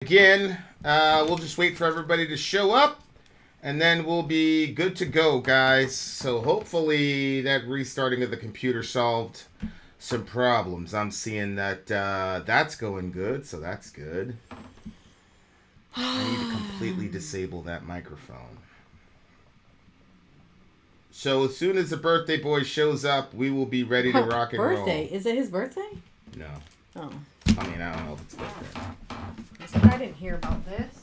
Again, we'll just wait for everybody to show up, and then we'll be good to go, guys. So hopefully that restarting of the computer solved some problems. I'm seeing that that's going good, so that's good. I need to completely disable that microphone. So as soon as the birthday boy shows up, we will be ready to rock and roll. Birthday? Is it his birthday? No. Oh. I mean, I don't know if it's birthday. I didn't hear about this.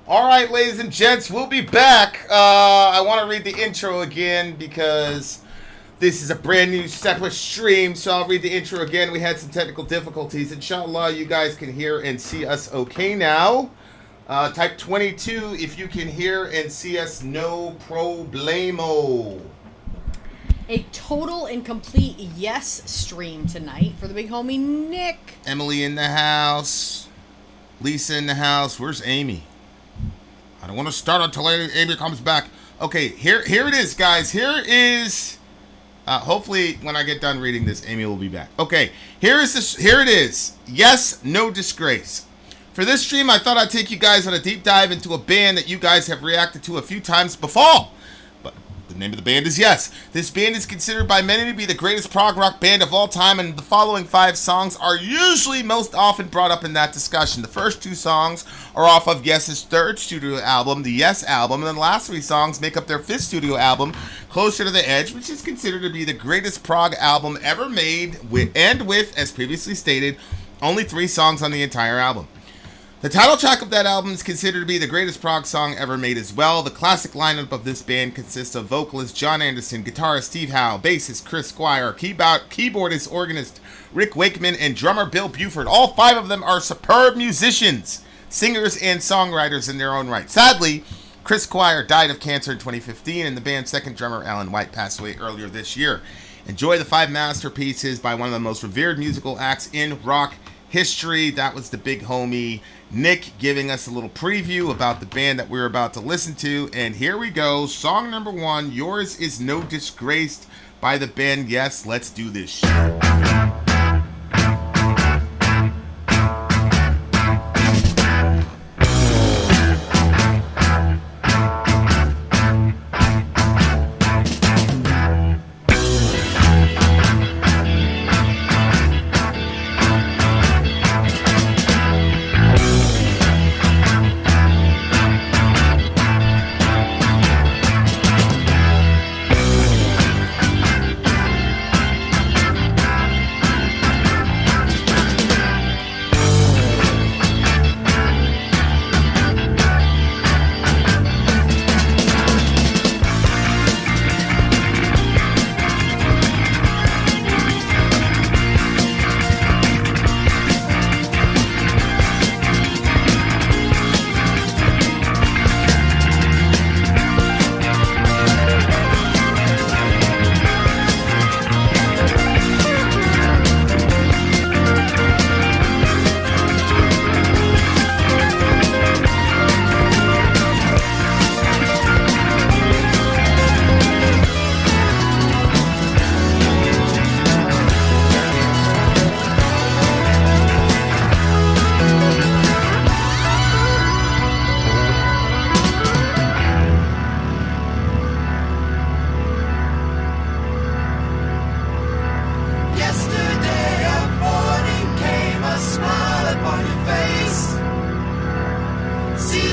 All right, ladies and gents, we'll be back. I want to read the intro again because this is a brand new separate stream, so I'll read the intro again. We had some technical difficulties. Inshallah, you guys can hear and see us okay now. Type 22 if you can hear and see us, no problemo. A total and complete yes stream tonight for the big homie Nick. Emily in the house. Lisa in the house. Where's Amy? I don't want to start until Amy comes back. Okay, here it is, guys. Here is. Hopefully, when I get done reading this, Amy will be back. Okay, here it is. Yes, no disgrace. For this stream, I thought I'd take you guys on a deep dive into a band that you guys have reacted to a few times before. But the name of the band is Yes. This band is considered by many to be the greatest prog rock band of all time, and the following 5 songs are usually most often brought up in that discussion. The first 2 songs are off of Yes's 3rd studio album, the Yes album, and the last 3 songs make up their 5th studio album, Closer to the Edge, which is considered to be the greatest prog album ever made, with, as previously stated, only 3 songs on the entire album. The title track of that album is considered to be the greatest prog song ever made as well. The classic lineup of this band consists of vocalist John Anderson, guitarist Steve Howe, bassist Chris Squire, keyboardist, organist Rick Wakeman, and drummer Bill Buford. All 5 of them are superb musicians, singers, and songwriters in their own right. Sadly, Chris Squire died of cancer in 2015, and the band's second drummer, Alan White, passed away earlier this year. Enjoy the 5 masterpieces by one of the most revered musical acts in rock history. That was the big homie Nick giving us a little preview about the band that we're about to listen to. And here we go. Song number 1, Yours Is No Disgrace by the band Yes. Let's do this shit.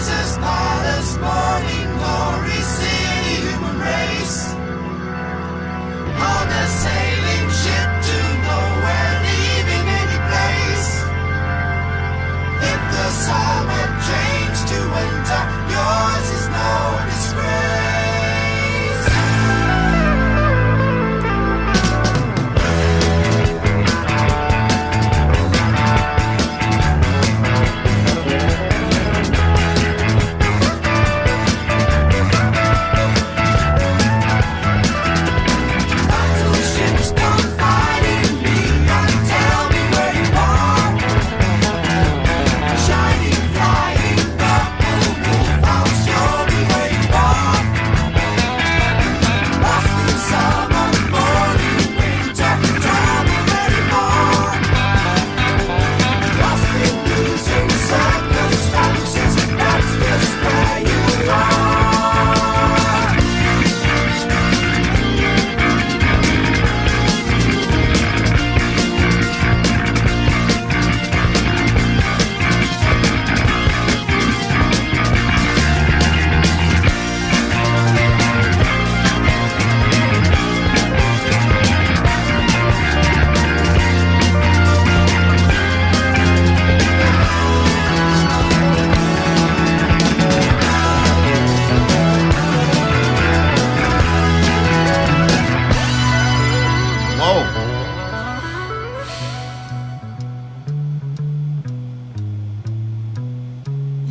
Jesus, Pilot's morning glory, city, human race. On a sailing ship to nowhere, leaving any place. If the summer changed to winter, yours is no disgrace.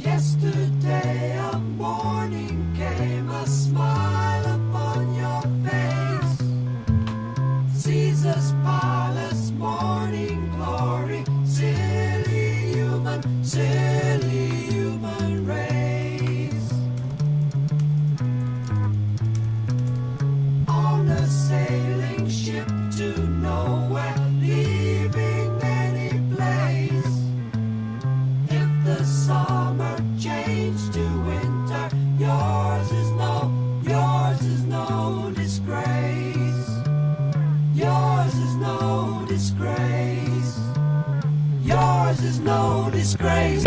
Yesterday a morning came, a smile upon your face. Caesar's palace morning glory, silly human race. On a sailing ship to nowhere, leaving any place. If the summer changed to winter, yours is no disgrace. Yours is no disgrace. Yours is no disgrace.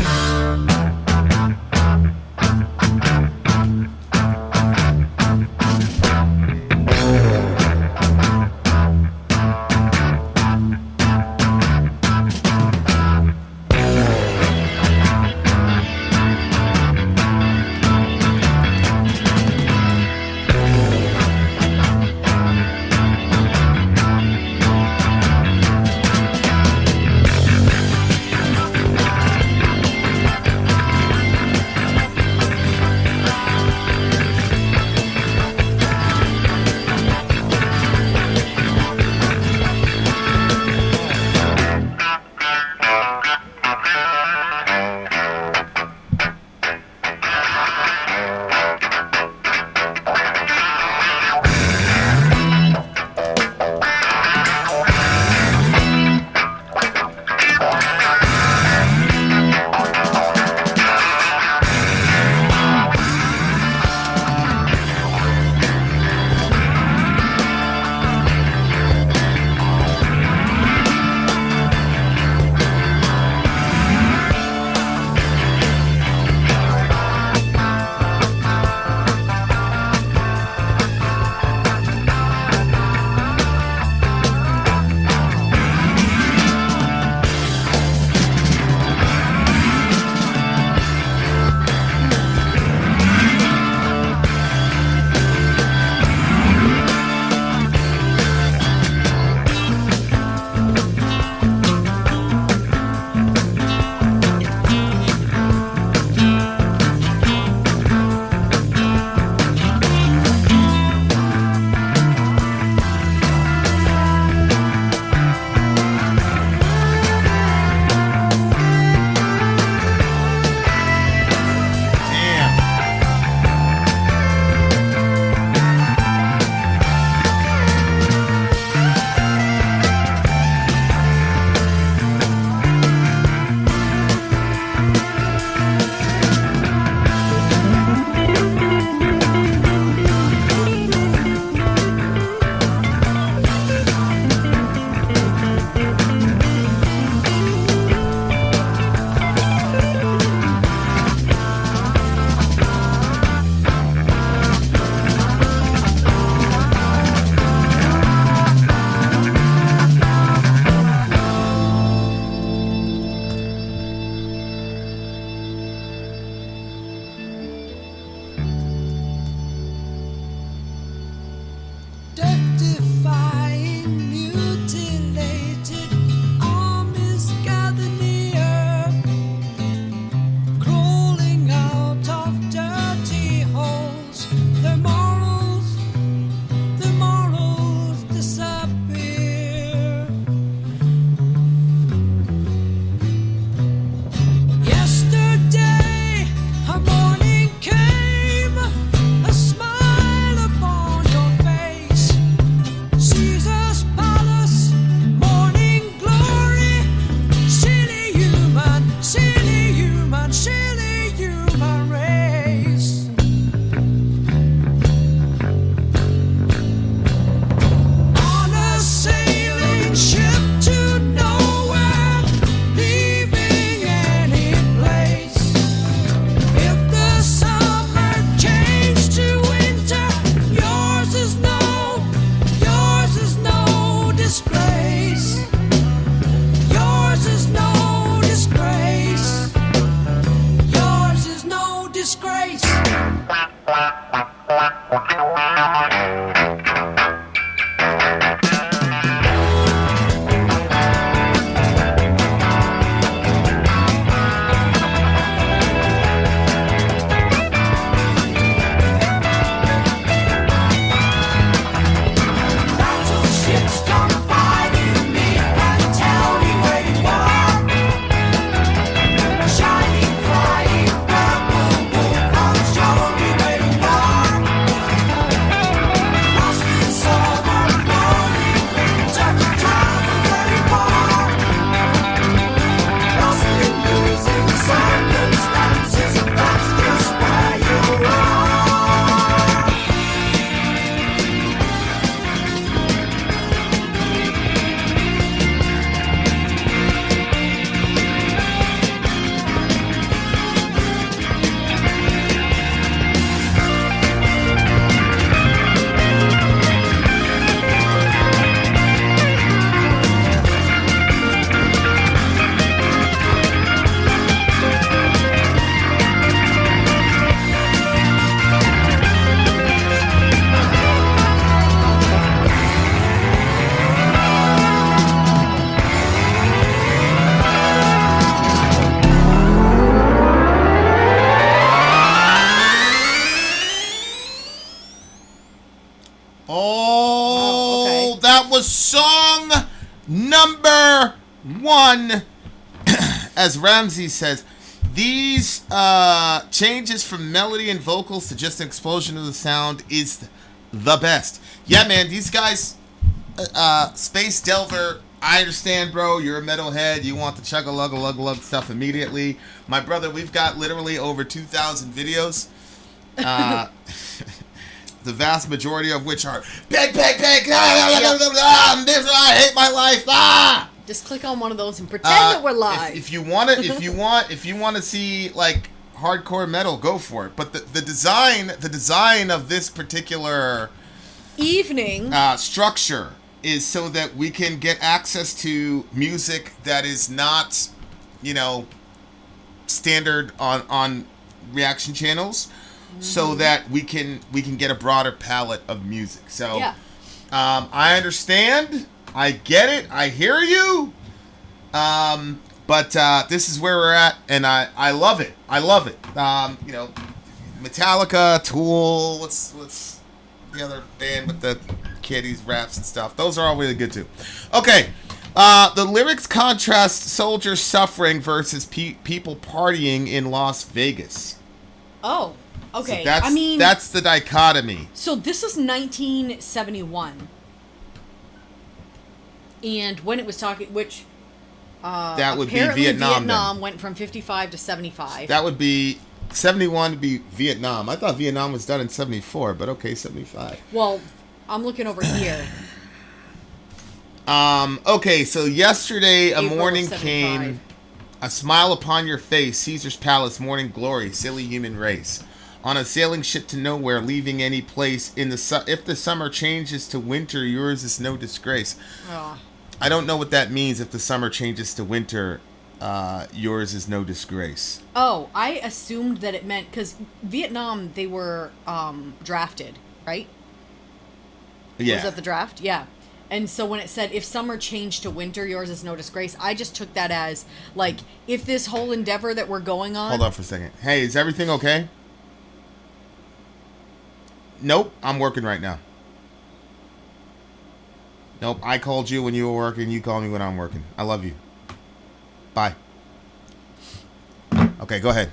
was song number 1. As Ramsey says, these changes from melody and vocals to just an explosion of the sound is the best. Yeah, man, these guys, Space Delver, I understand, bro. You're a metalhead. You want the chug-a-lug-a-lug-a-lug stuff immediately. My brother, we've got literally over 2,000 videos. The vast majority of which are bang, bang, bang, I hate my life. Just click on one of those and pretend that we're live. If you want to see like hardcore metal, go for it. But the design of this particular evening structure is so that we can get access to music that is not, standard on reaction channels, so that we can get a broader palette of music. So, yeah. I understand, I get it, I hear you, but this is where we're at, and I love it. I love it. Metallica, Tool, what's the other band with the kiddies, raps and stuff? Those are all really good too. Okay, the lyrics contrast soldiers suffering versus people partying in Las Vegas. Oh, okay. So that's the dichotomy. So this is 1971, and when it was talking, which that would be apparently Vietnam. Vietnam went from 55 to 75. That would be 71 to be Vietnam. I thought Vietnam was done in 74, but okay, 75. Well, I'm looking over here. Okay, so yesterday a April morning of 75. came, a smile upon your face, Caesar's palace, morning glory, silly human race. On a sailing ship to nowhere, leaving any place in the if the summer changes to winter, yours is no disgrace. Oh. I don't know what that means. If the summer changes to winter, yours is no disgrace. Oh, I assumed that it meant because Vietnam, they were drafted, right? Yeah. Was that the draft? Yeah. And so when it said, if summer changed to winter, yours is no disgrace, I just took that as, like, if this whole endeavor that we're going on... Hold on for a second. Hey, is everything okay? Nope, I'm working right now. Nope, I called you when you were working, you call me when I'm working. I love you. Bye. Okay, go ahead.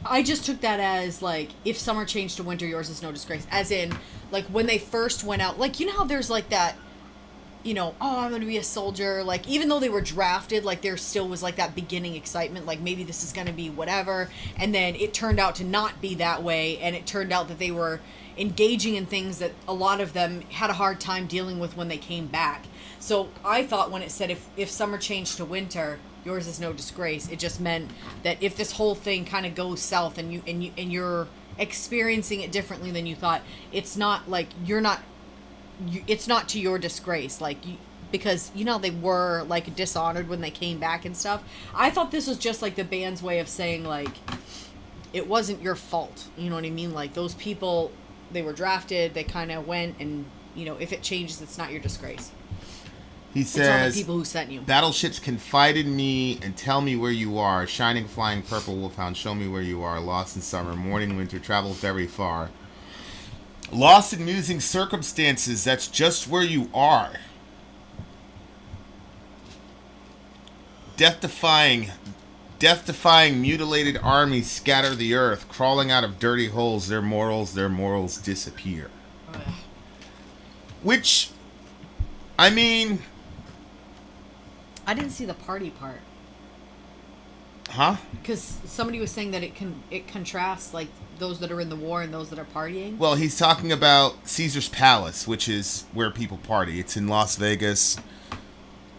I just took that as, like, if summer changed to winter, yours is no disgrace. As in, like, when they first went out, like, you know how there's, like, that, oh, I'm going to be a soldier. Like, even though they were drafted, like, there still was, like, that beginning excitement. Like, maybe this is going to be whatever. And then it turned out to not be that way. And it turned out that they were engaging in things that a lot of them had a hard time dealing with when they came back. So I thought when it said, if summer changed to winter... yours is no disgrace. It just meant that if this whole thing kind of goes south and you're experiencing it differently than you thought, it's not like it's not to your disgrace, like because they were like dishonored when they came back and stuff. I thought this was just like the band's way of saying like it wasn't your fault. You know what I mean? Like those people, they were drafted, they kind of went, and if it changes, it's not your disgrace. He It's on the says, people who sent you. battleships confide in me and tell me where you are. Shining, flying, purple wolfhound, show me where you are. Lost in summer, morning, winter, travel very far. Lost in musing circumstances, that's just where you are. Death-defying, mutilated armies scatter the earth. Crawling out of dirty holes, their morals disappear. Which, I mean... I didn't see the party part. Huh? Because somebody was saying that it contrasts like those that are in the war and those that are partying. Well, he's talking about Caesar's Palace, which is where people party. It's in Las Vegas.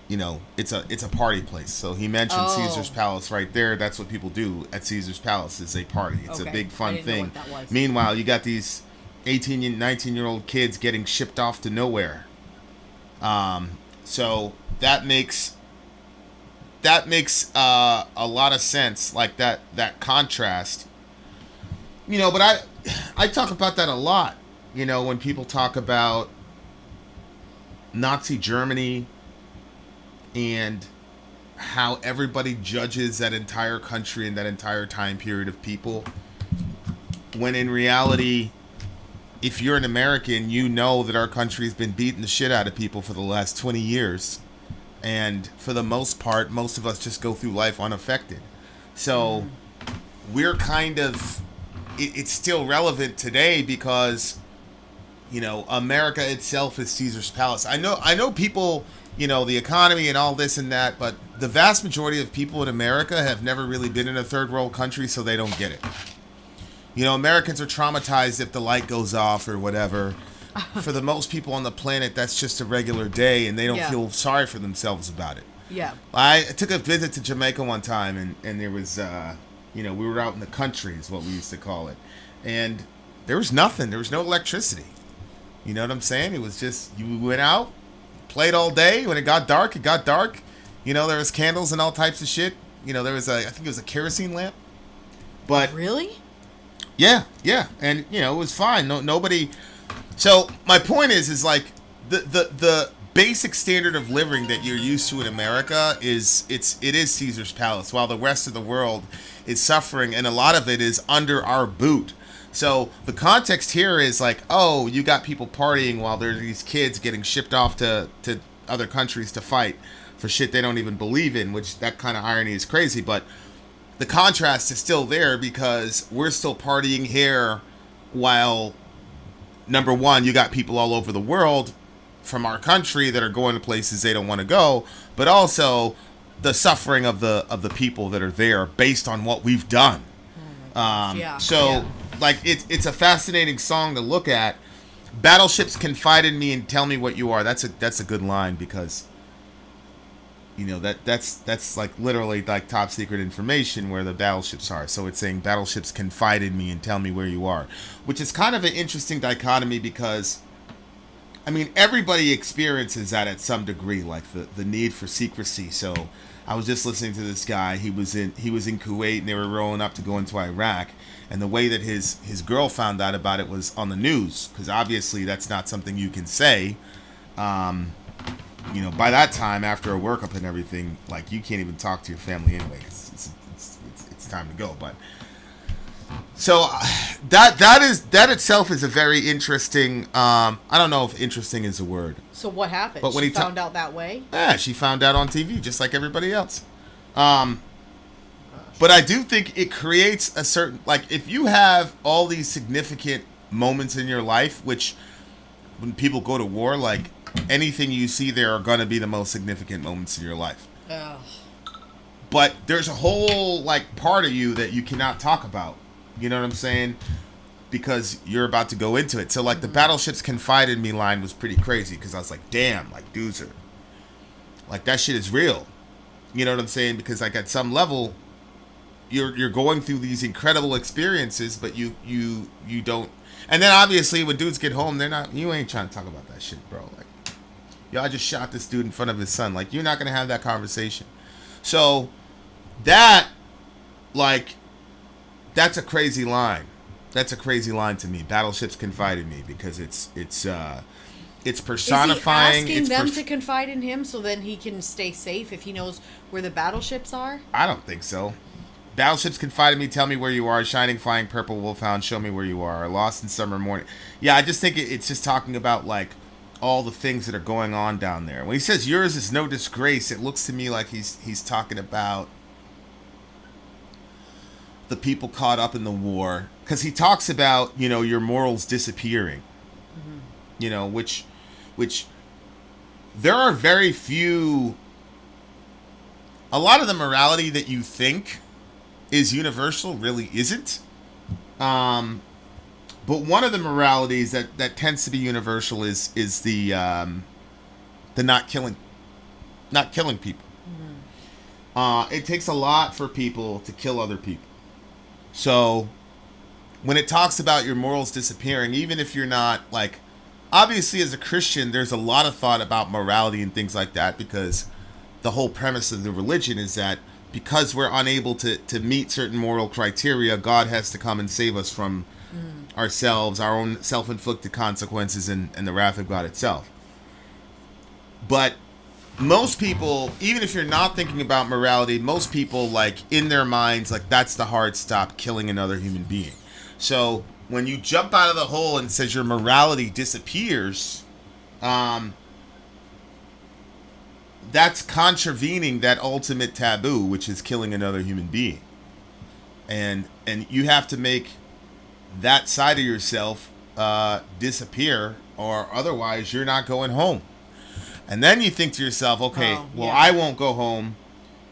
It's a party place. So he mentioned Caesar's Palace right there. That's what people do at Caesar's Palace is they party. It's a big fun thing. Know what that was. Meanwhile, you got these 18 and 19-year-old kids getting shipped off to nowhere. So that makes a lot of sense, like that contrast. But I talk about that a lot. When people talk about Nazi Germany and how everybody judges that entire country and that entire time period of people, when in reality if you're an American, you know that our country's been beating the shit out of people for the last 20 years. And for the most part, most of us just go through life unaffected. So we're kind of, it's still relevant today because, you know, America itself is Caesar's palace. I know people, you know, the economy and all this and that, but the vast majority of people in America have never really been in a third world country, so they don't get it. You know, Americans are traumatized if the light goes off or whatever. For the most people on the planet, that's just a regular day, and they don't feel sorry for themselves about it. Yeah. I took a visit to Jamaica one time, and there was, you know, we were out in the country is what we used to call it. And there was nothing. There was no electricity. You know what I'm saying? It was just, you went out, played all day. When it got dark, it got dark. You know, there was candles and all types of shit. You know, there was I think it was a kerosene lamp. But really? Yeah. And, you know, it was fine. Nobody... So my point is like the basic standard of living that you're used to in America it is Caesar's palace, while the rest of the world is suffering, and a lot of it is under our boot. So the context here is like, oh, you got people partying while there's these kids getting shipped off to other countries to fight for shit they don't even believe in, which that kind of irony is crazy, but the contrast is still there because we're still partying here while, number one, you got people all over the world from our country that are going to places they don't want to go, but also the suffering of the people that are there based on what we've done. Like it's a fascinating song to look at. Battleships confide in me and tell me what you are. That's a good line because, you know, that's like literally like top secret information where the battleships are. So it's saying battleships confide in me and tell me where you are, which is kind of an interesting dichotomy because, I mean, everybody experiences that at some degree, like the need for secrecy. So I was just listening to this guy. He was in Kuwait and they were rolling up to go into Iraq. And the way that his girl found out about it was on the news, because obviously that's not something you can say. You know, by that time, after a workup and everything, like, you can't even talk to your family anyway. It's time to go. But so that itself is a very interesting. I don't know if interesting is a word. So what happened? But when she found out that way? Yeah, she found out on TV, just like everybody else. But I do think it creates a certain, like, if you have all these significant moments in your life, which when people go to war, like, anything you see there are going to be the most significant moments in your life. Ugh. But there's a whole, like, part of you that you cannot talk about. You know what I'm saying? Because you're about to go into it. So, like, the battleships confide in me line was pretty crazy because I was like, damn, like, dudes are, like, that shit is real. You know what I'm saying? Because, like, at some level, you're going through these incredible experiences, but you don't. And then obviously when dudes get home, you ain't trying to talk about that shit, bro. Like, yo, I just shot this dude in front of his son. Like, you're not gonna have that conversation. So that, like, that's a crazy line. That's a crazy line to me. Battleships confide in me because it's personifying. Is he asking them to confide in him so then he can stay safe if he knows where the battleships are? I don't think so. Battleships confide in me, tell me where you are. Shining, flying, purple, wolfhound, show me where you are. Lost in summer morning. Yeah, I just think it's just talking about, like, all the things that are going on down there. When he says yours is no disgrace, it looks to me like he's talking about the people caught up in the war. Because he talks about, you know, your morals disappearing. Mm-hmm. You know, which there are very few. A lot of the morality that you think is universal really isn't. But one of the moralities that tends to be universal is the not killing people. Mm-hmm. It takes a lot for people to kill other people. So when it talks about your morals disappearing, even if you're not, like, obviously as a Christian, there's a lot of thought about morality and things like that, because the whole premise of the religion is that because we're unable to meet certain moral criteria, God has to come and save us from ourselves, our own self-inflicted consequences, and the wrath of God itself. But most people, even if you're not thinking about morality, most people, like, in their minds, like, that's the hard stop, killing another human being. So when you jump out of the hole and says your morality disappears, that's contravening that ultimate taboo, which is killing another human being. And you have to make that side of yourself disappear, or otherwise you're not going home. And then you think to yourself, okay, I won't go home,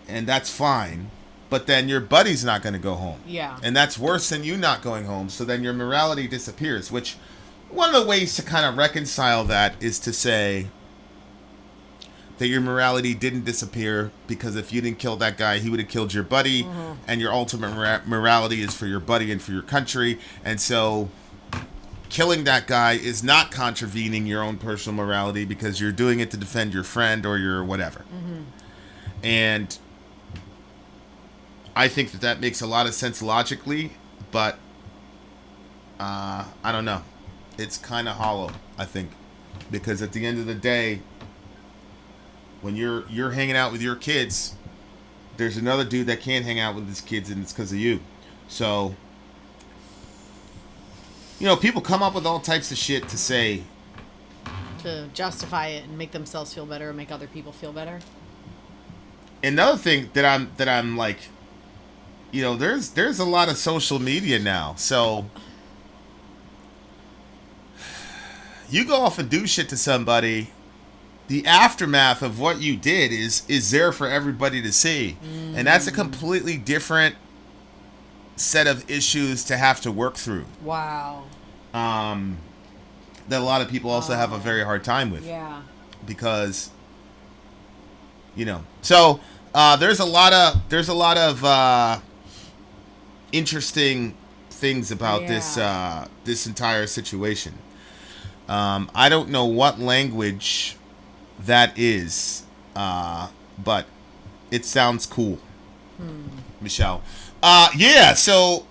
and that's fine. But then your buddy's not going to go home. Yeah. And that's worse than you not going home. So then your morality disappears, which one of the ways to kind of reconcile that is to say that your morality didn't disappear, because if you didn't kill that guy, he would have killed your buddy, and your ultimate morality is for your buddy and for your country. And so killing that guy is not contravening your own personal morality, because you're doing it to defend your friend or your whatever. And I think that makes a lot of sense logically, but I don't know. It's kind of hollow, I think, because at the end of the day, when you're hanging out with your kids, there's another dude that can't hang out with his kids, and it's because of you. So, people come up with all types of shit to say, to justify it and make themselves feel better, or make other people feel better. Another thing that I'm like, there's a lot of social media now, so you go off and do shit to somebody. The aftermath of what you did is there for everybody to see. And that's a completely different set of issues to have to work through. Wow. That a lot of people also have a very hard time with. Yeah. Because, so there's a lot of interesting things about this entire situation. I don't know what language that is, but it sounds cool, Michelle. So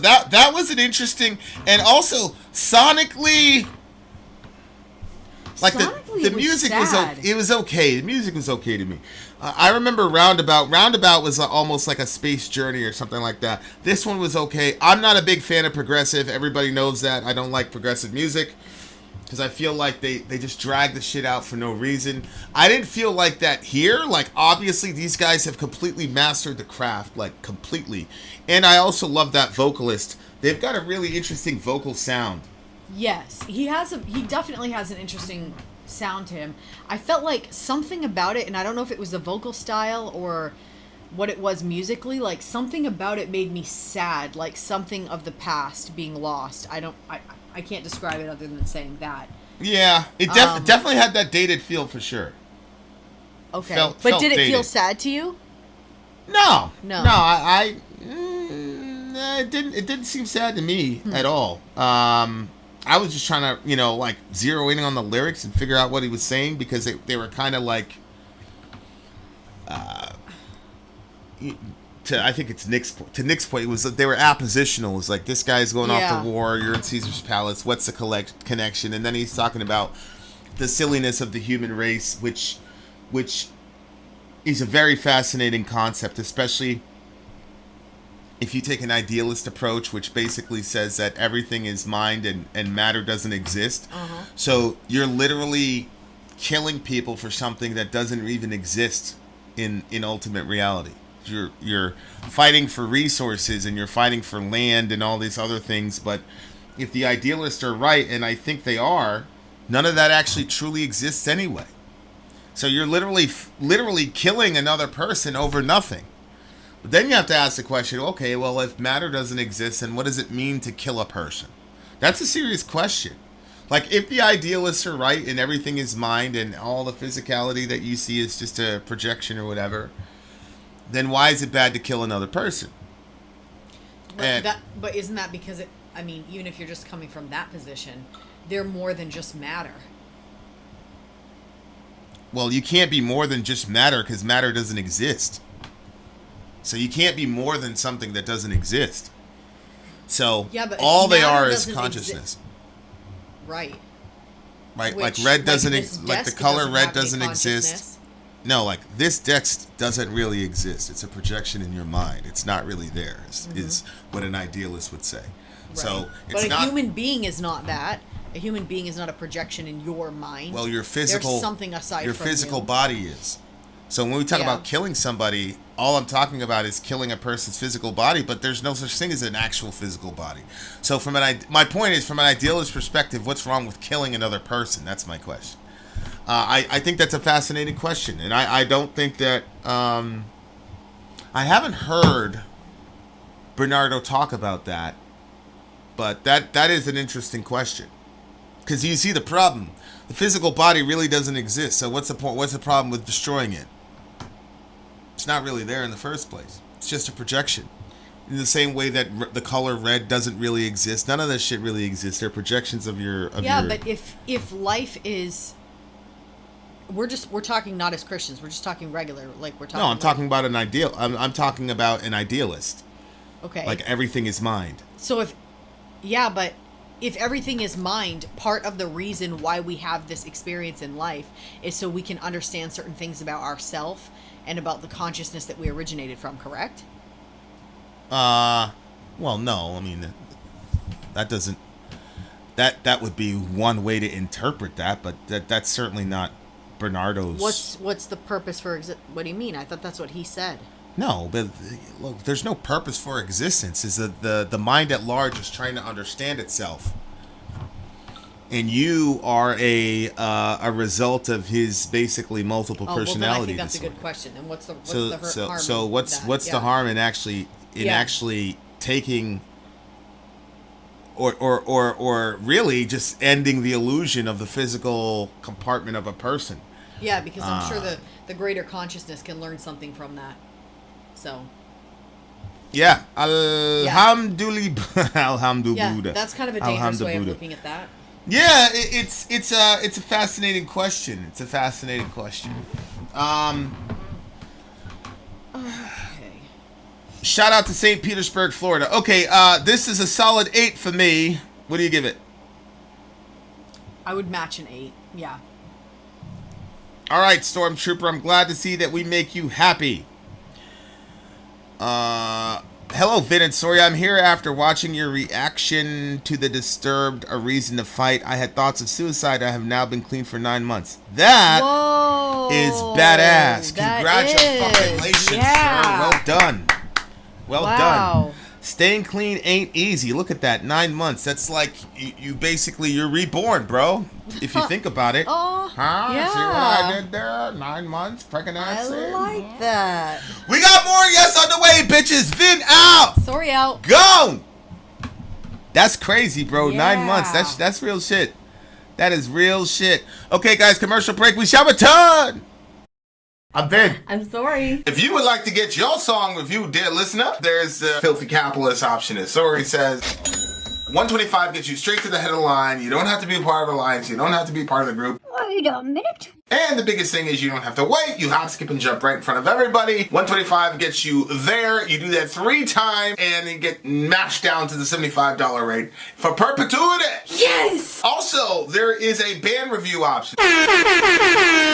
that was an interesting, and also sonically, like the music was okay. The music was okay to me. I remember Roundabout. Roundabout was almost like a space journey or something like that. This one was okay. I'm not a big fan of progressive. Everybody knows that. I don't like progressive music, because I feel like they just drag the shit out for no reason. I didn't feel like that here. Like, obviously, these guys have completely mastered the craft, like, completely. And I also love that vocalist. They've got a really interesting vocal sound. Yes, he definitely has an interesting sound to him. I felt like something about it, and I don't know if it was the vocal style or what it was musically, like something about it made me sad, like something of the past being lost. I can't describe it other than saying that. Yeah, it definitely had that dated feel for sure. Okay, but did it feel sad to you? No. I it didn't seem sad to me at all. I was just trying to, like, zero in on the lyrics and figure out what he was saying, because they were kind of like, I think it's Nick's point. To Nick's point, it was that they were appositional. It was like, this guy's going off to war. You're in Caesar's palace. What's the connection? And then he's talking about the silliness of the human race, which is a very fascinating concept, especially if you take an idealist approach, which basically says that everything is mind and matter doesn't exist. So you're literally killing people for something that doesn't even exist in ultimate reality. You're fighting for resources, and you're fighting for land and all these other things. But if the idealists are right, and I think they are, none of that actually truly exists anyway. So you're literally killing another person over nothing. But then you have to ask the question, okay, well, if matter doesn't exist, then what does it mean to kill a person? That's a serious question. Like, if the idealists are right and everything is mind and all the physicality that you see is just a projection or whatever, then why is it bad to kill another person? But isn't that because even if you're just coming from that position, they're more than just matter. Well, you can't be more than just matter, because matter doesn't exist. So you can't be more than something that doesn't exist. So all they are is consciousness. Right. Right. Like red doesn't like the color red doesn't exist. No, like this desk doesn't really exist. It's a projection in your mind. It's not really there, is what an idealist would say. So but it's a not. human being is not that. A human being is not a projection in your mind. Well, your physical. There's something aside your from physical you. body is. So when we talk Yeah. about killing somebody, all I'm talking about is killing a person's physical body, but there's no such thing as an actual physical body. So my point is, from an idealist perspective, what's wrong with killing another person? That's my question. I think that's a fascinating question, and I don't think that I haven't heard Bernardo talk about that, but that is an interesting question, because you see the problem. The physical body really doesn't exist, so what's the point? What's the problem with destroying it? It's not really there in the first place. It's just a projection. In the same way that the color red doesn't really exist. None of that shit really exists. They're projections of your. But if life is, we're talking not as Christians. We're just talking regular. Like we're talking. No, I'm talking about an ideal. I'm talking about an idealist. Okay. Like everything is mind. So but if everything is mind, part of the reason why we have this experience in life is so we can understand certain things about ourselves and about the consciousness that we originated from, correct? Well, no. I mean, that doesn't. That would be one way to interpret that, but that's certainly not Bernardo's. What's the purpose for? What do you mean? I thought that's what he said. No, but look, there's no purpose for existence. Is that the mind at large is trying to understand itself, and you are a result of his basically multiple personality Well, then I think that's disorder. a good question. And what's the harm? So what's the harm in actually taking or really just ending the illusion of the physical compartment of a person? Yeah, because I'm sure the greater consciousness can learn something from that. So. Yeah, alhamdulillah. Yeah, that's kind of a dangerous way of looking at that. Yeah, it's a fascinating question. It's a fascinating question. Okay. Shout out to St. Petersburg, Florida. Okay, this is a solid 8 for me. What do you give it? I would match an 8. Yeah. All right, Stormtrooper. I'm glad to see that we make you happy. Hello, Vin and Sori. I'm here after watching your reaction to the Disturbed, A Reason to Fight. I had thoughts of suicide. I have now been clean for 9 months. That is badass. Congratulations, yeah. sir. Well done. Well Wow. done. Staying clean ain't easy. Look at that. 9 months. That's like you basically, you're reborn, bro. If you think about it. Oh, Huh? yeah. See what I did there? 9 months. Pregnancy. I like that. We got more yes on the way, bitches. Vin out. Sorry, out. Go. That's crazy, bro. Yeah. 9 months. That's real shit. That is real shit. Okay, guys, commercial break. We shall return. I'm Vin. I'm sorry. If you would like to get your song reviewed, dear listener, there's the filthy capitalist option. As Sori says, 125 gets you straight to the head of the line. You don't have to be a part of the alliance. You don't have to be part of the group. Wait a minute. And the biggest thing is you don't have to wait. You hop, skip, and jump right in front of everybody. 125 gets you there. You do that 3 times, and you get mashed down to the $75 rate for perpetuity. Yes. Also, there is a band review option.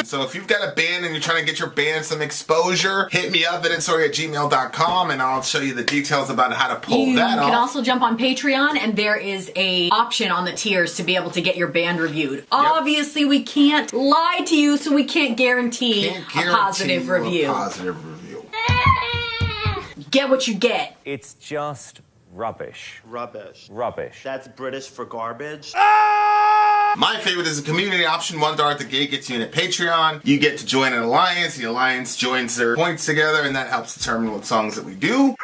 So if you've got a band and you're trying to get your band some exposure, hit me up at insori@gmail.com, and I'll show you the details about how to pull You that can off. also jump on Patreon, and there is a option on the tiers to be able to get your band reviewed. Obviously, we can't lie to you, so we can't guarantee, Can't a guarantee positive you a review. positive review. Get what you get. It's just rubbish. Rubbish. Rubbish. That's British for garbage. My favorite is a community option. $1 at the gate gets you in at Patreon. You get to join an alliance. The alliance joins their points together, and that helps determine what songs that we do.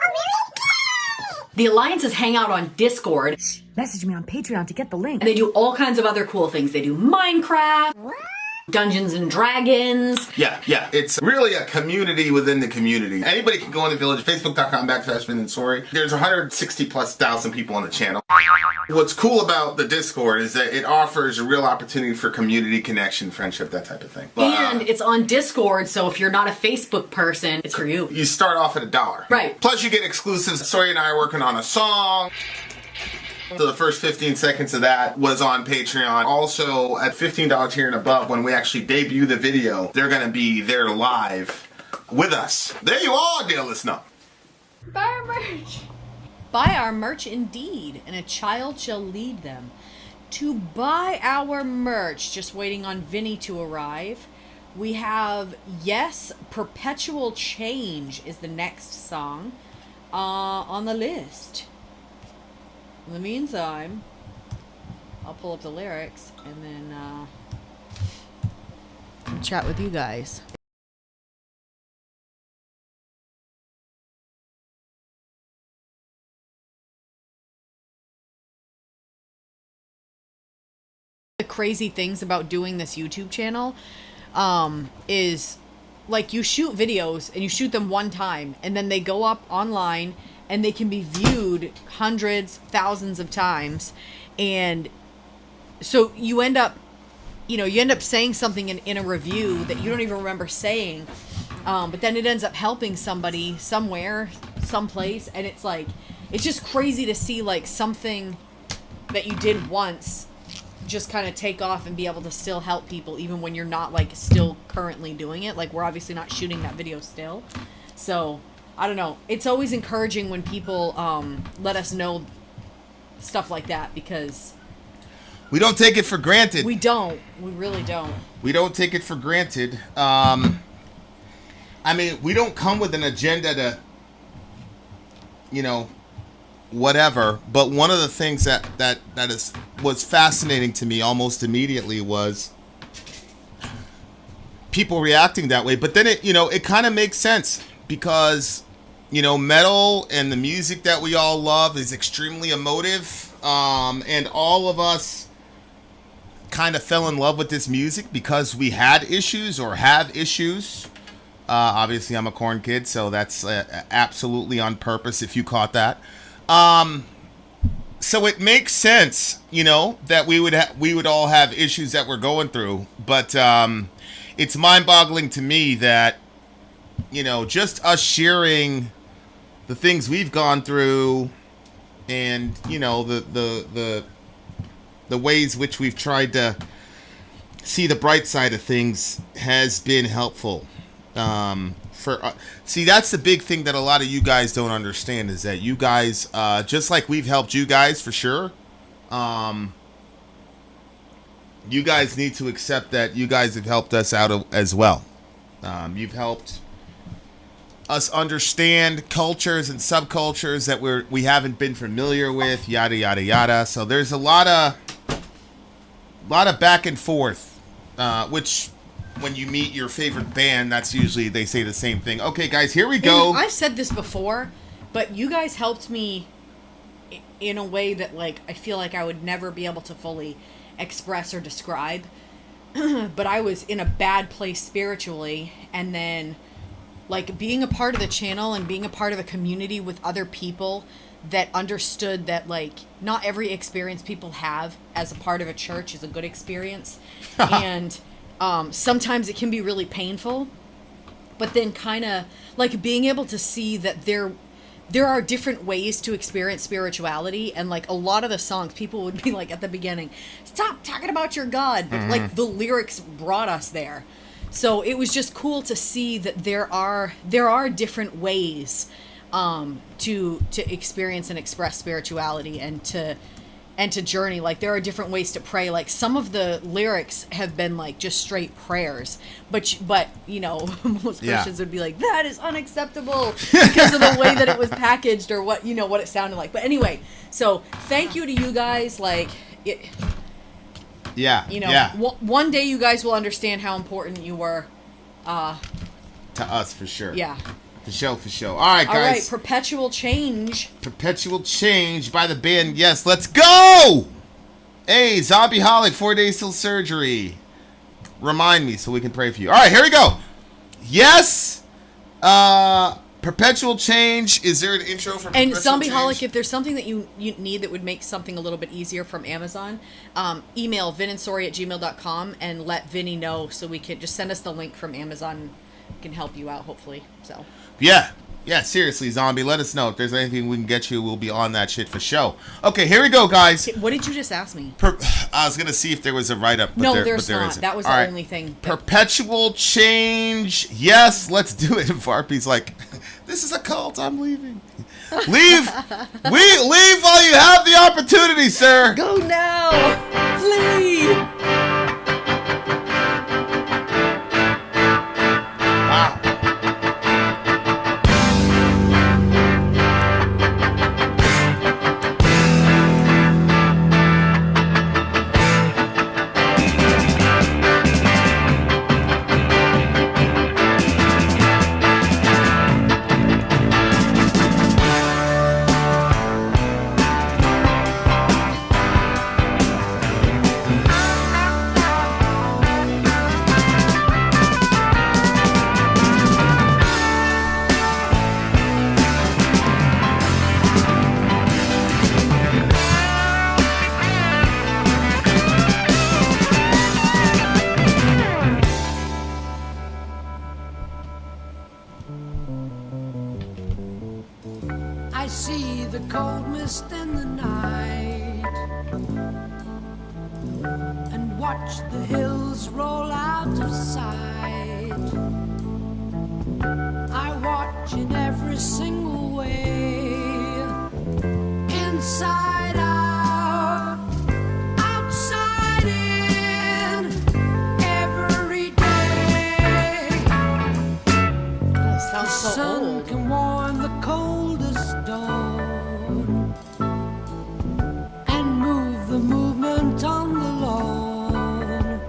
The alliances hang out on Discord. Message me on Patreon to get the link. They do all kinds of other cool things. They do Minecraft, Dungeons and Dragons. Yeah. It's really a community within the community. Anybody can go in the village, facebook.com/Vin and Sori. There's 160,000+ people on the channel. What's cool about the Discord is that it offers a real opportunity for community connection, friendship, that type of thing. And it's on Discord, so if you're not a Facebook person, it's for you. You start off at $1. Right. Plus you get exclusives. Sori and I are working on a song. So the first 15 seconds of that was on Patreon. Also, at $15 tier and above, when we actually debut the video, they're going to be there live with us. There you are, dear listener. Buy buy our merch indeed, and a child shall lead them. To buy our merch, just waiting on Vinny to arrive. We have, yes, Perpetual Change is the next song on the list. In the meantime, I'll pull up the lyrics and then chat with you guys. The crazy things about doing this YouTube channel is like you shoot videos and you shoot them one time and then they go up online and they can be viewed hundreds, thousands of times. And so you end up saying something in a review that you don't even remember saying. But then it ends up helping somebody somewhere, someplace. And it's like, it's just crazy to see like something that you did once just kind of take off and be able to still help people even when you're not like still currently doing it. Like we're obviously not shooting that video still. So I don't know. It's always encouraging when people let us know stuff like that because we don't take it for granted. We don't. We really don't. We don't take it for granted. I mean, we don't come with an agenda to, whatever. But one of the things that was fascinating to me almost immediately was people reacting that way. But then it kind of makes sense because, metal and the music that we all love is extremely emotive. And all of us kind of fell in love with this music because we had issues or have issues. Obviously, I'm a corn kid, so that's absolutely on purpose if you caught that. So it makes sense, that we would all have issues that we're going through. But it's mind-boggling to me that, just us sharing the things we've gone through and, the ways which we've tried to see the bright side of things has been helpful. See, that's the big thing that a lot of you guys don't understand is that you guys, just like we've helped you guys for sure, you guys need to accept that you guys have helped us out as well. You've helped us understand cultures and subcultures that we haven't been familiar with, yada yada yada. So there's a lot of back and forth, which when you meet your favorite band, that's usually they say the same thing. Okay, guys, here we go. And I've said this before, but you guys helped me in a way that like I feel like I would never be able to fully express or describe. But I was in a bad place spiritually, and then like being a part of the channel and being a part of a community with other people that understood that like not every experience people have as a part of a church is a good experience. And sometimes it can be really painful, but then kind of like being able to see that there are different ways to experience spirituality. And like a lot of the songs people would be like at the beginning, stop talking about your God, but like the lyrics brought us there. So it was just cool to see that there are different ways to experience and express spirituality and to journey. Like there are different ways to pray. Like some of the lyrics have been like just straight prayers, but most Christians would be like, that is unacceptable because of the way that it was packaged or what it sounded like. But anyway, so thank you to you guys. Like it. One day you guys will understand how important you were to us for sure. Yeah. For sure. All right, guys. All right, Perpetual Change. Perpetual Change by the band. Yes, let's go! Hey, Zombie Holic, 4 days till surgery. Remind me so we can pray for you. All right, here we go. Yes. Perpetual Change. Is there an intro for Perpetual And Zombie Change? Holic, if there's something that you need that would make something a little bit easier from Amazon, email vinandsori@gmail.com and let Vinny know so we can just send us the link from Amazon. Can help you out, hopefully. So. Yeah. Yeah, seriously, zombie. Let us know if there's anything we can get you. We'll be on that shit for show. Okay, here we go, guys. What did you just ask me? I was gonna see if there was a write up. No, there's not. Isn't. That was All the right. only thing. Perpetual change. Yes, let's do it. Varpy's like, this is a cult. I'm leaving. Leave. Leave while you have the opportunity, sir. Go now. Flee. Wow. I see the cold mist in the night and watch the hills roll out of sight. I watch in every single way, inside out, outside in, every day. Oh, The sounds so sun old. can warm the coldest dawn and move the movement on the lawn.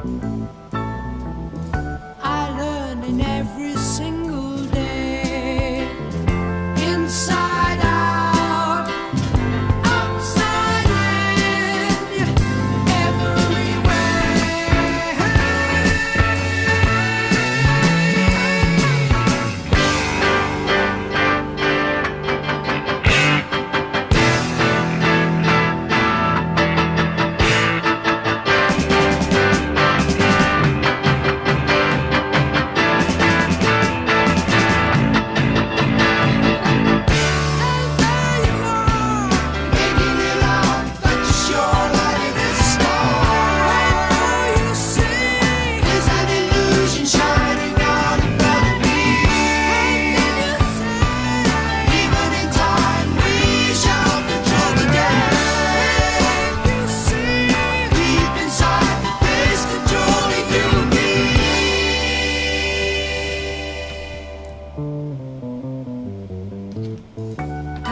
I learn in every single day, inside out, outside in, everywhere.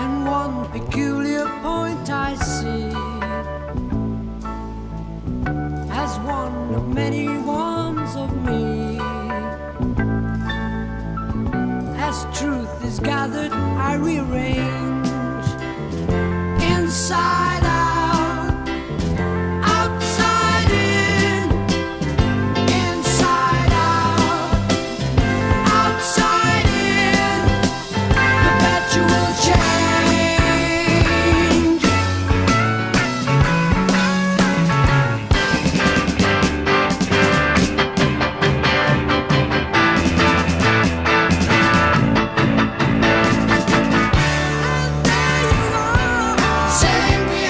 And one peculiar point I see as one of many ones of me. As truth is gathered, I rearrange inside out, outside in, inside out, outside in, perpetual change. Saying we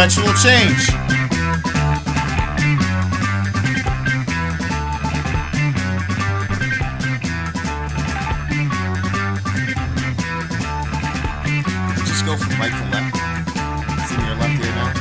Perpetual Change. Just go from right to left. See your left ear now?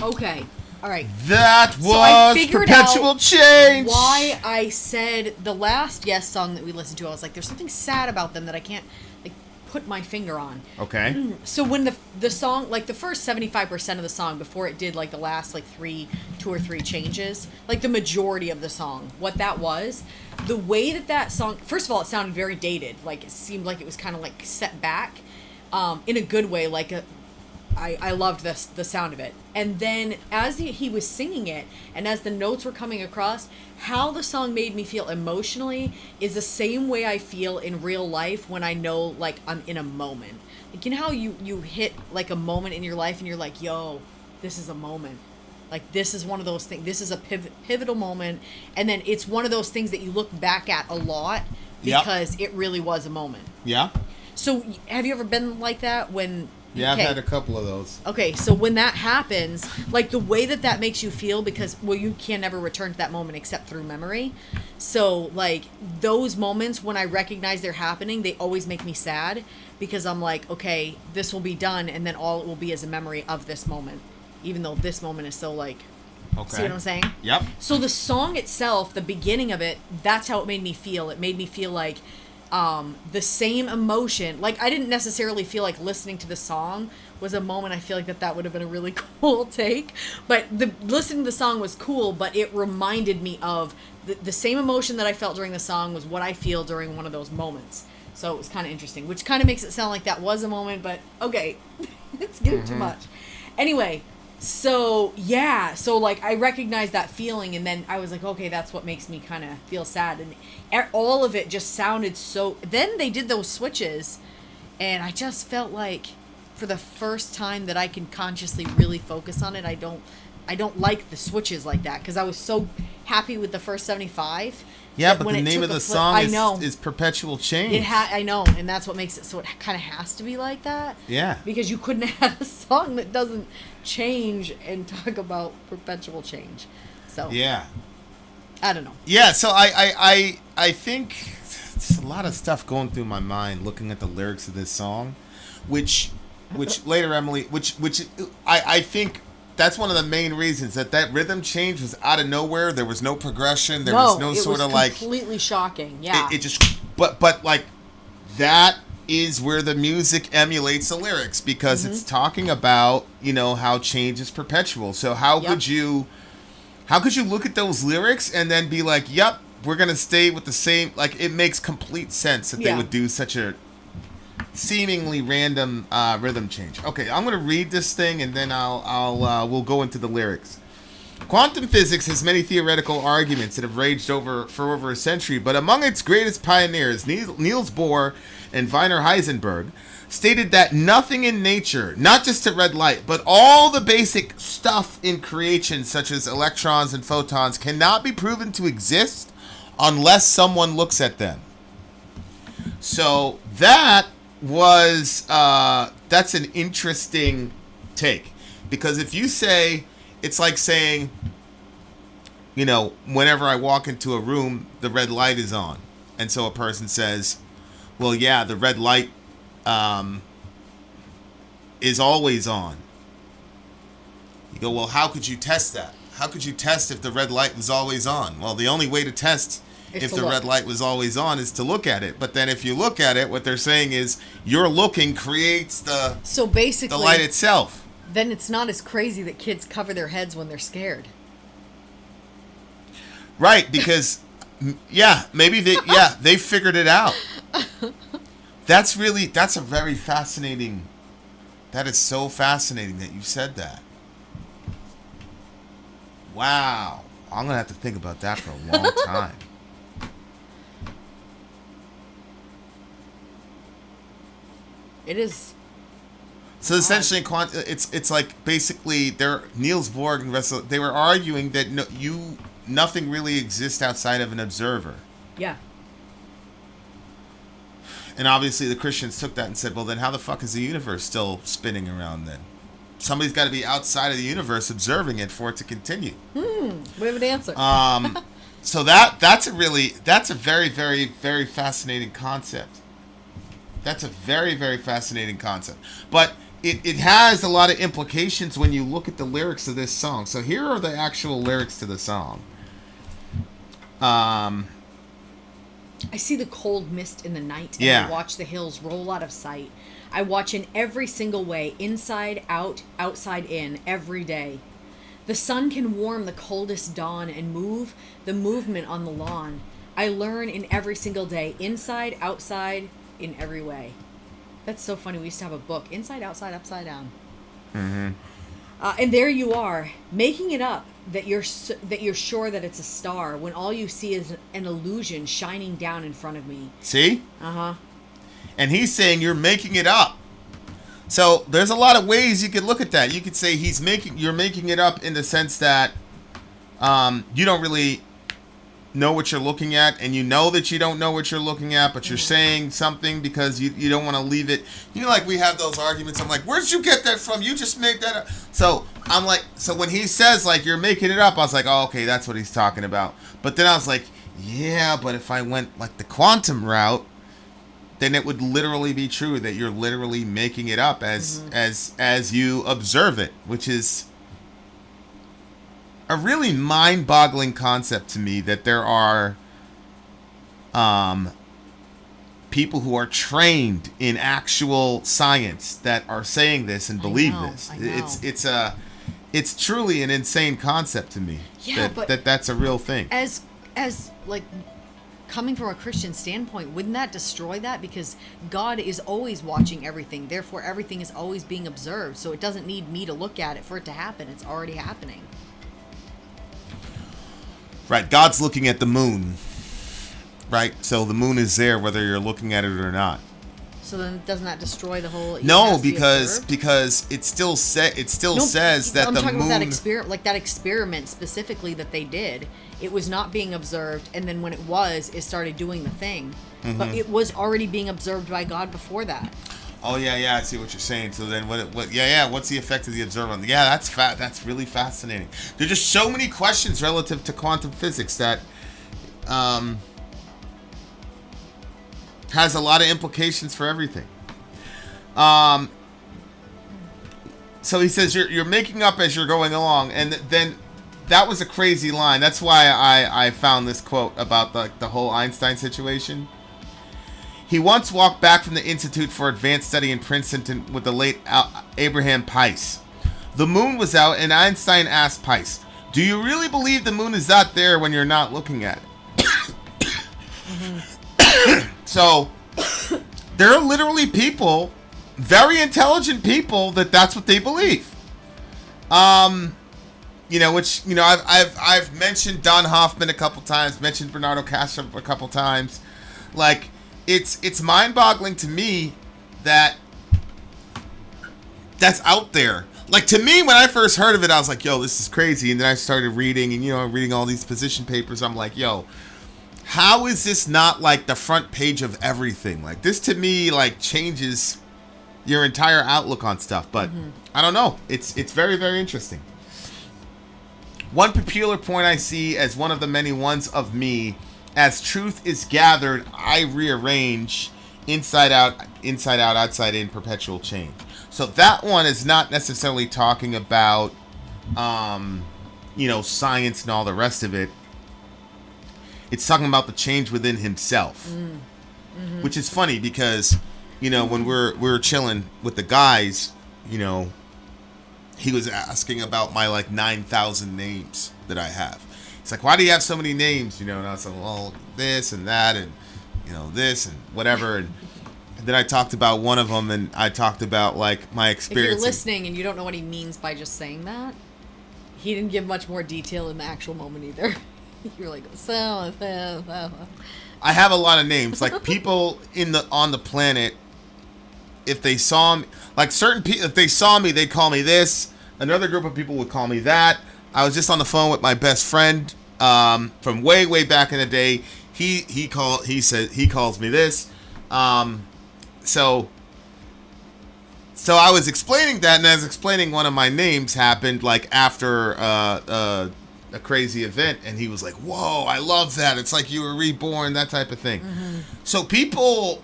Okay. All right. That So I was figured Perpetual out Change. why I said the last Yes song that we listened to, I was like, there's something sad about them that I can't like put my finger on. Okay. So when the song, like the first 75% of the song, before it did like the last like two or three changes, like the majority of the song, what that was, the way that song, first of all, it sounded very dated. Like it seemed like it was kind of like set back, in a good way. Like I loved the sound of it. And then as he was singing it, and as the notes were coming across, how the song made me feel emotionally is the same way I feel in real life when I know like I'm in a moment. Like, you know how you hit like a moment in your life and you're like, yo, this is a moment. Like, this is one of those things. This is a pivotal moment. And then it's one of those things that you look back at a lot because it really was a moment. Yeah. So have you ever been like that when... Yeah, okay. I've had a couple of those. Okay, so when that happens, like the way that makes you feel, because, well, you can never return to that moment except through memory. So, like, those moments when I recognize they're happening, they always make me sad because I'm like, okay, this will be done, and then all it will be is a memory of this moment, even though this moment is so, like, Okay. see what I'm saying? Yep. So the song itself, the beginning of it, that's how it made me feel. It made me feel like the same emotion. Like, I didn't necessarily feel like listening to the song was a moment. I feel like that would have been a really cool take. But listening to the song was cool, but it reminded me of the same emotion that I felt during the song was what I feel during one of those moments. So it was kind of interesting, which kind of makes it sound like that was a moment, but okay, it's getting too much. Anyway, so yeah, so like I recognized that feeling, and then I was like, okay, that's what makes me kind of feel sad, and all of it just sounded so. Then they did those switches, and I just felt like for the first time that I can consciously really focus on it, I don't like the switches like that, because I was so happy with the first 75. Yeah, but the name of the song is Perpetual Change. I know, and that's what makes it so it kind of has to be like that. Yeah. Because you couldn't have a song that doesn't change and talk about perpetual change. So yeah, I don't know. Yeah, so I think there's a lot of stuff going through my mind looking at the lyrics of this song, which later Emily, I think. That's one of the main reasons that rhythm change was out of nowhere. There was no progression. There was no sort of like completely shocking. Yeah, it just but like that is where the music emulates the lyrics, because it's talking about how change is perpetual. So how could you look at those lyrics and then be like, yep, we're gonna stay with the same? Like, it makes complete sense that they would do such a seemingly random rhythm change. Okay, I'm gonna read this thing and then we'll go into the lyrics. Quantum physics has many theoretical arguments that have raged for over a century, but among its greatest pioneers, Niels Bohr and Werner Heisenberg, stated that nothing in nature, not just the red light, but all the basic stuff in creation, such as electrons and photons, cannot be proven to exist unless someone looks at them. So that was that's an interesting take, because if you say, it's like saying, whenever I walk into a room, the red light is on, and so a person says, well, yeah, the red light is always on. You go, well, how could you test that? How could you test if the red light was always on? Well, the only way to test if the red light was always on is to look at it. But then if you look at it, what they're saying is your looking creates the light itself. Then it's not as crazy that kids cover their heads when they're scared. Right, because maybe they figured it out. That's a very fascinating. That is so fascinating that you said that. Wow. I'm going to have to think about that for a long time. It is. So essentially, it's like basically Niels Bohr and Russell, they were arguing that nothing really exists outside of an observer. Yeah. And obviously the Christians took that and said, well, then how the fuck is the universe still spinning around then? Somebody's got to be outside of the universe observing it for it to continue. We have an answer. So that's a very, very, very fascinating concept. That's a very, very fascinating concept. But it has a lot of implications when you look at the lyrics of this song. So here are the actual lyrics to the song. I see the cold mist in the night, and I watch the hills roll out of sight. I watch in every single way, inside out, outside in, every day. The sun can warm the coldest dawn and move the movement on the lawn. I learn in every single day, inside, outside, in every way. That's so funny. We used to have a book, Inside, Outside, Upside Down. Mm-hmm. And there you are, making it up that you're sure that it's a star when all you see is an illusion shining down in front of me. See? Uh-huh. And he's saying you're making it up. So there's a lot of ways you could look at that. You could say you're making it up in the sense that you don't really know what you're looking at, and you know that you don't know what you're looking at, but you're saying something because you don't want to leave it. Like we have those arguments. I'm like, where'd you get that from? You just made that up. So I'm like, so when he says like you're making it up, I was like, oh, okay, that's what he's talking about. But then I was like, yeah, but if I went like the quantum route, then it would literally be true that you're literally making it up as you observe it, which is a really mind-boggling concept to me, that there are people who are trained in actual science that are saying this and believe this. I know. It's truly an insane concept to me. Yeah, that's a real thing. As like coming from a Christian standpoint, wouldn't that destroy that? Because God is always watching everything. Therefore, everything is always being observed. So it doesn't need me to look at it for it to happen. It's already happening. Right, God's looking at the moon. Right, so the moon is there whether you're looking at it or not. So then doesn't that destroy the whole? No, because it still says that I'm the talking moon. about that experiment specifically that they did. It was not being observed, and then when it was, it started doing the thing. Mm-hmm. But it was already being observed by God before that. Oh yeah, I see what you're saying. So then, what's the effect of the observer? Yeah, that's really fascinating. There's just so many questions relative to quantum physics that has a lot of implications for everything. So he says you're making up as you're going along, and then that was a crazy line. That's why I found this quote about the whole Einstein situation. He once walked back from the Institute for Advanced Study in Princeton with the late Abraham Peiss. The moon was out, and Einstein asked Peiss, "Do you really believe the moon is out there when you're not looking at it?" So there are literally people, very intelligent people, that's what they believe. I've mentioned Don Hoffman a couple times, mentioned Bernardo Castro a couple times. Like, it's mind-boggling to me that that's out there. Like, to me, when I first heard of it, I was like, yo, this is crazy. And then I started reading, and, reading all these position papers. I'm like, yo, how is this not, like, the front page of everything? Like, this, to me, like, changes your entire outlook on stuff. But, I don't know. It's very, very interesting. One peculiar point I see as one of the many ones of me, as truth is gathered, I rearrange inside out, outside in, perpetual change. So that one is not necessarily talking about, science and all the rest of it. It's talking about the change within himself, which is funny because, when we're chilling with the guys, he was asking about my 9,000 names that I have. It's like, why do you have so many names? And I was like, well, this and that, and this and whatever. And then I talked about one of them, and I talked about my experience. If you're listening and you don't know what he means by just saying that, he didn't give much more detail in the actual moment either. You're like, so. I have a lot of names. Like, people on the planet, if they saw me, certain people, if they saw me, they'd call me this. Another group of people would call me that. I was just on the phone with my best friend from way, way back in the day. He calls me this. So I was explaining that, and I was explaining one of my names happened after a crazy event, and he was like, "Whoa, I love that! It's like you were reborn," that type of thing. So people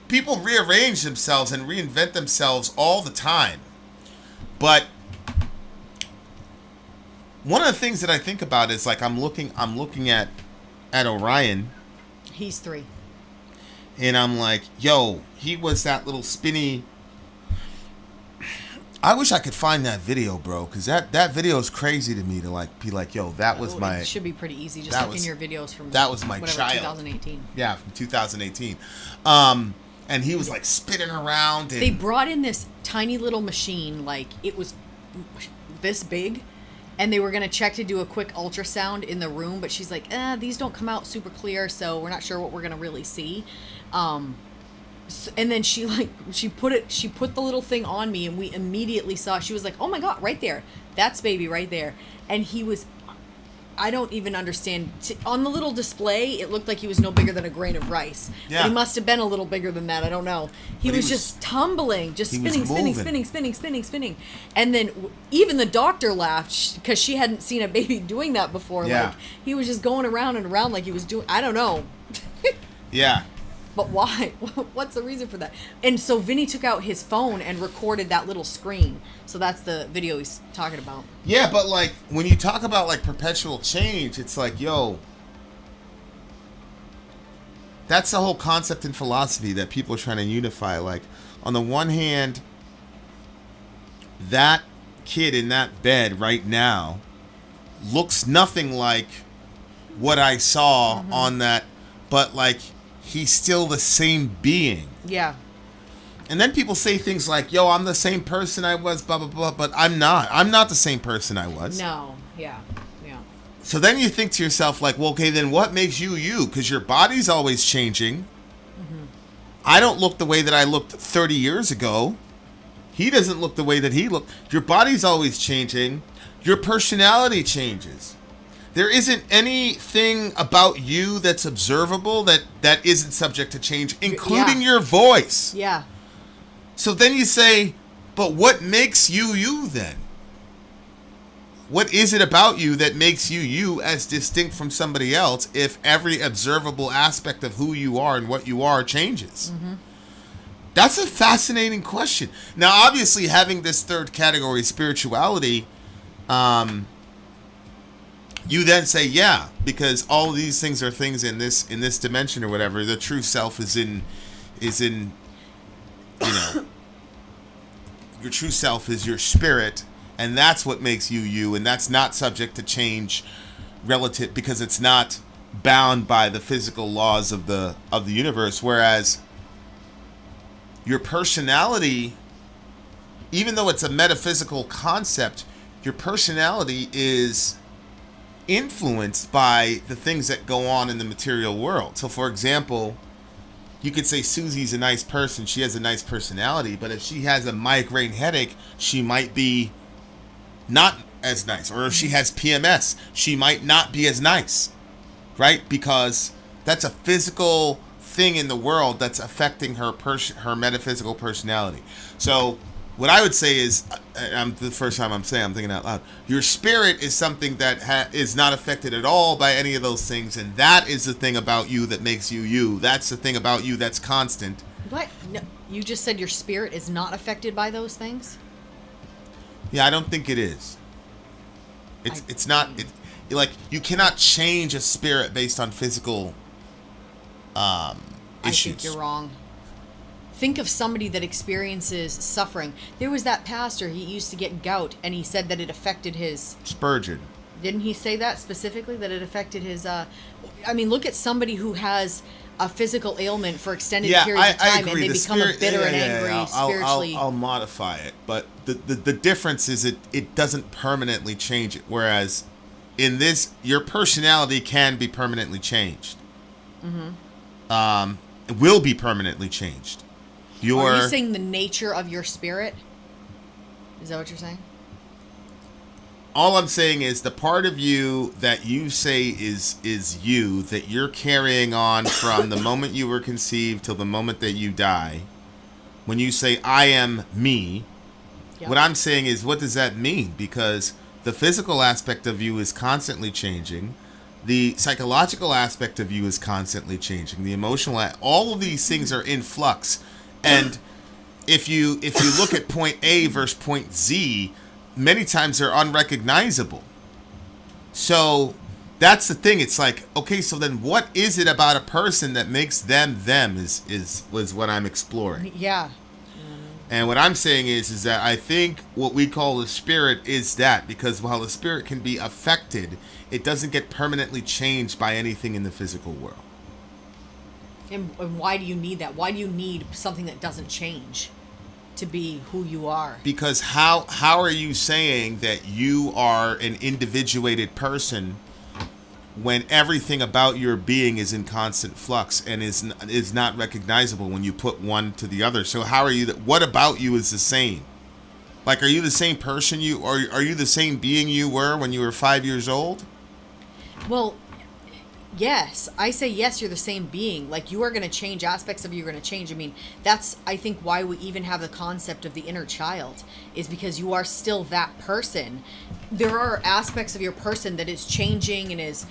rearrange themselves and reinvent themselves all the time, but one of the things that I think about is I'm looking at Orion. He's 3. And I'm like, yo, he was that little spinny. I wish I could find that video, bro, because that video is crazy to me to be like, yo, that was my. It should be pretty easy. Just look in your videos from. That was my child. 2018. Yeah, from 2018. And he was spinning around. And they brought in this tiny little machine, it was this big. And they were going to check to do a quick ultrasound in the room, but she's like, these don't come out super clear, so we're not sure what we're going to really see. And then she put the little thing on me, and we immediately saw, she was like, oh my God, right there. That's baby right there. And he was, I don't even understand. On the little display, it looked like he was no bigger than a grain of rice. Yeah. But he must have been a little bigger than that. I don't know. He was just tumbling, just spinning. And then even the doctor laughed because she hadn't seen a baby doing that before. Yeah. He was just going around and around like he was doing, I don't know. Yeah. But why? What's the reason for that? And so Vinny took out his phone and recorded that little screen. So that's the video he's talking about. Yeah, but when you talk about perpetual change, it's yo, that's the whole concept in philosophy that people are trying to unify. Like, on the one hand, that kid in that bed right now looks nothing like what I saw on that, but like he's still the same being. Yeah. And then people say things like, yo, I'm the same person I was, blah, blah, blah, but I'm not. I'm not the same person I was. No. Yeah. So then you think to yourself, like, well, okay, then what makes you you? Because your body's always changing. I don't look the way that I looked 30 years ago. He doesn't look the way that he looked. Your body's always changing. Your personality changes. There isn't anything about you that's observable that isn't subject to change, including your voice. Yeah. So then you say, but what makes you you then? What is it about you that makes you you as distinct from somebody else if every observable aspect of who you are and what you are changes? That's a fascinating question. Now, obviously, having this third category, spirituality, you then say, yeah, because all of these things are things in this dimension or whatever. The true self is in your true self is your spirit, and that's what makes you you, and that's not subject to change relative because it's not bound by the physical laws of the universe. Whereas your personality, even though it's a metaphysical concept, your personality is influenced by the things that go on in the material world. So, for example, you could say Susie's a nice person. She has a nice personality. But if she has a migraine headache, she might be not as nice. Or if she has PMS, she might not be as nice. Right? Because that's a physical thing in the world that's affecting her metaphysical personality. So what I would say is, the first time I'm thinking out loud, your spirit is something that is not affected at all by any of those things, and that is the thing about you that makes you you. That's the thing about you that's constant. What? No, you just said your spirit is not affected by those things? Yeah, I don't think it is. It's not. Like, you cannot change a spirit based on physical issues. I think you're wrong. Think of somebody that experiences suffering. There was that pastor, he used to get gout, and he said that it affected his... Spurgeon. Didn't he say that specifically, that it affected his... I mean, look at somebody who has a physical ailment for extended periods of time, and they become bitter and angry spiritually. I'll modify it, but the difference is it doesn't permanently change it, whereas in this, your personality can be permanently changed. It will be permanently changed. Are you saying the nature of your spirit? Is that what you're saying? All I'm saying is the part of you that you say is you, that you're carrying on from the moment you were conceived till the moment that you die. When you say, I am me, what I'm saying is, what does that mean? Because the physical aspect of you is constantly changing. The psychological aspect of you is constantly changing. The emotional, all of these things are in flux. And if you look at point A versus point Z, many times they're unrecognizable. So that's the thing. It's like, okay, so then what is it about a person that makes them was what I'm exploring. Yeah. And what I'm saying is that I think what we call the spirit is that, because while the spirit can be affected, it doesn't get permanently changed by anything in the physical world. And why do you need that? Why do you need something that doesn't change to be who you are? Because how are you saying that you are an individuated person when everything about your being is in constant flux and is not recognizable when you put one to the other? So how are you? What about you is the same? Like, are you the same person are you the same being you were when you were 5 years old? Well, yes. I say yes, you're the same being. Like, you are going to change. Aspects of you are going to change. I mean, that's, I think, why we even have the concept of the inner child, is because you are still that person. There are aspects of your person that is changing and is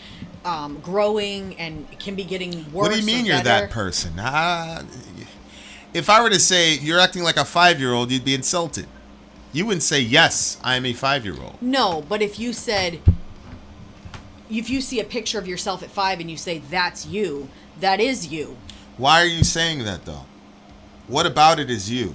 growing and can be getting worse. What do you mean you're that person? If I were to say you're acting like a 5-year-old, you'd be insulted. You wouldn't say, yes, I'm a 5-year-old. No, but if you said... If you see a picture of yourself at 5 and you say, that's you, that is you. Why are you saying that though? What about it is you?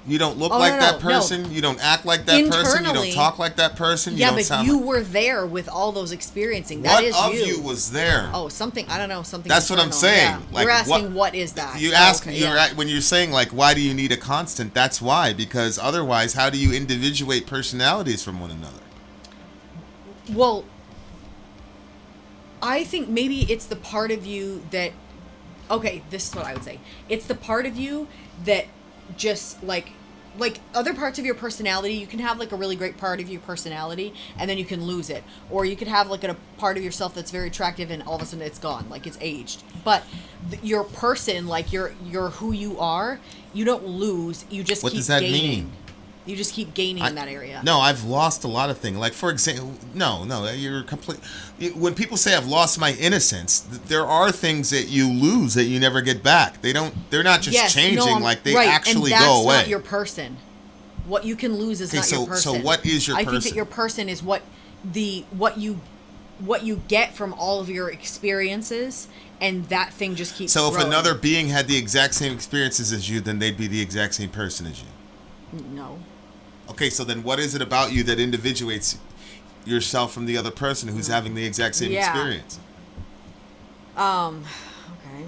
You don't look Oh, like no, that no. person. You don't act like that person. You don't Internally- talk like that person. Yeah, don't but sound you like... were there with all those experiencing. What That is of you. you was there? Oh, something. I don't know. Something. That's what I'm internal, saying. Yeah. Like, you're asking what is that? You Oh, ask okay, you're yeah. at, when you're saying like, why do you need a constant? That's why, because otherwise, how do you individuate personalities from one another? Well, I think maybe it's the part of you that. Okay, this is what I would say. It's the part of you that just like other parts of your personality. You can have like a really great part of your personality, and then you can lose it, or you could have like a part of yourself that's very attractive, and all of a sudden it's gone, like it's aged. But your person, like your who you are, you don't lose. You just What keep does that gaining. mean? You just keep gaining in that area. No, I've lost a lot of things. Like, for example, no, you're complete. When people say I've lost my innocence, there are things that you lose that you never get back. They're not just Yes, changing, no, like they right, actually and that's go away. not your person. What you can lose is Okay, not so- your person. so what is your I think person? that your person is what you get from all of your experiences, and that thing just keeps So if growing. another being had the exact same experiences as you, then they'd be the exact same person as you. No. Okay, so then what is it about you that individuates yourself from the other person who's having the exact same Yeah. experience? Okay.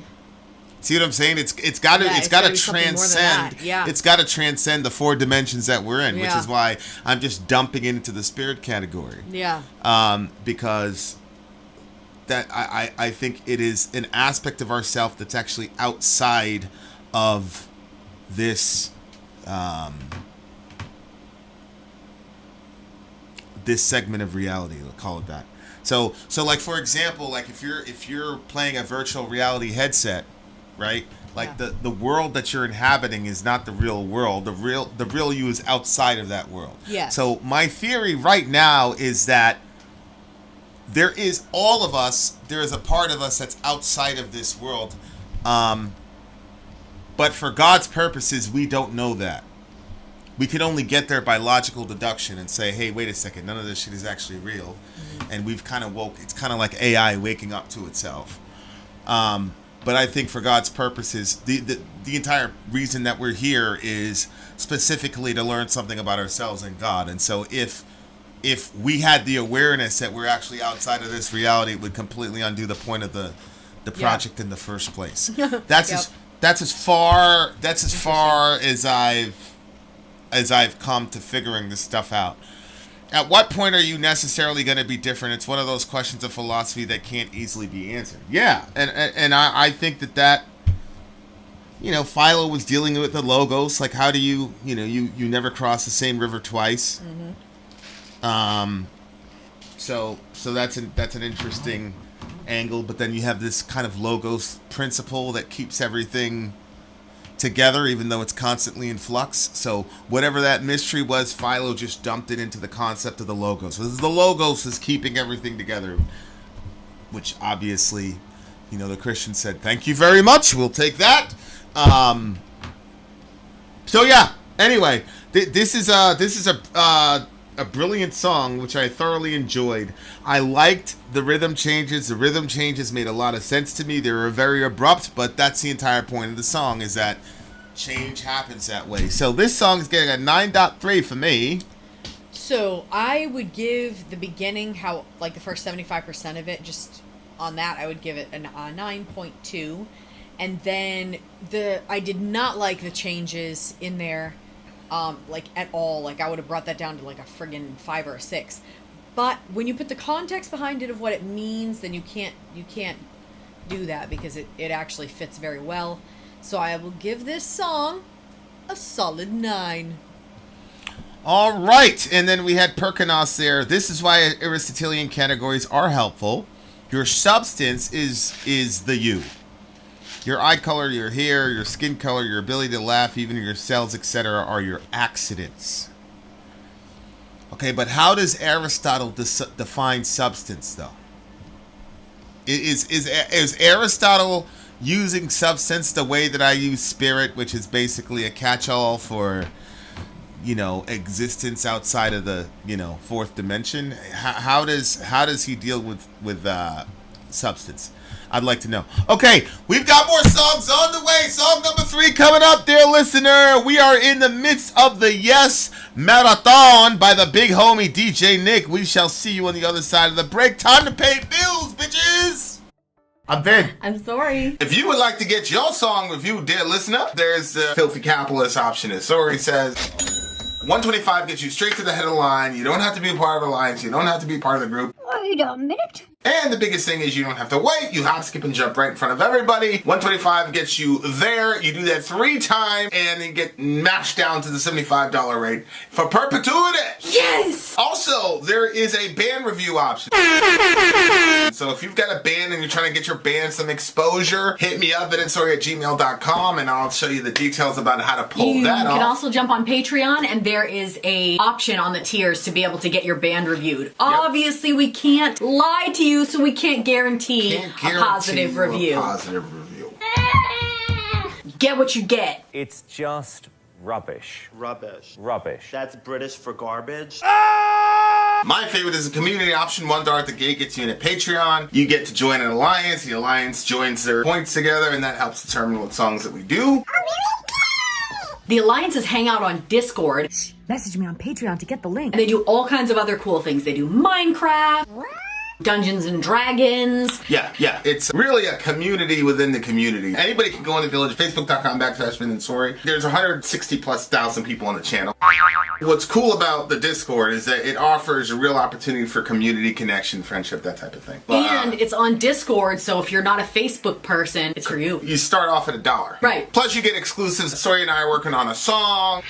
See what I'm saying? It's got to Yeah, it's it's got gotta to be something more than transcend. that. Yeah. It's got to transcend the 4 dimensions that we're in, which Yeah. is why I'm just dumping it into the spirit category. Yeah. Because that I think it is an aspect of ourself that's actually outside of this this segment of reality, we'll call it that. So like, for example, like if you're playing a virtual reality headset, right? Like Yeah. the world that you're inhabiting is not the real world. The real you is outside of that world. Yes. So my theory right now is that there is all of us. There is a part of us that's outside of this world, but for God's purposes, we don't know that. We can only get there by logical deduction and say, hey, wait a second, none of this shit is actually real. And we've kind of woke, it's kind of like AI waking up to itself. But I think for God's purposes, the entire reason that we're here is specifically to learn something about ourselves and God. And so if we had the awareness that we're actually outside of this reality, it would completely undo the point of the project in the first place. That's Yep. that's as far as I've come to figuring this stuff out. At what point are you necessarily going to be different? It's one of those questions of philosophy that can't easily be answered. Yeah, and I think that Philo was dealing with the logos. Like, how do you never cross the same river twice. So that's an interesting angle. But then you have this kind of logos principle that keeps everything together, even though it's constantly in flux. So whatever that mystery was, Philo just dumped it into the concept of the logos. So the logos is keeping everything together, which obviously, the Christian said, "Thank you very much. We'll take that." So yeah. Anyway, this is a brilliant song, which I thoroughly enjoyed. I liked the rhythm changes. The rhythm changes made a lot of sense to me. They were very abrupt, but that's the entire point of the song, is that change happens that way. So this song is getting a 9.3 for me. So I would give the beginning, the first 75% of it, just on that, I would give it a 9.2. And then I did not like the changes in there, at all. Like, I would have brought that down to like a friggin' 5 or a 6. But when you put the context behind it of what it means, then you can't do that, because it actually fits very well. So I will give this song a solid 9. All right, and then we had Perkinos there. This is why Aristotelian categories are helpful. Your substance is the you. Your eye color, your hair, your skin color, your ability to laugh, even your cells, etc., are your accidents. Okay, but how does Aristotle define substance, though? Is Aristotle using substance the way that I use spirit, which is basically a catch-all for, existence outside of the, 4th dimension? How does he deal with substance? I'd like to know. Okay, we've got more songs on the way. Song number 3 coming up, dear listener. We are in the midst of the Yes Marathon by the big homie DJ Nick. We shall see you on the other side of the break. Time to pay bills, bitches. I'm Vin. I'm Sori. If you would like to get your song reviewed, dear listener, there's the filthy capitalist option. As Sori says, 125 gets you straight to the head of the line. You don't have to be a part of the alliance. You don't have to be part of the group. Wait a minute. And the biggest thing is you don't have to wait. You hop, skip, and jump right in front of everybody. 125 gets you there. You do that 3 times, and you get mashed down to the $75 rate for perpetuity. Yes! Also, there is a band review option. So if you've got a band and you're trying to get your band some exposure, hit me up at itsori@gmail.com, and I'll show you the details about how to pull You that off. can also jump on Patreon, and there is a option on the tiers to be able to get your band reviewed. Obviously, we can't lie to you, so we can't guarantee, Can't a guarantee positive you review. A positive review. Get what you get. It's just rubbish. Rubbish. Rubbish. That's British for garbage. My favorite is a community option. $1 at the gate gets you in a Patreon. You get to join an alliance. The alliance joins their points together, and that helps determine what songs that we do. The alliances hang out on Discord, Message me on Patreon to get the link. and they do all kinds of other cool things. They do Minecraft, Dungeons and Dragons. Yeah. It's really a community within the community. Anybody can go in the village, facebook.com/Vin and Sori. There's 160,000+ people on the channel. What's cool about the Discord is that it offers a real opportunity for community connection, friendship, that type of thing. And it's on Discord, so if you're not a Facebook person, it's for you. You start off at $1. Right. Plus you get exclusives. Sori and I are working on a song.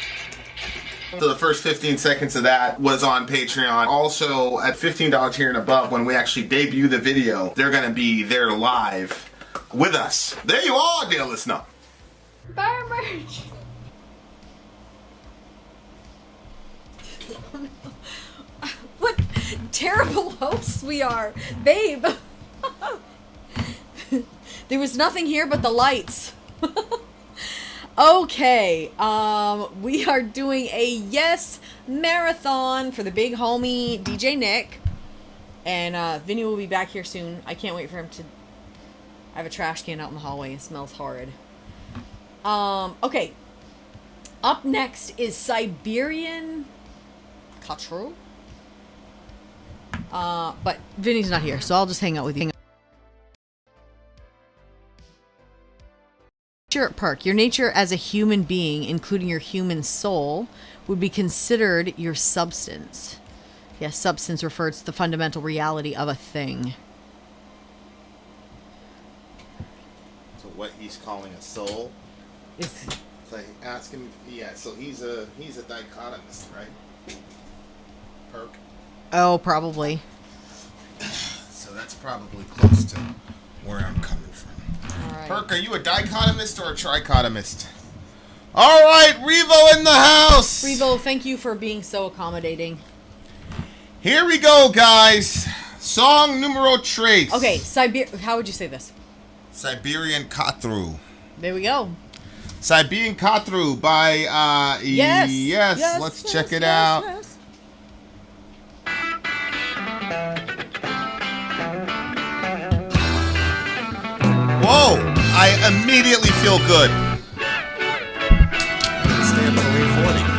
So the first 15 seconds of that was on Patreon. Also, at $15 tier and above, when we actually debut the video, they're going to be there live with us. There you are, dear listener. Buy our merch. What terrible hosts we are, babe. There was nothing here but the lights. Okay, we are doing a Yes Marathon for the big homie DJ Nick. And Vinny will be back here soon. I can't wait for him to... I have a trash can out in the hallway. It smells horrid. Okay. Up next is Siberian khatru. But Vinny's not here, so I'll just hang out with you. Perk. Your nature as a human being, including your human soul, would be considered your substance. Yes, substance refers to the fundamental reality of a thing. So what he's calling a soul? It's, So ask him. Yeah. So he's a dichotomist, right? Perk. oh, probably. So that's probably close to where I'm coming from. All right. Perk, are you a dichotomist or a trichotomist? All right, Revo in the house. Revo, thank you for being so accommodating. Here we go, guys. Song numero tres. Okay, how would you say this? Siberian khatru. There we go. Siberian khatru by yes. Let's check it out. yes. Whoa! I immediately feel good. Stay up to 840.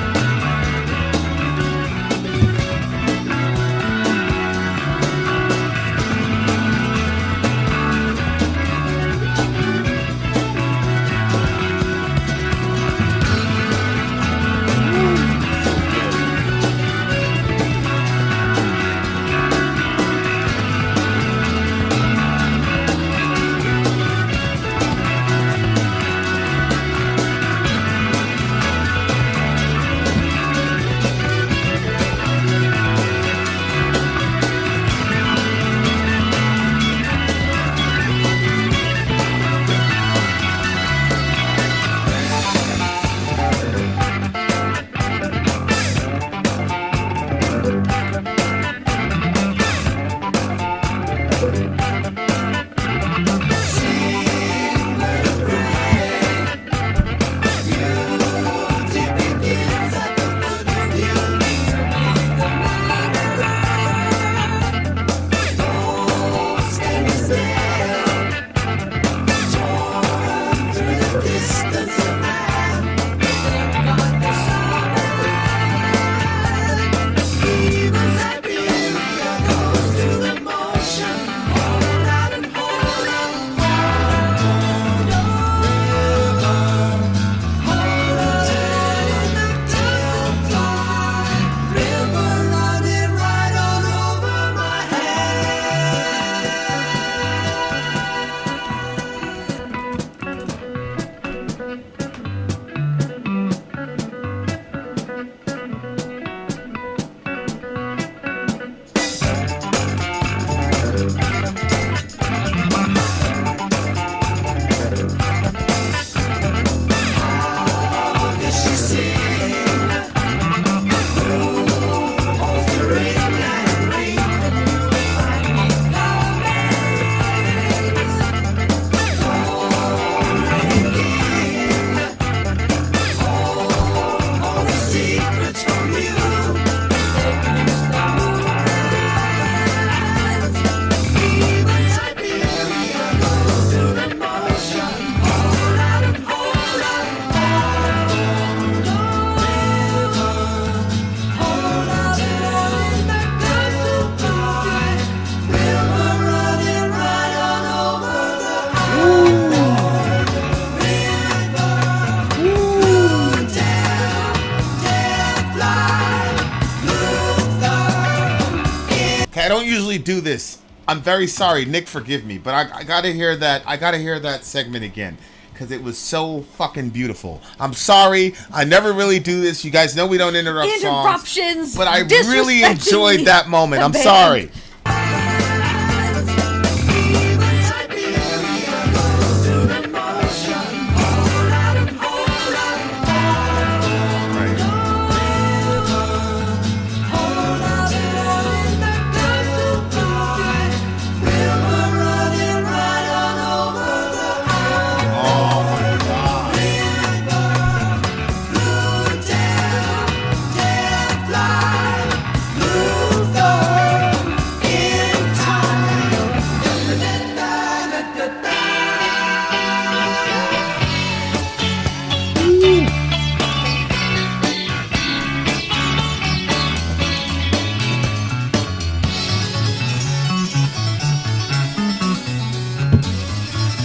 do this. I'm very sorry, Nick. Forgive me, but I gotta hear that. I gotta hear that segment again because it was so fucking beautiful. I'm sorry. I never really do this. You guys know we don't interrupt Interruptions. songs, but I really disrespecting enjoyed that moment. the I'm band. sorry.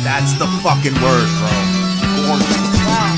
That's the fucking word, bro. Gorgeous. Wow.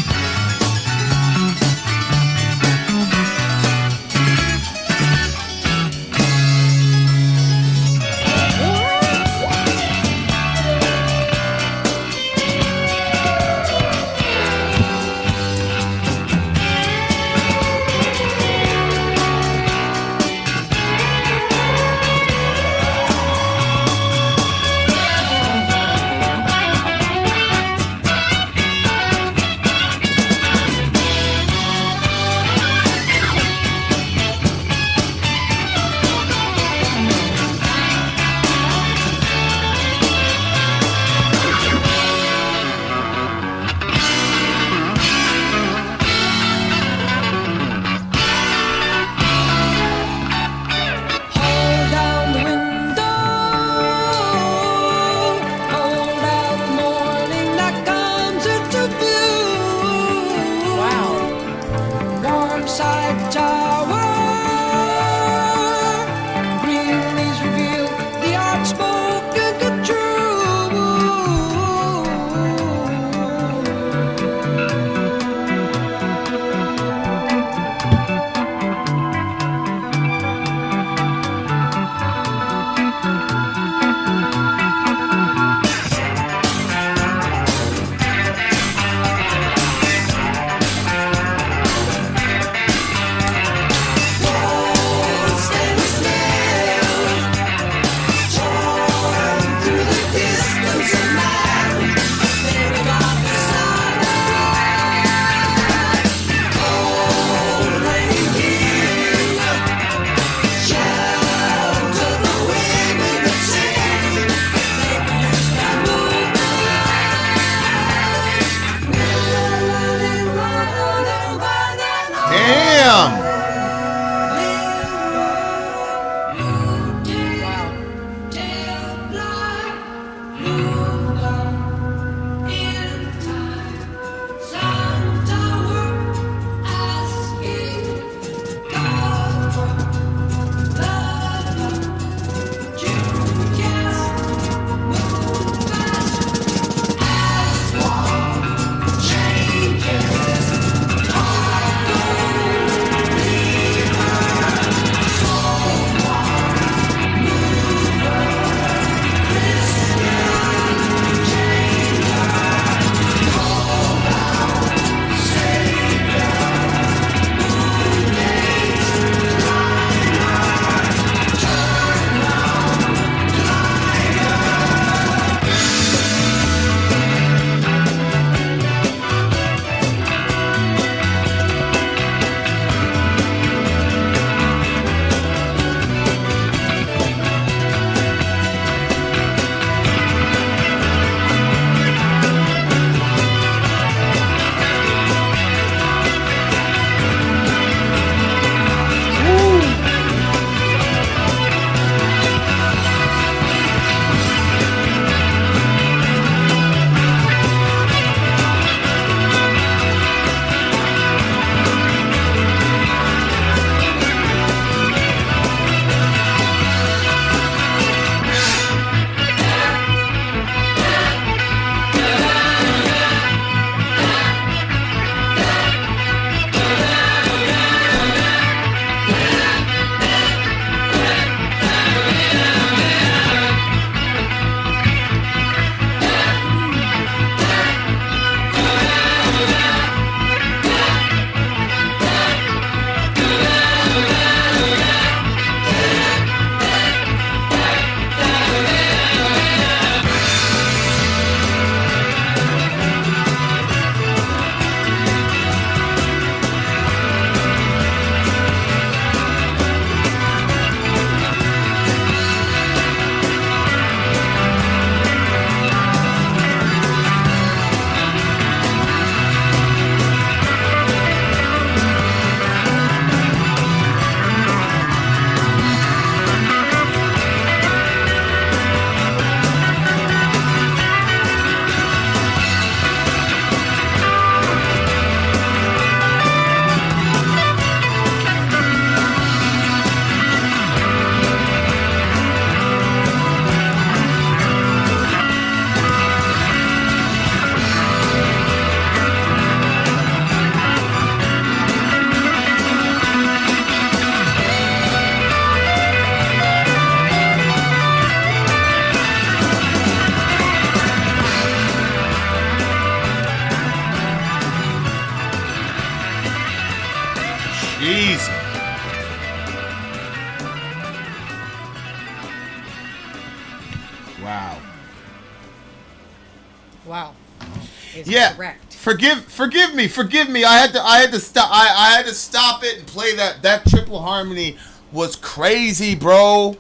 is Yeah. correct. Forgive me. I had to stop. I had to stop it and play that. That triple harmony was crazy, bro.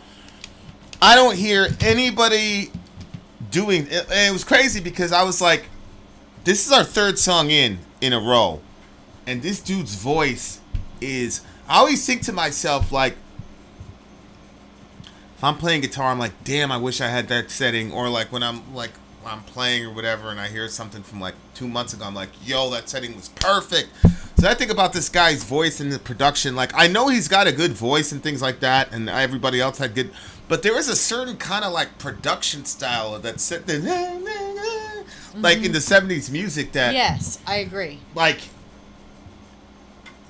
I don't hear anybody doing it. And it was crazy because I was like, this is our third song in a row, and this dude's voice is. I always think to myself, like, if I'm playing guitar, I'm like, damn, I wish I had that setting. Or like when I'm playing or whatever, and I hear something from like 2 months ago, I'm like, yo, that setting was perfect. So I think about this guy's voice and the production. Like, I know he's got a good voice and things like that, and everybody else had good, but there was a certain kind of like production style that set the like in the 70s music that Yes, I agree. like,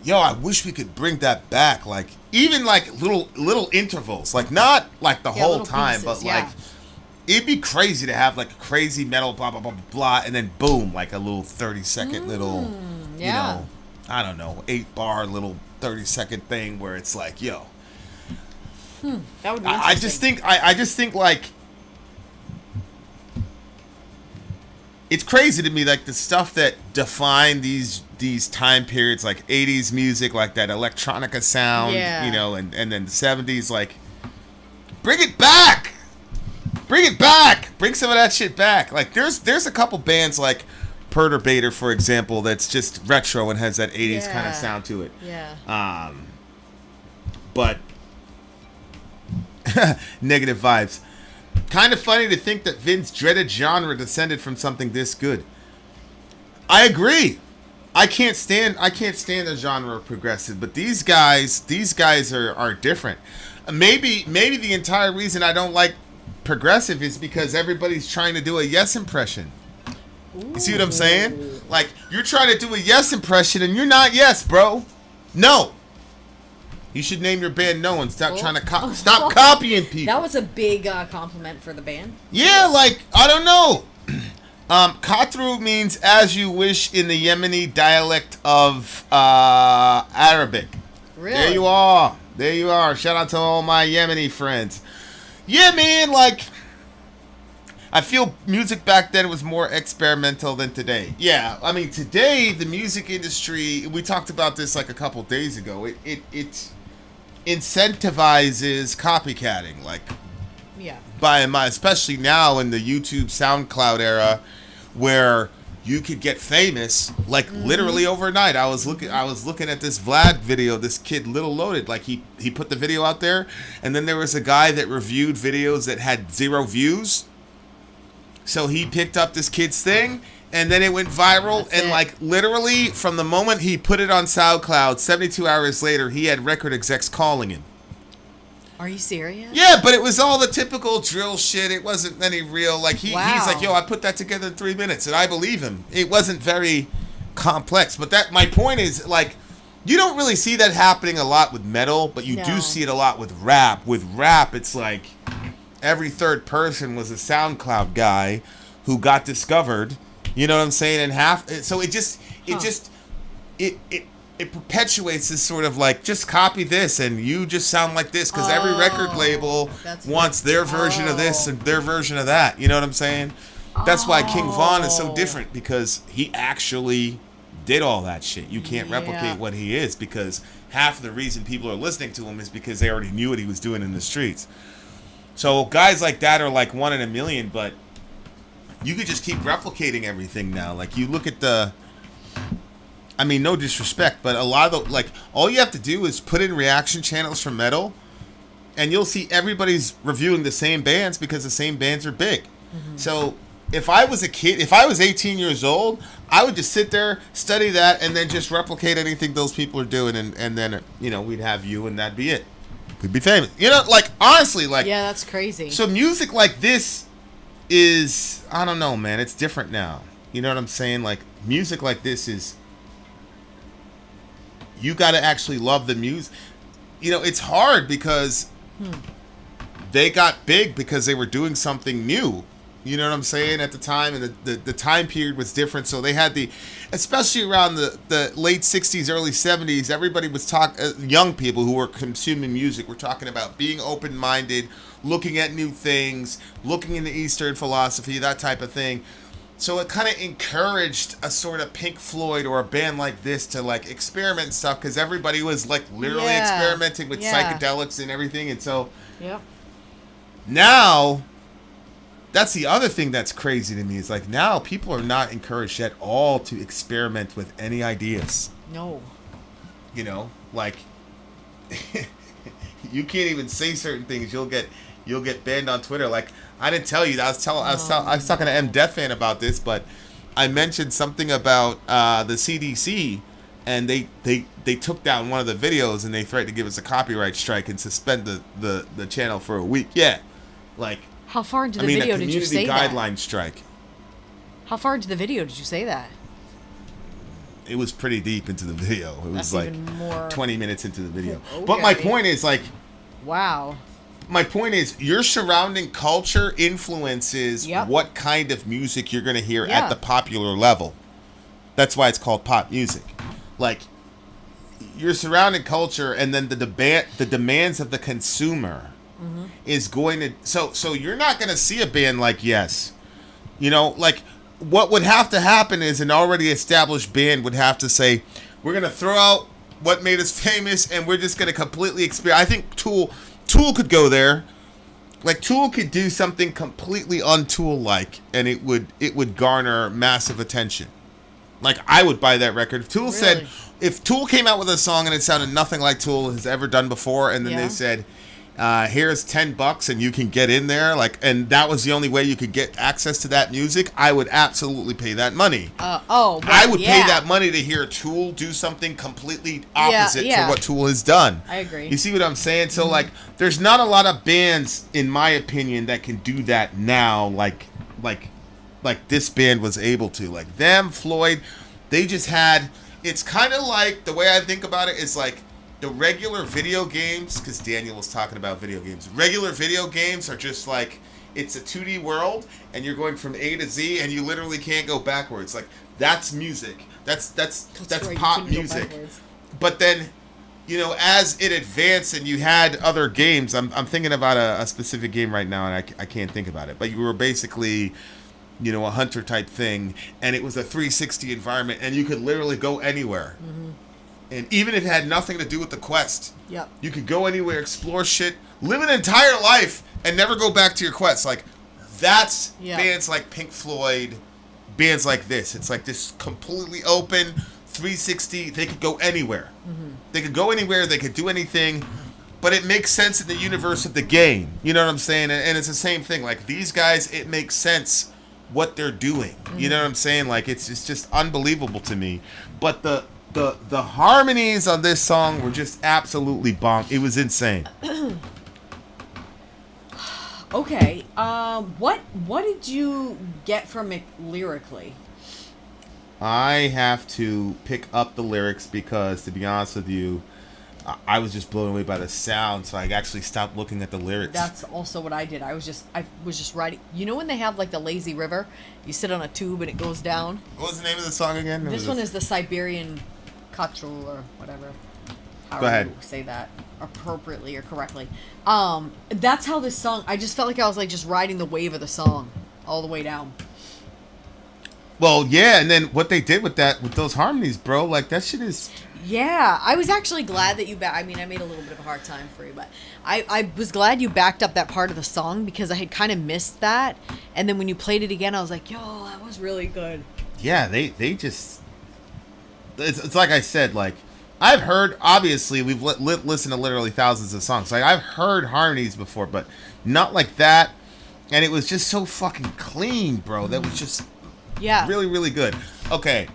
yo, I wish we could bring that back. Like, even like little intervals, like not like the whole little time, pieces, but yeah. like it'd be crazy to have like a crazy metal blah blah blah blah blah, and then boom, like a little 30-second little, yeah. you know, I don't know, 8-bar little 30-second thing where it's like, yo, That would be I interesting. I just think like it's crazy to me, like the stuff that define these time periods, like 80s music, like that electronica sound, Yeah. you know, and then the 70s, like bring it back, bring some of that shit back. Like there's a couple bands like Perturbator, for example, that's just retro and has that 80s kind Yeah. of sound to it. Yeah. But negative vibes. Kind of funny to think that Vin's dreaded genre descended from something this good. I agree. I can't stand the genre of progressive, but these guys are different. Maybe the entire reason I don't like progressive is because everybody's trying to do a Yes impression. You see what I'm saying? Like, you're trying to do a Yes impression and you're not Yes, bro. No. You should name your band No and stop trying to stop copying people. That was a big compliment for the band. Yeah, like, I don't know. Khatru means as you wish in the Yemeni dialect of Arabic. Really? There you are. Shout out to all my Yemeni friends. Yeah, man, like, I feel music back then was more experimental than today. Yeah, I mean, today, the music industry, we talked about this like a couple days ago, it incentivizes copycatting, like, Yeah. especially now in the YouTube SoundCloud era, where you could get famous like literally overnight. I was looking at this Vlad video, this kid Little Loaded, like he put the video out there, and then there was a guy that reviewed videos that had 0 views. So he picked up this kid's thing, and then it went viral. That's and it. like literally from the moment he put it on SoundCloud, 72 hours later, he had record execs calling him. Are you serious? Yeah, but it was all the typical drill shit. It wasn't any real, like, he's Wow. like, yo, I put that together in 3 minutes, and I believe him. It wasn't very complex. But my point is, like, you don't really see that happening a lot with metal, but you do No. see it a lot with rap. With rap, it's like every third person was a SoundCloud guy who got discovered. You know what I'm saying? And so it perpetuates this sort of like, just copy this and you just sound like this, because every record label that's wants their version of this and their version of that. You know what I'm saying? That's why King Von is so different, because he actually did all that shit. You can't replicate what he is, because half of the reason people are listening to him is because they already knew what he was doing in the streets. So guys like that are like 1 in a million, but you could just keep replicating everything now. Like, you look at I mean, no disrespect, but a lot of like, all you have to do is put in reaction channels for metal, and you'll see everybody's reviewing the same bands because the same bands are big. So if I was a kid, if I was 18 years old, I would just sit there, study that, and then just replicate anything those people are doing, and then, you know, we'd have you, and that'd be it. We'd be famous. You know, like, honestly, like, Yeah, that's crazy. so music like this is, I don't know, man, it's different now. You know what I'm saying? Like, music like this is, you got to actually love the music. You know, it's hard because they got big because they were doing something new. You know what I'm saying? At the time, and the time period was different. So they had especially around the late 60s, early 70s, everybody was young people who were consuming music were talking about being open-minded, looking at new things, looking into Eastern philosophy, that type of thing. So it kind of encouraged a sort of Pink Floyd or a band like this to like experiment and stuff, because everybody was like literally experimenting with psychedelics and everything. And so now, that's the other thing that's crazy to me, is like now people are not encouraged at all to experiment with any ideas. No. You know, like you can't even say certain things. You'll get banned on Twitter. Like, I didn't tell you. I was talking to M. Death Fan about this, but I mentioned something about the CDC, and they took down one of the videos, and they threatened to give us a copyright strike and suspend the channel for a week. Yeah, like, how far into the video did you say that? A community guideline strike. How far into the video did you say that? It was pretty deep into the video. It was like more... 20 minutes into the video. Okay. But my point is, like, wow. My point is, your surrounding culture influences what kind of music you're going to hear at the popular level. That's why it's called pop music. Like, your surrounding culture, and then the demands of the consumer is going to... So you're not going to see a band like Yes. You know, like, what would have to happen is an already established band would have to say, we're going to throw out what made us famous, and we're just going to completely I think Tool could go there. Like, Tool could do something completely un-Tool-like, and it would garner massive attention. Like, I would buy that record. If Tool said, if Tool came out with a song and it sounded nothing like Tool has ever done before, and then they said, here's $10 and you can get in there, like, and that was the only way you could get access to that music, I would absolutely pay that money. I would pay that money to hear Tool do something completely opposite to what Tool has done. I agree. You see what I'm saying? So like, there's not a lot of bands, in my opinion, that can do that now, like this band was able to. Like them, Floyd, they just had. It's kind of like, the way I think about it is like, the regular video games, because Daniel was talking about video games. Regular video games are just like, it's a 2D world, and you're going from A to Z, and you literally can't go backwards. Like, that's music. That's right, pop music. But then, you know, as it advanced and you had other games, I'm thinking about a specific game right now, and I can't think about it. But you were basically, you know, a hunter type thing, and it was a 360 environment, and you could literally go anywhere. And even if it had nothing to do with the quest, you could go anywhere, explore shit, live an entire life, and never go back to your quest. Like, that's bands like Pink Floyd, bands like this. It's like this completely open 360. They could go anywhere. They could go anywhere. They could do anything. But it makes sense in the universe of the game. You know what I'm saying? And it's the same thing. Like, these guys, it makes sense what they're doing. You know what I'm saying? Like, it's just unbelievable to me. But the harmonies on this song were just absolutely bonk. It was insane. Okay. What did you get from it lyrically? I have to pick up the lyrics because, to be honest with you, I was just blown away by the sound, so I actually stopped looking at the lyrics. That's also what I did. I was just writing. You know when they have like the lazy river? You sit on a tube and it goes down. What was the name of the song again? This one is the Siberian khatru or whatever. Go ahead. You say that appropriately or correctly. That's how this song. I just felt like I was like just riding the wave of the song all the way down. Well, yeah, and then what they did with those harmonies, bro, like that shit is. Yeah, I was actually glad that you I mean, I made a little bit of a hard time for you, but I was glad you backed up that part of the song because I had kind of missed that. And then when you played it again, I was like, yo, that was really good. Yeah, they just... It's like I said, like, I've heard, obviously, we've listened to literally thousands of songs. Like, I've heard harmonies before, but not like that. And it was just so fucking clean, bro. That was just really, really good. Okay.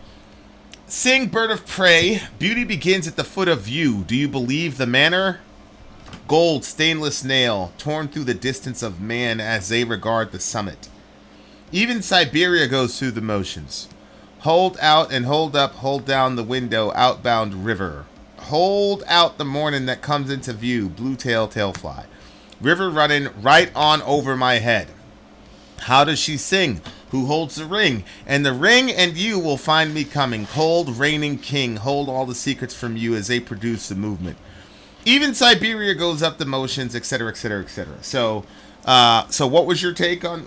Sing, bird of prey, beauty begins at the foot of view. Do you believe the manner? Gold, stainless nail, torn through the distance of man as they regard the summit. Even Siberia goes through the motions. Hold out and hold up, hold down the window, outbound river. Hold out the morning that comes into view, blue tail, tail fly. River running right on over my head. How does she sing? Who holds the ring? And the ring and you will find me coming. Cold, reigning king, hold all the secrets from you as they produce the movement. Even Siberia goes up the motions, etc., etc., etc. So what was your take on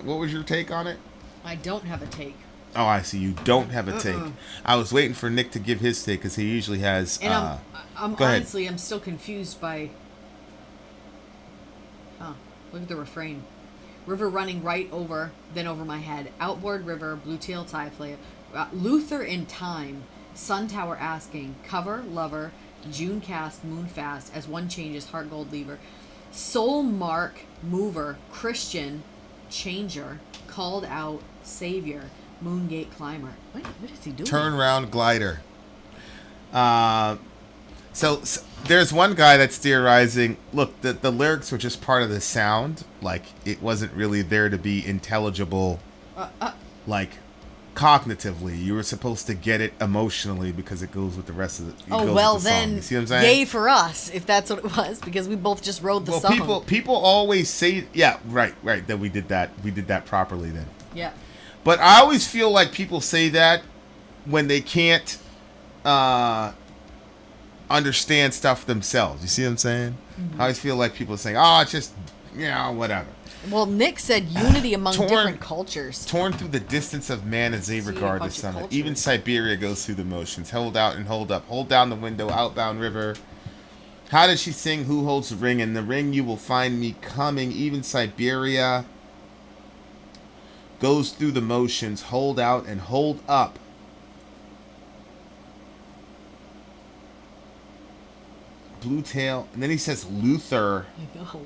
it? I don't have a take. Oh, I see. You don't have a take. I was waiting for Nick to give his take because he usually has. And I'm go ahead. honestly, I'm still confused by. Oh, look at the refrain. River running right over, then over my head. Outboard river, blue tail tie player. Luther in time. Sun tower asking. Cover, lover. June cast, moon fast. As one changes, heart gold lever. Soul mark, mover. Christian, changer. Called out, savior. Moongate climber. What is he doing? Turnaround glider. So there's one guy that's theorizing, look, the lyrics were just part of the sound. Like, it wasn't really there to be intelligible, like, cognitively. You were supposed to get it emotionally because it goes with the rest of the Oh, well, with the song. then, You see what I'm saying? yay for us, if that's what it was, because we both just wrote the song. People always say, yeah, right, that we did that properly then. Yeah. But I always feel like people say that when they can't understand stuff themselves. You see what I'm saying? I always feel like people are saying, oh, it's just, whatever. Well, Nick said unity among different cultures. Torn through the distance of man as they regard the summit. Even Siberia goes through the motions. Hold out and hold up. Hold down the window, outbound river. How does she sing? Who holds the ring? In the ring you will find me coming. Even Siberia goes through the motions. Hold out and hold up. Blue tail. And then he says Luther. I know.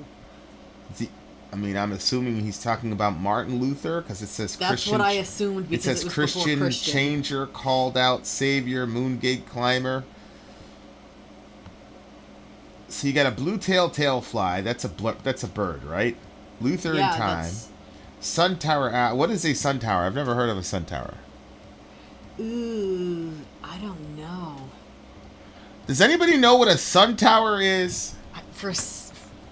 I'm assuming he's talking about Martin Luther because it says That's Christian. what I assumed because it says was Christian, Christian changer, called out, savior, moongate climber. So you got a blue tail fly. That's a bird, right? Luther in time. Sun tower. What is a sun tower? I've never heard of a sun tower. Ooh, I don't know. Does anybody know what a sun tower is?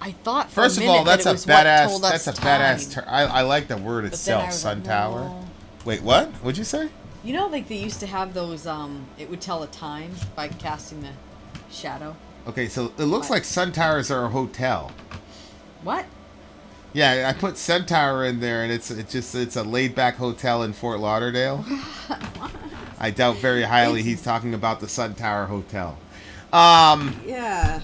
I thought first of all, that's a badass. That's a badass. I like the word itself, sun tower. No. Wait, what? What'd you say? You know, like they used to have those. It would tell a time by casting the shadow. Okay, so it looks like sun towers are a hotel. What? Yeah, I put sun tower in there, and it's a laid back hotel in Fort Lauderdale. I doubt very highly he's talking about the Sun Tower Hotel. Yeah.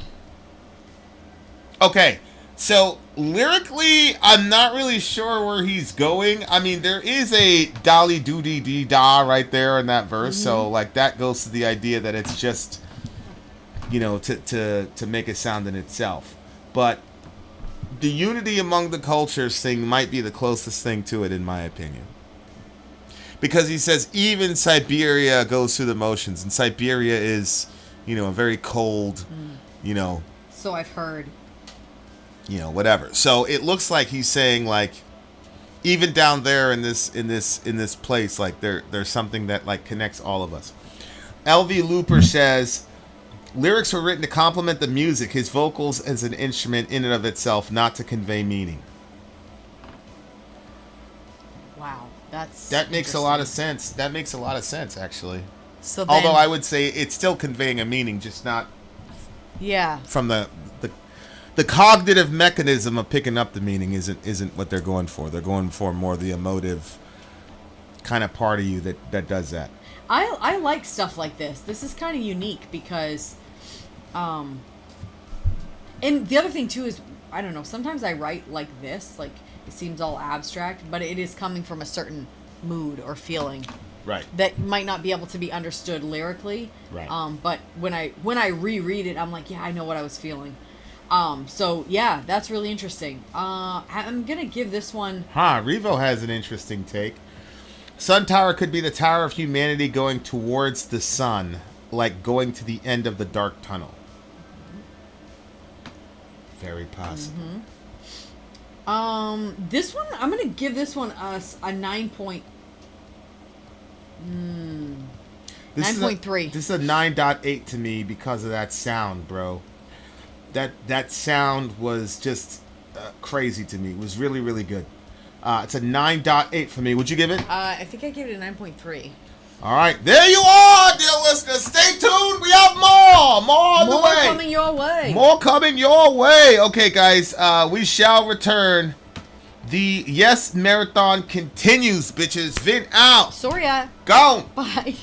Okay, so lyrically, I'm not really sure where he's going. I mean, there is a dolly doody dee da right there in that verse, so like that goes to the idea that it's just, to make a sound in itself. But the unity among the cultures thing might be the closest thing to it, in my opinion. Because he says even Siberia goes through the motions, and Siberia is, a very cold, So I've heard. Whatever. So it looks like he's saying like, even down there in this place, like there's something that like connects all of us. LV Looper says, lyrics were written to complement the music. His vocals as an instrument in and of itself, not to convey meaning. Wow, that makes a lot of sense. That makes a lot of sense, actually. So then, although I would say it's still conveying a meaning, just not. Yeah. From the cognitive mechanism of picking up the meaning isn't what they're going for. They're going for more the emotive kind of part of you that does that. I like stuff like this. This is kind of unique because, and the other thing too is, I don't know, sometimes I write like this, like it seems all abstract, but it is coming from a certain mood or feeling. Right. That might not be able to be understood lyrically. Right. But when I reread it, I'm like, yeah, I know what I was feeling. So yeah, that's really interesting. I'm gonna give this one. Revo has an interesting take. Sun Tower could be the tower of humanity going towards the sun, like going to the end of the dark tunnel. Very possible. This one, I'm gonna give this one a 9.3. This is a 9.8 to me because of that sound, bro. That sound was just crazy to me. It was really, really good. It's a 9.8 for me. Would you give it? I think I gave it a 9.3. All right. There you are, dear listeners. Stay tuned. We have more. More on the way. More coming your way. More coming your way. Okay, guys. We shall return The Yes Marathon continues, bitches. Vin out. Sorry, Go. bye.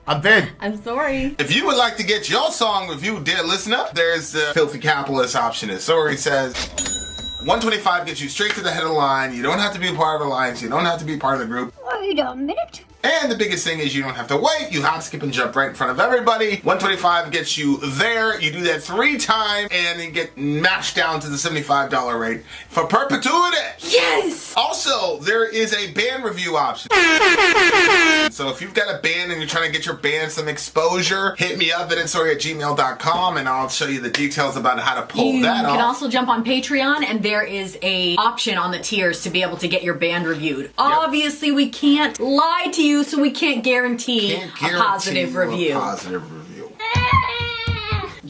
I'm Vin. I'm sorry. If you would like to get your song reviewed, dear listener, there's the Filthy Capitalist option. As Sori says, 125 gets you straight to the head of the line. You don't have to be a part of the alliance. You don't have to be part of the group. Wait a minute. And the biggest thing is you don't have to wait. You hop, skip, and jump right in front of everybody. 125 gets you there. You do that 3 times, and you get matched down to the $75 rate for perpetuity. Yes! Also, there is a band review option. So if you've got a band and you're trying to get your band some exposure, hit me up at insori@gmail.com, and I'll show you the details about how to pull You that off. can also jump on Patreon, and there is a option on the tiers to be able to get your band reviewed. Obviously, we can't lie to you, so we can't guarantee, Can't a guarantee positive you review. A positive review.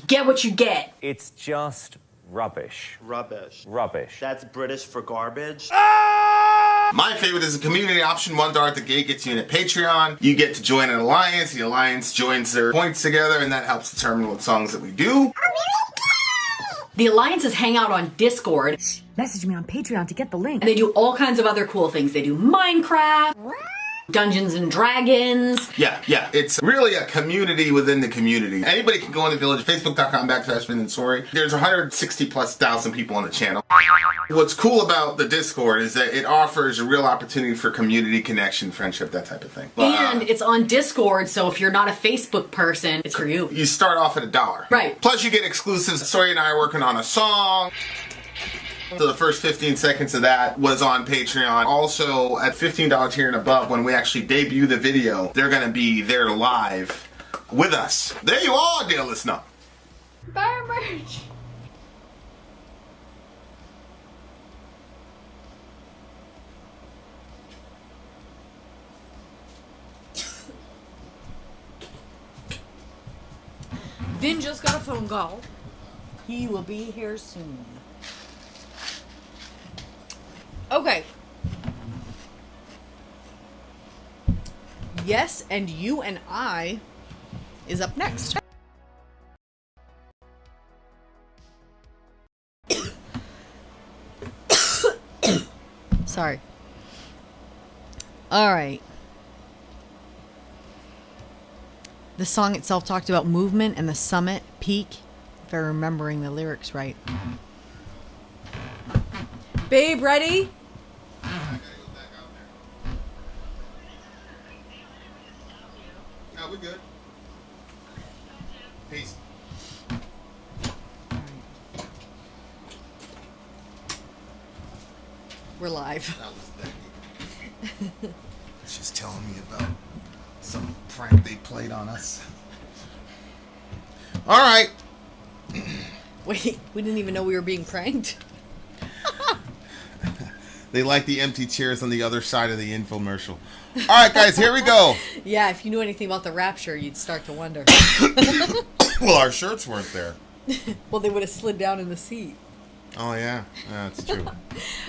Get what you get. It's just rubbish. Rubbish. Rubbish. That's British for garbage. My favorite is the community option. $1 at the gate gets you in at Patreon. You get to join an alliance. The alliance joins their points together, and that helps determine what songs that we do. The alliances hang out on Discord, Message me on Patreon to get the link. and they do all kinds of other cool things. They do Minecraft, Dungeons and Dragons. Yeah. It's really a community within the community. Anybody can go in the village, facebook.com/Vin and Sori. There's 160,000+ people on the channel. What's cool about the Discord is that it offers a real opportunity for community connection, friendship, that type of thing. And it's on Discord, so if you're not a Facebook person, it's for you. You start off at $1. Right. Plus you get exclusives. Sori and I are working on a song. So the first 15 seconds of that was on Patreon. Also, at $15 tier and above, when we actually debut the video, they're going to be there live with us. There you are, dear listener. Bar merch. Vin just got a phone call. He will be here soon. Okay. Yes, and you and I is up next. Sorry. All right. The song itself talked about movement and the summit peak, if I'm remembering the lyrics right. Babe, ready? No, we're good. Peace. We're live. That was Becky. She's telling me about some prank they played on us. All right. Wait, we didn't even know we were being pranked. They like the empty chairs on the other side of the infomercial. All right, guys, here we go. Yeah, if you knew anything about the rapture, you'd start to wonder. Well, our shirts weren't there. Well, they would have slid down in the seat. Oh, yeah. That's true.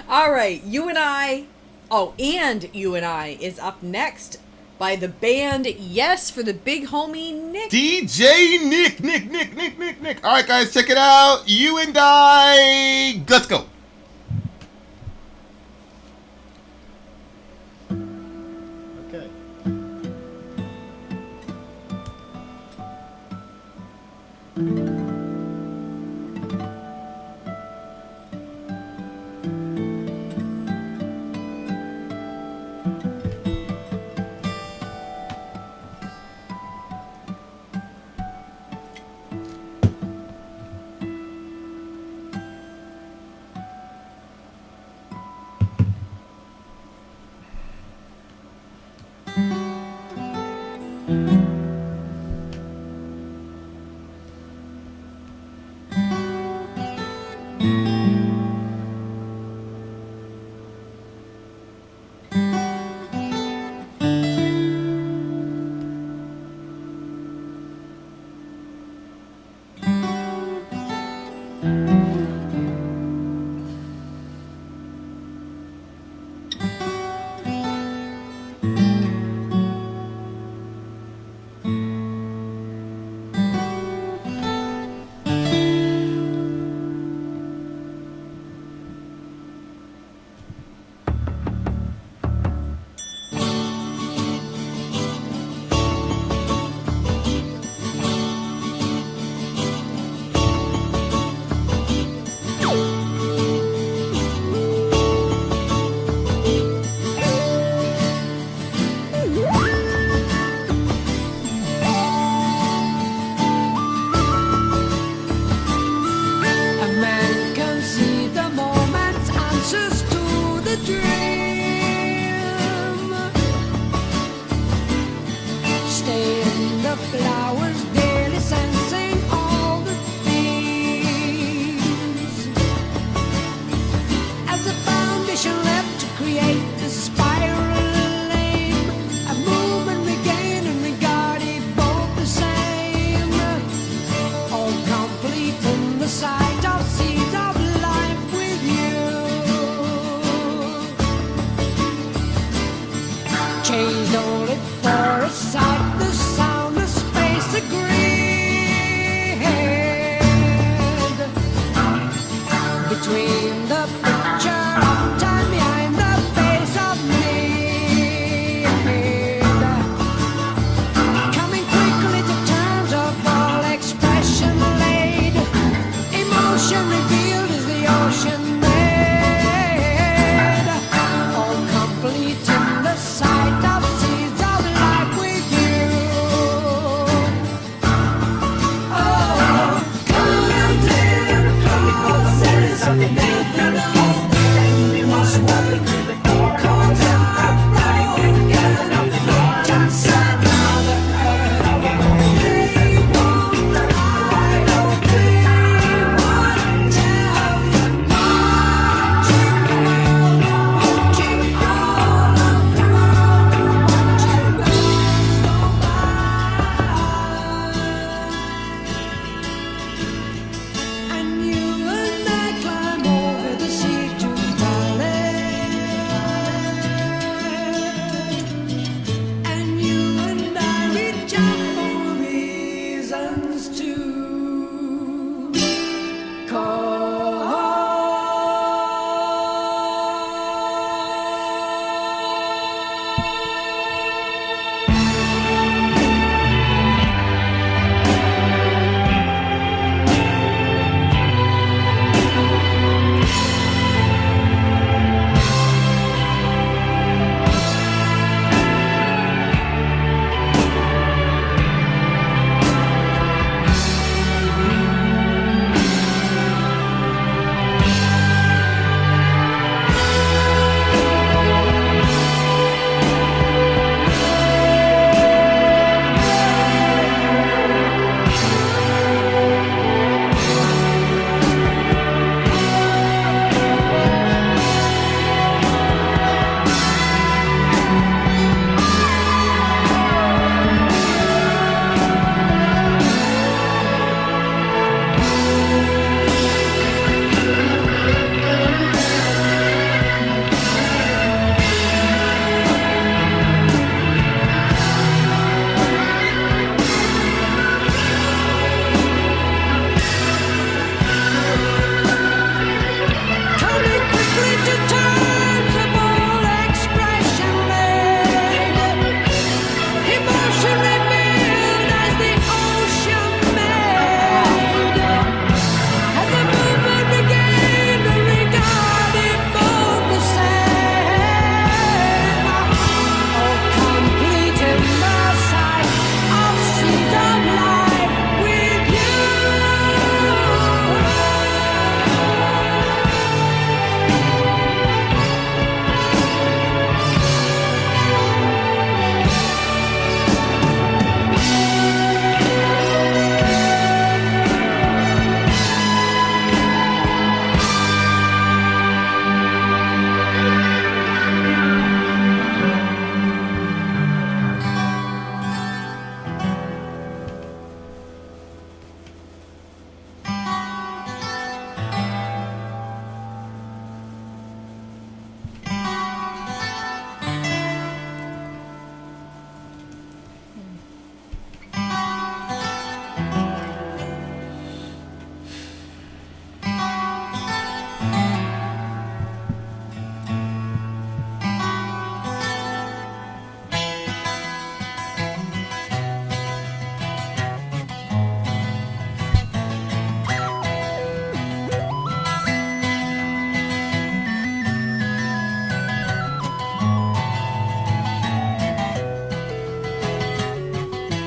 All right, You and I. Oh, and You and I is up next by the band Yes for the big homie Nick. DJ Nick. All right, guys, check it out. You and I. Let's go. Okay. stay in the flowers daily, sensing all the things as a foundation left to create the spiraling, a movement regained and regarded both the same, all complete in the sight of seeds of life with you. Changed only for a sight, the sound, the space agreed between the picture of time behind the face of me, coming quickly to terms of all expression laid, emotion revealed is the ocean made, all complete in the sight of seeds of life with you. Oh, come and take close, there is something that you know, we must walk with the cold heart, just another earth. We won't hide, we won't tell you what you and you and I climb over the sea to valley, and you and I reach out for reasons to coming quickly to terms of all expression laid, emotion revealed as the ocean made, as the movement regained and regarded both the same, all complete in the sight of seeds of life with you.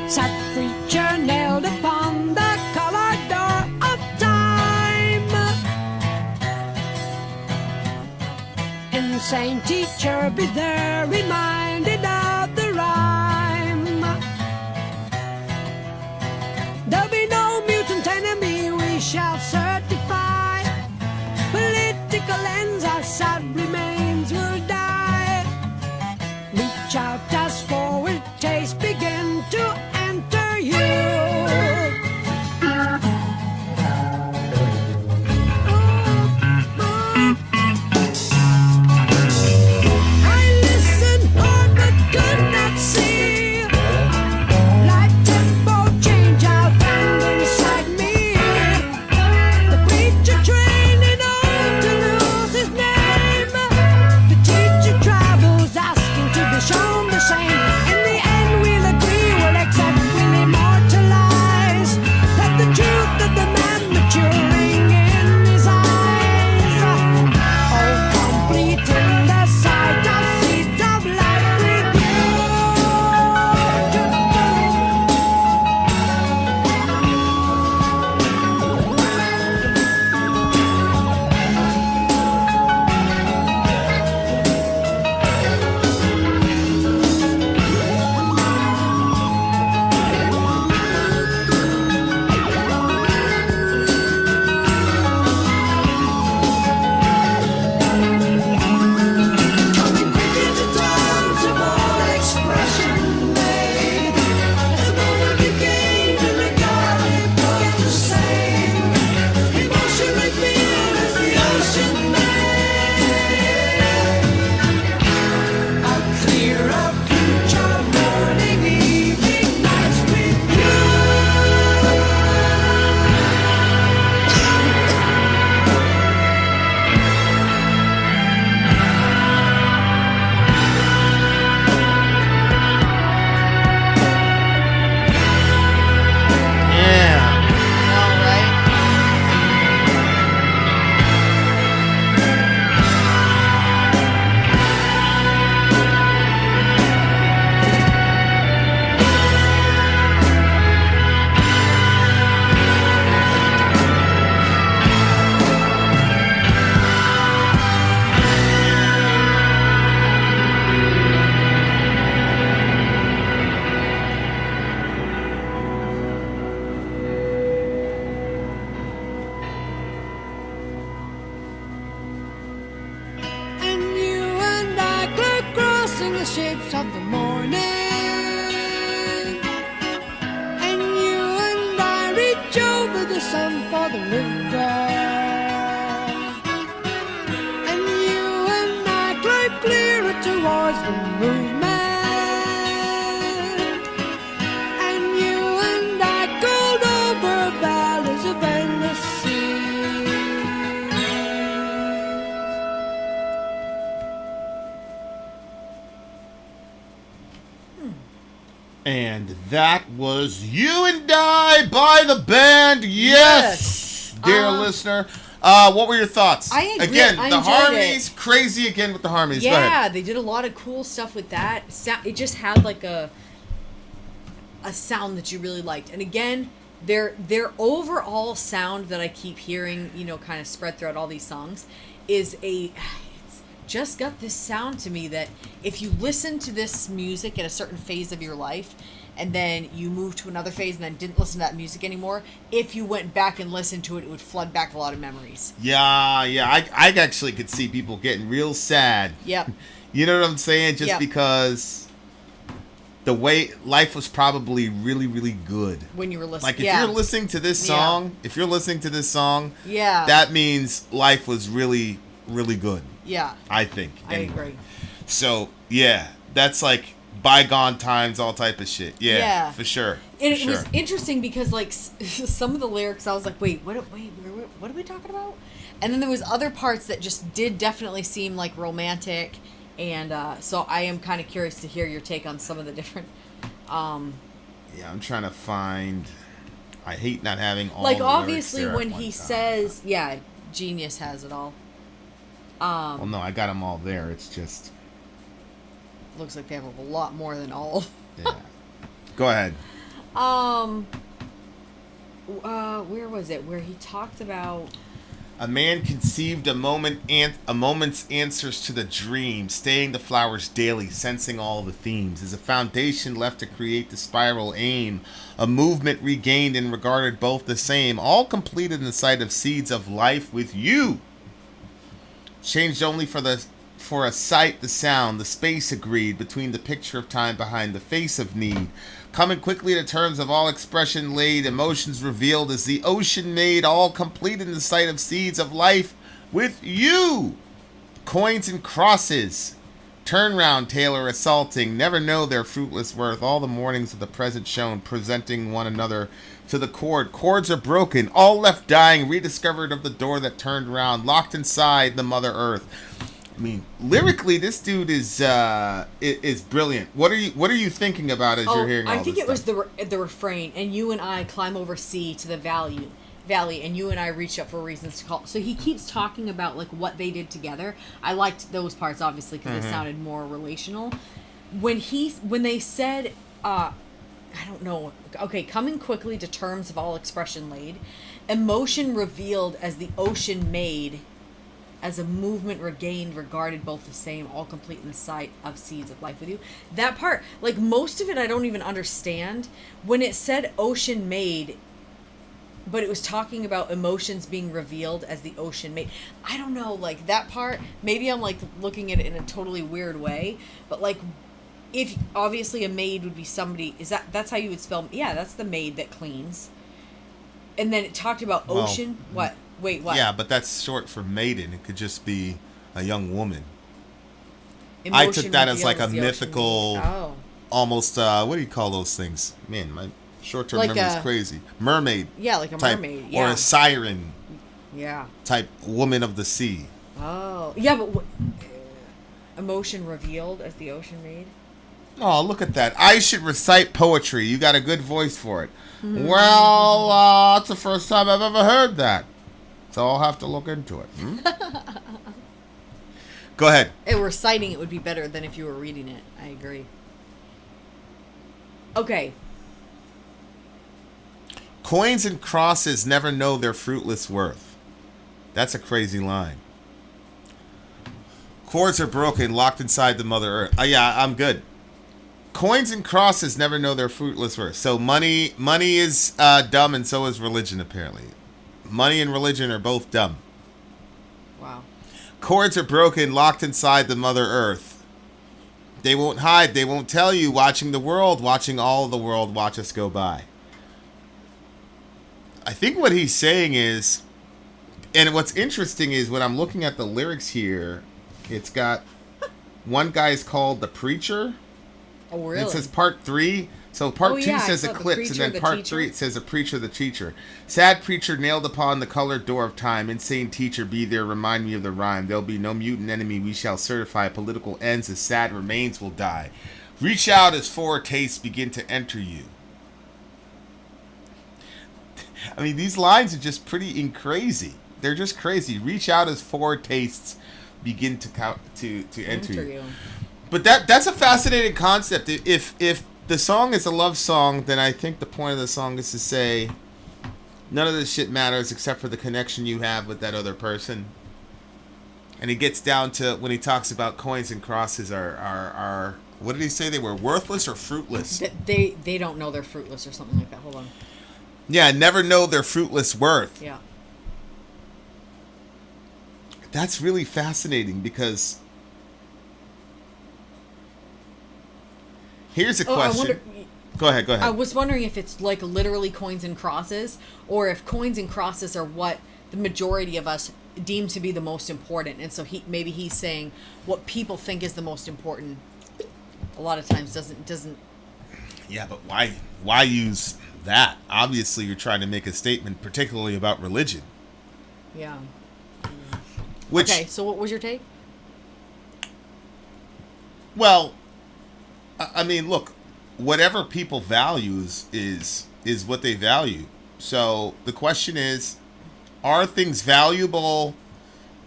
Sat preacher nailed upon the colored door of time, insane teacher be there reminded of the rhyme, of the morning, and you and I reach over the sun for the river, and you and I glide clearer towards the movement, and you and I gold over valleys of endless sea. And that was You and I by the band. Yes, dear listener. What were your thoughts? I agree. Again, I the enjoyed harmonies, crazy again with the harmonies. Go ahead. Yeah, they did a lot of cool stuff with that. It just had like a sound that you really liked. And again, their overall sound that I keep hearing, you know, kind of spread throughout all these songs it's just got this sound to me that if you listen to this music at a certain phase of your life and then you move to another phase and then didn't listen to that music anymore, if you went back and listened to it, it would flood back a lot of memories. Yeah. I actually could see people getting real sad. Yep. You know what I'm saying? Just Yep. because the way life was probably really, really good. When you were listening. Like if you're listening to this song, yeah. that means life was really, really good. Yeah. I think. I anyway. agree. So yeah, that's like bygone times, all type of shit. Yeah. For sure. And for it was sure. interesting because like some of the lyrics, I was like, what are we talking about? And then there was other parts that just did definitely seem like romantic, and so I am kind of curious to hear your take on some of the different. Yeah, I'm trying to find. I hate not having all. Like the obviously lyrics there when at one he time. says, yeah, Genius has it all. Well, no, I got them all there. It's just. Looks like they have a lot more than all. Yeah. Go ahead. Where was it? Where he talked about. A man conceived a moment's answers to the dream, staying the flowers daily, sensing all the themes. Is a foundation left to create the spiral aim, a movement regained and regarded both the same, all completed in the sight of seeds of life with you. Changed only for a sight, the sound, the space agreed between the picture of time behind the face of need. Coming quickly to terms of all expression laid, emotions revealed as the ocean made, all complete in the sight of seeds of life with you. Coins and crosses, turn round, tailor assaulting, never know their fruitless worth. All the mornings of the present shown, presenting one another to the cord. Cords are broken, all left dying, rediscovered of the door that turned round, locked inside the Mother Earth. I mean, lyrically, this dude is brilliant. What are you thinking about as you're hearing all I think this it was stuff? the refrain, and you and I climb over sea to the valley, and you and I reach up for reasons to call. So he keeps talking about like what they did together. I liked those parts obviously because they sounded more relational. When they said, I don't know. Okay, coming quickly to terms of all expression laid, emotion revealed as the ocean made. As a movement regained, regarded both the same, all complete in the sight of seeds of life with you. That part, like most of it, I don't even understand. When it said ocean made, but it was talking about emotions being revealed as the ocean made. I don't know, like that part, maybe I'm like looking at it in a totally weird way, but like if obviously a maid would be somebody, that's how you would spell, yeah, that's the maid that cleans. And then it talked about ocean, what? Wait, what? Yeah, but that's short for maiden. It could just be a young woman. Emotion I took that as like a revealed the ocean mythical, made. almost, what do you call those things? Man, my short-term Like memory is crazy. Mermaid. Yeah, like a type, mermaid. Or Yeah. a siren Yeah. type woman of the sea. Oh. Yeah, but emotion revealed as the ocean made? Oh, look at that. I should recite poetry. You got a good voice for it. Well, that's the first time I've ever heard that. So I'll have to look into it. Go ahead. Reciting it would be better than if you were reading it. I agree. Okay. Coins and crosses never know their fruitless worth. That's a crazy line. Cords are broken, locked inside the Mother Earth. Yeah, I'm good. Coins and crosses never know their fruitless worth. So money is dumb, and so is religion, apparently. Money and religion are both dumb. Wow. Cords are broken, locked inside the Mother Earth. They won't hide. They won't tell you. Watching the world, watching all of the world, watch us go by. I think what he's saying is, and what's interesting is when I'm looking at the lyrics here, it's got one guy's called the preacher. Oh, really? It says part 3. So part Oh, 2 yeah, I says saw the eclipse, and preacher, then the part teacher. 3 it says a preacher, the teacher. Sad preacher nailed upon the colored door of time. Insane teacher, be there, remind me of the rhyme. There'll be no mutant enemy. We shall certify political ends as sad remains will die. Reach out as foretastes begin to enter you. I mean, these lines are just pretty crazy. They're just crazy. Reach out as foretastes begin to enter you. But that's a fascinating concept. If the song is a love song, then I think the point of the song is to say none of this shit matters except for the connection you have with that other person. And he gets down to when he talks about coins and crosses are what did he say? They were worthless or fruitless? They don't know they're fruitless or something like that. Hold on. Yeah, never know their fruitless worth. Yeah. That's really fascinating because here's a question. I wonder, Go ahead. I was wondering if it's like literally coins and crosses, or if coins and crosses are what the majority of us deem to be the most important, and so maybe he's saying what people think is the most important. A lot of times doesn't. Yeah, but why use that? Obviously, you're trying to make a statement, particularly about religion. Yeah. Which, okay, so what was your take? Well, I mean, look, whatever people values is what they value. So the question is, are things valuable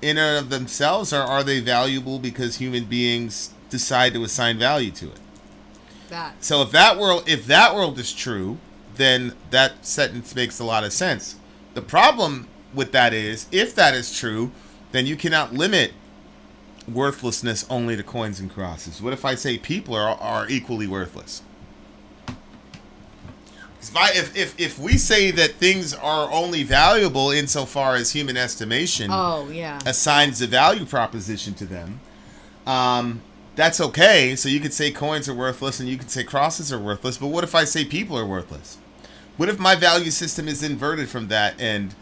in and of themselves, or are they valuable because human beings decide to assign value to it? That. So if that world is true, then that sentence makes a lot of sense. The problem with that is, if that is true, then you cannot limit worthlessness only to coins and crosses. What if I say people are equally worthless? If we say that things are only valuable insofar as human estimation assigns a value proposition to them, that's okay. So you could say coins are worthless and you could say crosses are worthless, but what if I say people are worthless? What if my value system is inverted from that and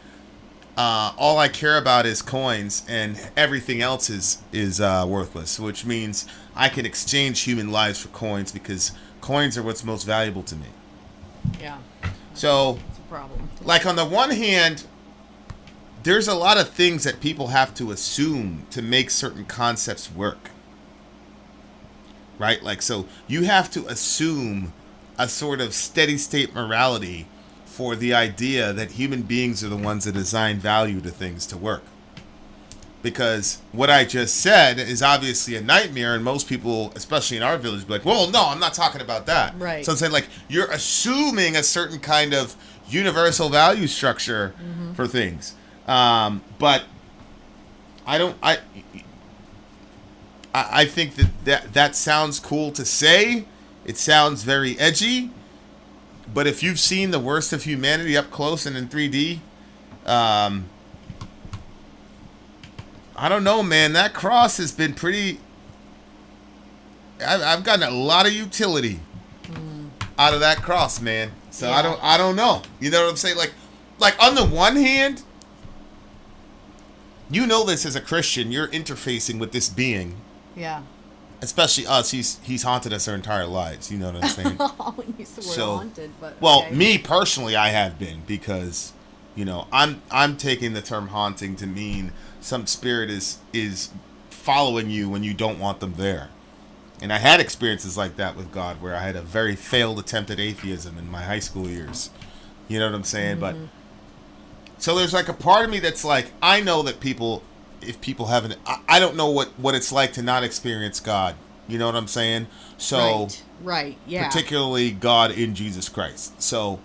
all I care about is coins and everything else is worthless, which means I can exchange human lives for coins because coins are what's most valuable to me. Yeah. So, it's a problem. like on the one hand, there's a lot of things that people have to assume to make certain concepts work. Right? Like, so you have to assume a sort of steady state morality for the idea that human beings are the ones that assign value to things to work. Because what I just said is obviously a nightmare, and most people, especially in our village, be like, well, no, I'm not talking about that. Right. So I'm saying, like, you're assuming a certain kind of universal value structure for things. But I think that sounds cool to say. It sounds very edgy. But if you've seen the worst of humanity up close and in 3D, I don't know, man. That cross has been pretty... I've gotten a lot of utility out of that cross, man. So Yeah. I don't know. You know what I'm saying? Like on the one hand, you know this as a Christian, you're interfacing with this being. Yeah. Especially us. He's haunted us our entire lives. You know what I'm saying? I wouldn't use the word So, haunted, but Well, okay. me personally, I have been, because, you know, I'm taking the term haunting to mean some spirit is following you when you don't want them there. And I had experiences like that with God, where I had a very failed attempt at atheism in my high school years. You know what I'm saying? But so there's like a part of me that's like, I know that if people haven't, I don't know what it's like to not experience God. You know what I'm saying? So right, yeah. particularly God in Jesus Christ. So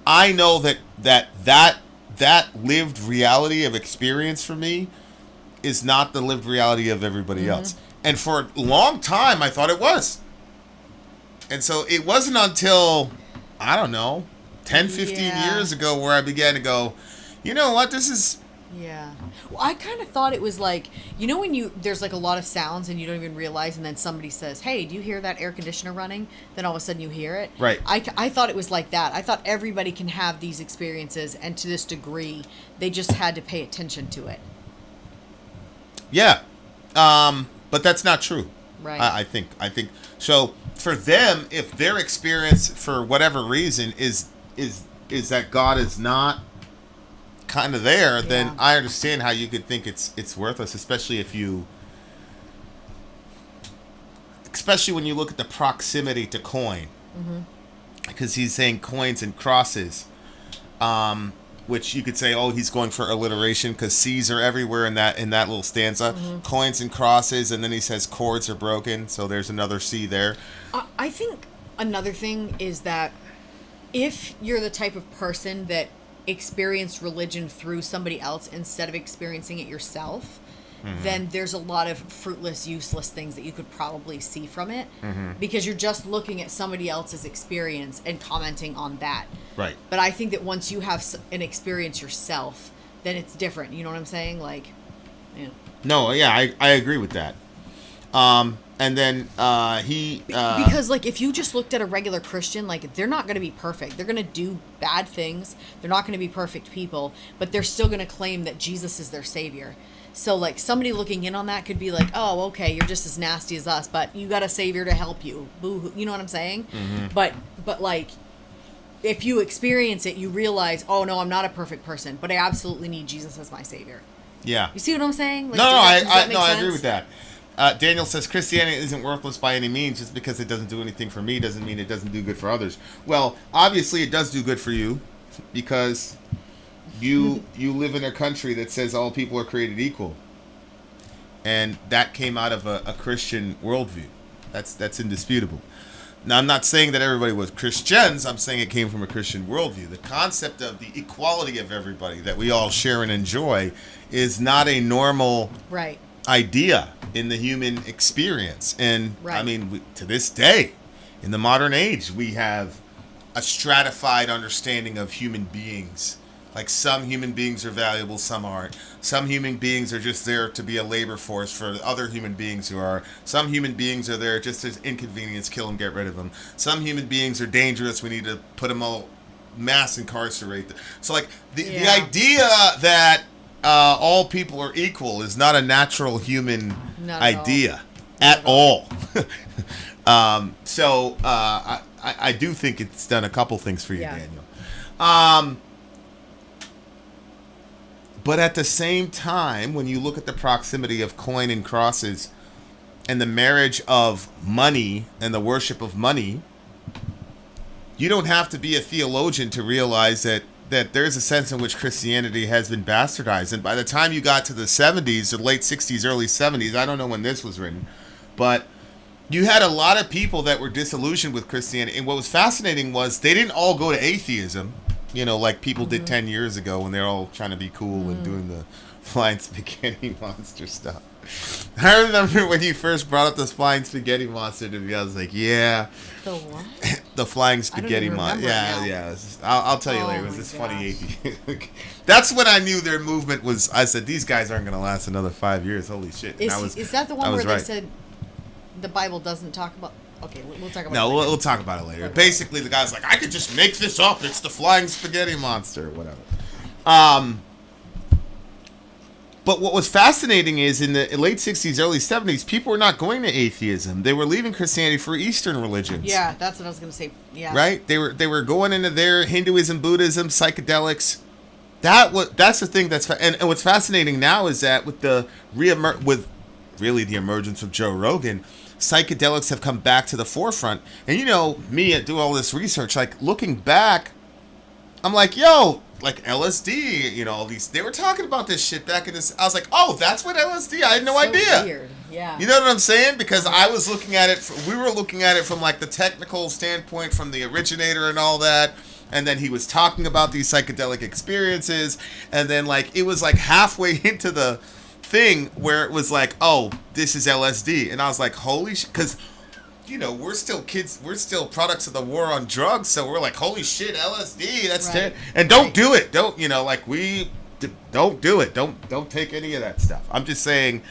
I know that lived reality of experience for me is not the lived reality of everybody else. And for a long time, I thought it was. And so it wasn't until, I don't know, 10, 15 Yeah. years ago where I began to go, you know what, this is Yeah. Well, I kind of thought it was like, you know, when there's like a lot of sounds and you don't even realize, and then somebody says, "Hey, do you hear that air conditioner running?" Then all of a sudden you hear it. Right. I thought it was like that. I thought everybody can have these experiences, and to this degree, they just had to pay attention to it. Yeah. But that's not true. Right. I think so. For them, if their experience, for whatever reason, is that God is not kind of there, then I understand how you could think it's worthless, especially when you look at the proximity to coin, because he's saying coins and crosses, which you could say, oh, he's going for alliteration because C's are everywhere in that little stanza, coins and crosses, and then he says chords are broken, so there's another C there. I think another thing is that if you're the type of person that experienced religion through somebody else instead of experiencing it yourself, then there's a lot of fruitless, useless things that you could probably see from it, because you're just looking at somebody else's experience and commenting on that. Right. But I think that once you have an experience yourself, then it's different. You know what I'm saying? Like, yeah. No, yeah, I agree with that. And then because like if you just looked at a regular Christian, like they're not going to be perfect. They're going to do bad things. They're not going to be perfect people, but they're still going to claim that Jesus is their savior. So like somebody looking in on that could be like, oh, okay, you're just as nasty as us, but you got a savior to help you. Boo-hoo. You know what I'm saying? But like if you experience it, you realize, oh no, I'm not a perfect person, but I absolutely need Jesus as my savior. Yeah. You see what I'm saying? Like, No, does that make I sense? agree with that. Daniel says, Christianity isn't worthless by any means. Just because it doesn't do anything for me doesn't mean it doesn't do good for others. Well, obviously it does do good for you, because you live in a country that says all people are created equal. And that came out of a Christian worldview. That's indisputable. Now, I'm not saying that everybody was Christians. I'm saying it came from a Christian worldview. The concept of the equality of everybody that we all share and enjoy is not a normal idea in the human experience. And I mean, to this day, in the modern age, we have a stratified understanding of human beings. Like, some human beings are valuable, some aren't. Some human beings are just there to be a labor force for other human beings who are. Some human beings are there just as inconvenience, kill them, get rid of them. Some human beings are dangerous. We need to put them all, mass incarcerate them. So, like, the idea that all people are equal is not a natural human idea at all. So I do think it's done a couple things for you, Daniel. But at the same time, when you look at the proximity of coin and crosses and the marriage of money and the worship of money, you don't have to be a theologian to realize that there's a sense in which Christianity has been bastardized. And by the time you got to the 70s, or late 60s, early 70s, I don't know when this was written, but you had a lot of people that were disillusioned with Christianity. And what was fascinating was they didn't all go to atheism, you know, like people did 10 years ago when they're all trying to be cool and doing the flying spaghetti monster stuff. I remember when you first brought up this flying spaghetti monster to me, I was like, yeah. The what? The flying spaghetti monster. Yeah, yeah. I'll tell you later. It was this funny atheist. That's when I knew their movement was, I said, these guys aren't going to last another 5 years. Holy shit. Is that the one where they said the Bible doesn't talk about... Okay, we'll talk about it later. No, we'll talk about it later. Okay. Basically, the guy's like, I could just make this up. It's the flying spaghetti monster, or whatever. But what was fascinating is in the late 60s, early 70s, people were not going to atheism. They were leaving Christianity for Eastern religions. Yeah, that's what I was going to say. Yeah. Right? They were going into their Hinduism, Buddhism, psychedelics. That's the thing and what's fascinating now is that with the emergence of Joe Rogan, psychedelics have come back to the forefront. And you know, me at do all this research, like looking back, I'm like, yo, like LSD, you know, all these, they were talking about this shit back in this. I was like, oh, that's what LSD, I had no idea. Weird. Yeah. You know what I'm saying? Because I was looking at it, we were looking at it from like the technical standpoint, from the originator and all that. And then he was talking about these psychedelic experiences. And then like, it was like halfway into the thing where it was like, oh, this is LSD. And I was like, holy shit, because, you know, we're still kids, we're still products of the war on drugs, so we're like, holy shit, LSD, that's right. And don't do it, don't, you know, like don't do it. Don't take any of that stuff. I'm just saying,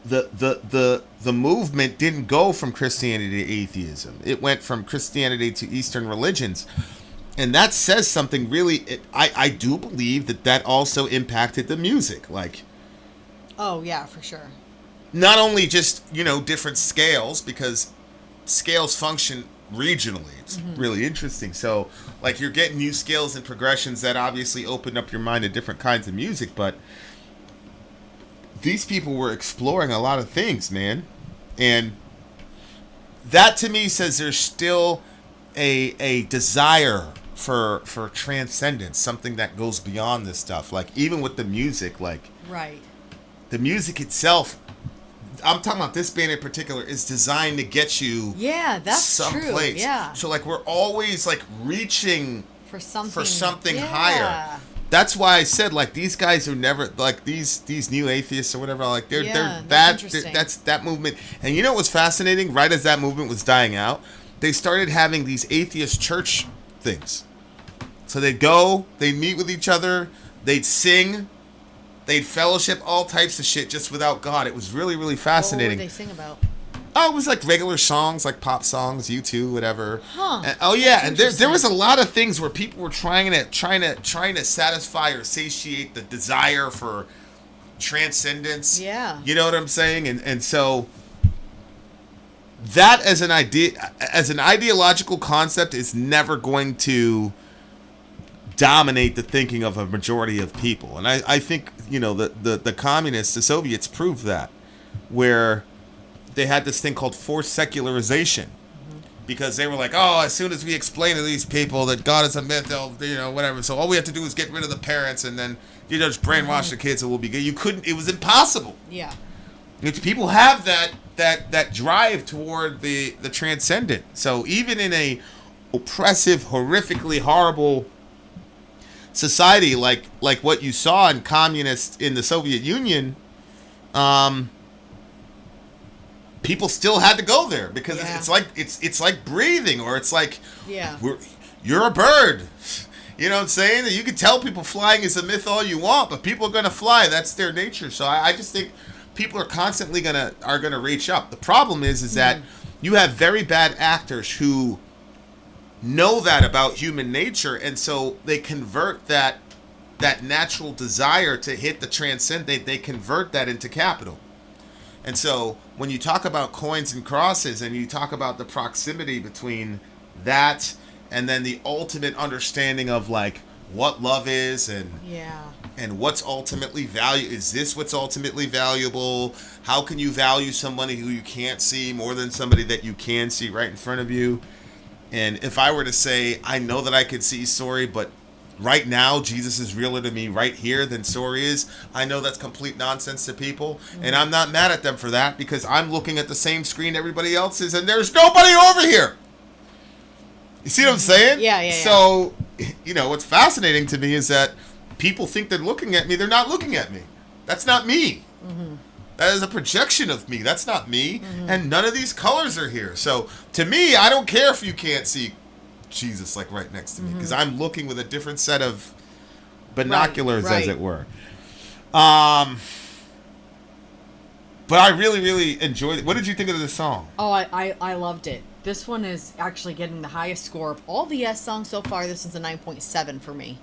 the movement didn't go from Christianity to atheism. It went from Christianity to Eastern religions. And that says something really. I do believe that also impacted the music. Like, Oh yeah, for sure. not only just, different scales, because scales function regionally. It's really interesting. So, like, you're getting new scales and progressions that obviously open up your mind to different kinds of music, but these people were exploring a lot of things, man. And that to me says there's still a desire for transcendence, something that goes beyond this stuff. Like, even with the music, like, Right. the music itself, I'm talking about this band in particular, is designed to get you Yeah, that's true. someplace. Yeah. So, like, we're always, like, reaching For something. Yeah. higher. That's why I said, like, these guys are never, like, these new atheists or whatever, like, they're Yeah, that that's interesting. that's that movement. And you know what's fascinating? Right as that movement was dying out, they started having these atheist church things. So they'd go, they'd meet with each other, they'd sing, they'd fellowship, all types of shit just without God. It was really, really What fascinating. would they sing about? Oh, it was like regular songs, like pop songs, U2, whatever. Huh. And, oh yeah, and there interesting. was a lot of things where people were trying to satisfy or satiate the desire for transcendence. Yeah. You know what I'm saying? And so that as an idea, as an ideological concept, is never going to dominate the thinking of a majority of people. And I think, the communists, the Soviets proved that, where they had this thing called forced secularization, because they were like, oh, as soon as we explain to these people that God is a myth, they'll, whatever. So all we have to do is get rid of the parents, and then just brainwash the kids, and we'll be good. You couldn't. It was impossible. Yeah. People have that drive toward the transcendent. So even in a oppressive, horrifically horrible society like what you saw in communist in the Soviet Union, people still had to go there because Yeah. it's like breathing, or it's like, Yeah. you're a bird. You know what I'm saying? You can tell people flying is a myth all you want, but people are gonna fly. That's their nature. So I just think people are constantly gonna reach up. The problem is that you have very bad actors who know that about human nature, and so they convert that natural desire to hit the transcendent. They convert that into capital. And so when you talk about coins and crosses, and you talk about the proximity between that and then the ultimate understanding of, like, what love is, and what's ultimately is this what's ultimately valuable? How can you value somebody who you can't see more than somebody that you can see right in front of you? And if I were to say, I know that I could see Sori, but right now Jesus is realer to me right here than Sori is, I know that's complete nonsense to people. And I'm not mad at them for that, because I'm looking at the same screen everybody else is, and there's nobody over here. You see what I'm saying? Yeah. So, what's fascinating to me is that people think they're looking at me. They're not looking at me. That's not me. That is a projection of me. That's not me. And none of these colors are here. So, to me, I don't care if you can't see Jesus, like, right next to me, because I'm looking with a different set of binoculars, Right. as it were. But I really, really enjoyed it. What did you think of this song? Oh, I loved it. This one is actually getting the highest score of all the Yes songs so far. This is a 9.7 for me.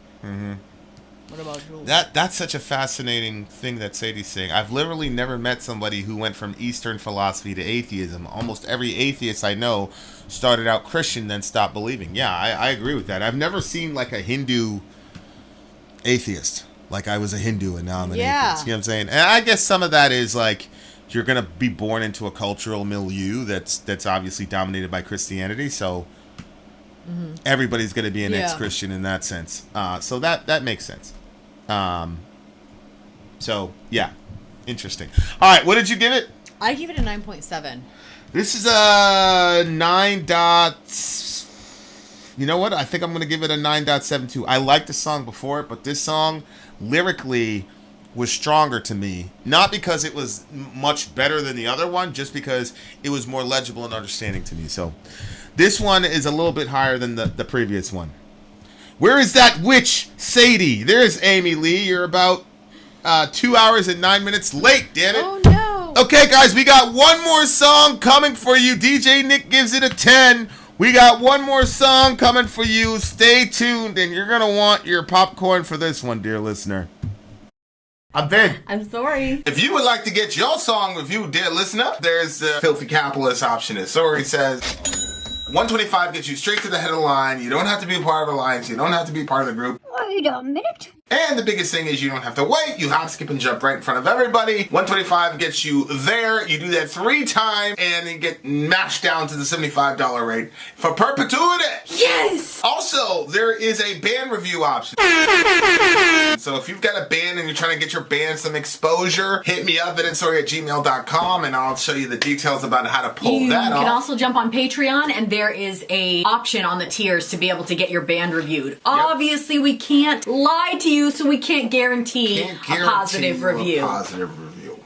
What about you? That's such a fascinating thing that Sadie's saying. I've literally never met somebody who went from Eastern philosophy to atheism. Almost every atheist I know started out Christian, then stopped believing. Yeah, I agree with that. I've never seen, like, a Hindu atheist. Like, I was a Hindu and now I'm an atheist. You know what I'm saying? And I guess some of that is, like, you're going to be born into a cultural milieu that's obviously dominated by Christianity. So everybody's going to be an ex-Christian in that sense. So that makes sense. So, yeah. Interesting. All right, what did you give it? I give it a 9.7. This is a 9. You know what? I think I'm going to give it a 9.72. I liked the song before it, but this song lyrically was stronger to me. Not because it was much better than the other one, just because it was more legible and understanding to me. So this one is a little bit higher than the previous one. Where is that witch, Sadie? There's Amy Lee. You're about 2 hours and 9 minutes late, damn it. Oh, no. Okay, guys, we got one more song coming for you. DJ Nick gives it a 10. We got one more song coming for you. Stay tuned, and you're going to want your popcorn for this one, dear listener. I'm Vin. I'm sorry. If you would like to get your song reviewed, dear listener, there's the Filthy Capitalist option. As Sori says, 125 gets you straight to the head of the line. You don't have to be a part of the alliance. You don't have to be part of the group. Wait a minute. And the biggest thing is you don't have to wait. You hop, skip, and jump right in front of everybody. 125 gets you there. You do that 3 times, and you get matched down to the $75 rate for perpetuity. Yes! Also, there is a band review option. So if you've got a band and you're trying to get your band some exposure, hit me up at itsori@gmail.com, and I'll show you the details about how to pull You that off. can also jump on Patreon, and there is a option on the tiers to be able to get your band reviewed. Obviously, we can't lie to you, so we can't guarantee, Can't a guarantee positive you review. A positive review.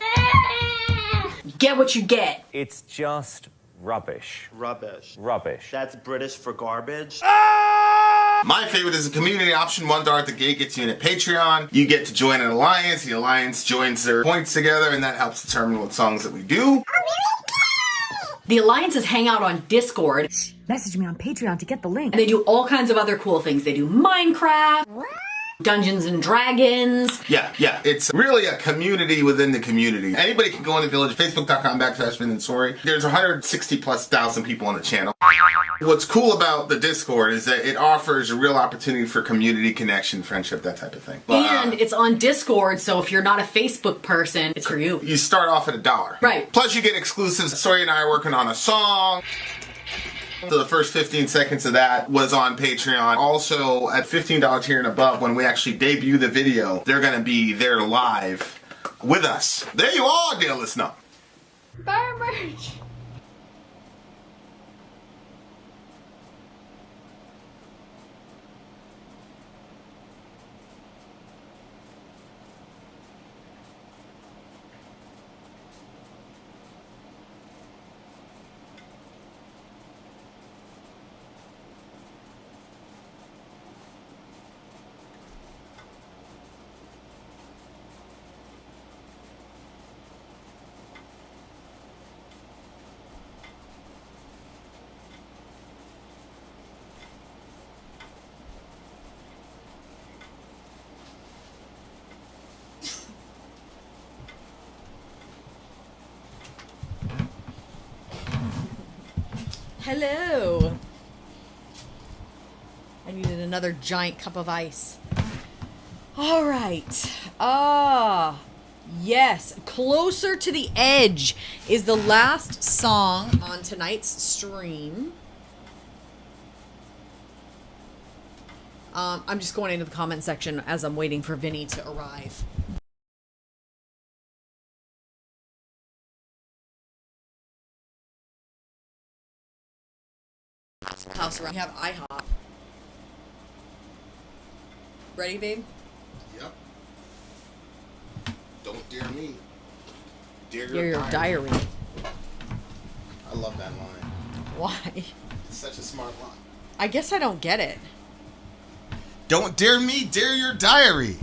Get what you get. It's just rubbish. Rubbish. Rubbish. That's British for garbage. My favorite is the community option. $1 at the gate gets you in at Patreon. You get to join an alliance. The alliance joins their points together, and that helps determine what songs that we do. The alliances hang out on Discord, Message me on Patreon to get the link. and they do all kinds of other cool things. They do Minecraft, Dungeons and Dragons. Yeah. It's really a community within the community. Anybody can go in the village. Facebook.com/Vin and Sori. There's 160,000+ people on the channel. What's cool about the Discord is that it offers a real opportunity for community connection, friendship, that type of thing. And it's on Discord, so if you're not a Facebook person, it's for you. You start off at $1. Right. Plus you get exclusives. Sori and I are working on a song. So the first 15 seconds of that was on Patreon. Also, at $15 tier and above, when we actually debut the video, they're going to be there live with us. There you are, dear listener. Bar merch. Hello. I needed another giant cup of ice. All right. Yes. Closer to the Edge is the last song on tonight's stream. I'm just going into the comment section as I'm waiting for Vinny to arrive. House around. We have IHOP. Ready, babe? Yep. Don't dare me. Dare Your diary. I love that line. Why? It's such a smart line. I guess I don't get it. Don't dare me, dare your diary.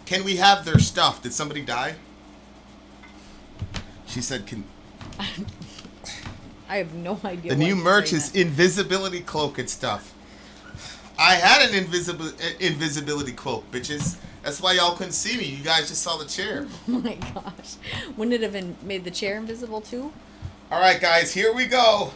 Can we have their stuff? Did somebody die? She said, can... I have no idea. The why new you're merch saying is that. invisibility cloak and stuff. I had an invisibility cloak, bitches. That's why y'all couldn't see me. You guys just saw the chair. Oh my gosh. Wouldn't it have made the chair invisible too? All right, guys, here we go.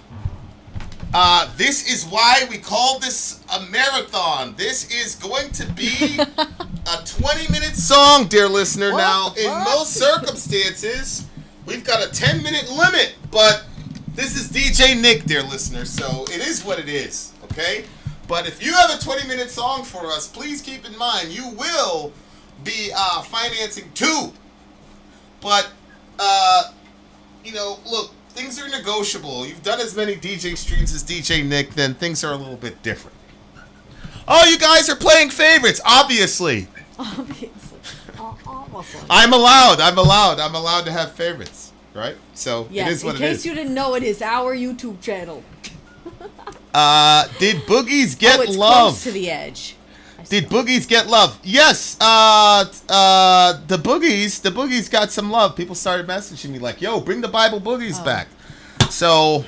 This is why we call this a marathon. This is going to be a 20-minute song, dear listener. Now, in most circumstances, we've got a 10-minute limit, but this is DJ Nick, dear listener, so it is what it is, okay? But if you have a 20-minute song for us, please keep in mind you will be financing 2. But, look, things are negotiable. You've done as many DJ streams as DJ Nick, then things are a little bit different. Oh, you guys are playing favorites, obviously. Obviously. I'm allowed to have favorites, right? So Yes, it is what it is. in case you didn't know, it is our YouTube channel. Did Boogies get it's love? close to the edge. Did Boogies get love? Yes. The Boogies got some love. People started messaging me like, "Yo, bring the Bible Boogies back." So,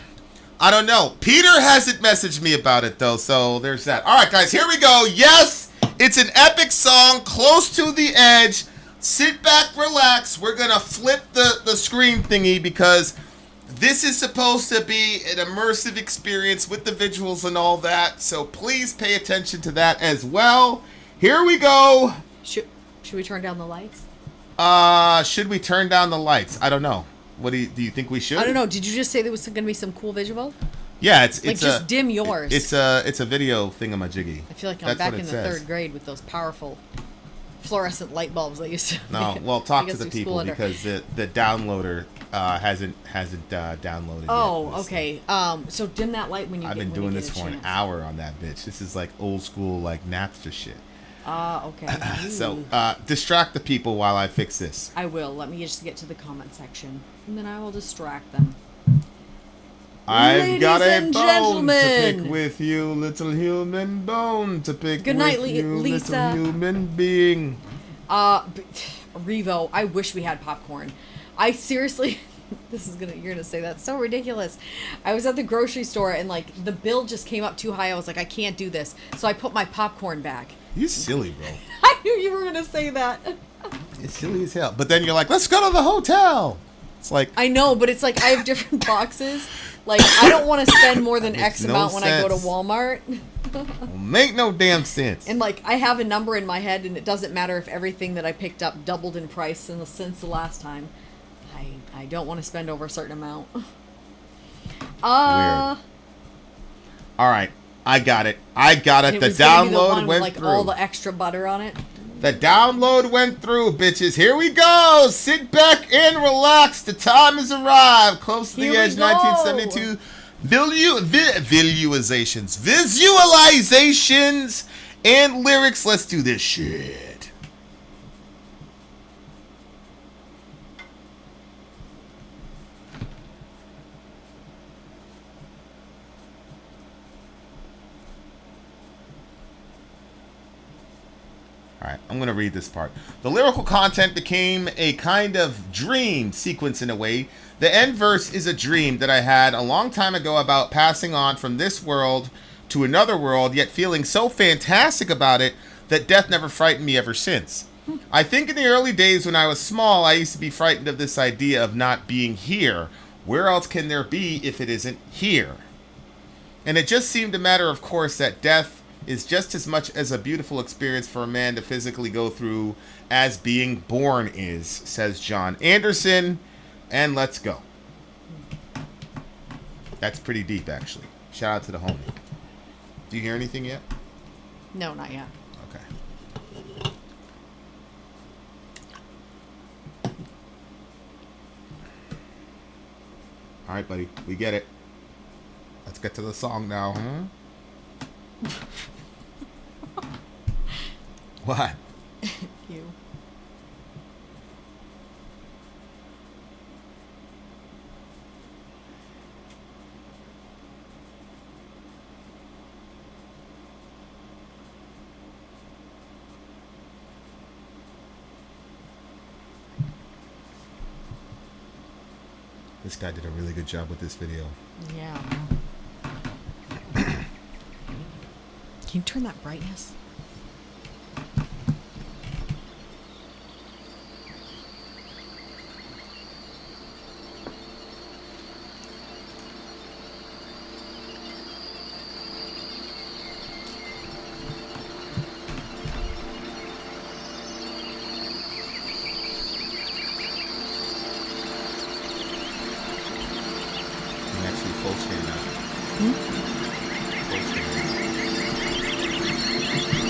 I don't know. Peter hasn't messaged me about it though. So there's that. All right, guys, here we go. Yes, it's an epic song, close to the edge. Sit back, relax. We're gonna flip the screen thingy because this is supposed to be an immersive experience with the visuals and all that, so please pay attention to that as well. Here we go. Should we turn down the lights? Should we turn down the lights? I don't know. What do you think we should? I don't know. Did you just say there was going to be some cool visual? Yeah, it's like just dim yours. It's a video thingamajiggy. I feel like I'm back in the third grade with those powerful fluorescent light bulbs they used to. No, well, talk to the people because the downloader hasn't downloaded Oh, yet. okay. So dim that light when you. I've been doing this for an hour on that bitch. This is like old school, like Napster shit. Okay. So distract the people while I fix this. I will. Let me just get to the comment section, and then I will distract them. I've got a and bone gentlemen. to pick with you, little human bone to pick Good night, with you, Lisa. little human being. Revo, I wish we had popcorn. I seriously, you're gonna say that's so ridiculous. I was at the grocery store and like the bill just came up too high. I was like, I can't do this. So I put my popcorn back. You silly, bro. I knew you were gonna say that. It's silly as hell. But then you're like, let's go to the hotel. It's like, I know, but it's like I have different boxes. Like I don't want to spend more than X amount when I go to Walmart. Make no damn sense. And like I have a number in my head, and it doesn't matter if everything that I picked up doubled in price since the last time. I don't want to spend over a certain amount. Weird. All right, I got it. The download went like through. All the extra butter on it. The download went through, bitches. Here we go. Sit back and relax. The time has arrived. Close to the edge, 1972. Visualizations, and lyrics. Let's do this shit. Alright, I'm going to read this part. The lyrical content became a kind of dream sequence in a way. The end verse is a dream that I had a long time ago about passing on from this world to another world, yet feeling so fantastic about it that death never frightened me ever since. I think in the early days when I was small, I used to be frightened of this idea of not being here. Where else can there be if it isn't here? And it just seemed a matter of course that death is just as much as a beautiful experience for a man to physically go through as being born is, says John Anderson. And let's go. That's pretty deep, actually. Shout out to the homie. Do you hear anything yet? No, not yet. Okay. All right, buddy. We get it. Let's get to the song now, huh? What? You. This guy did a really good job with this video. Yeah. Can you turn that brightness? Full screen now. Full screen.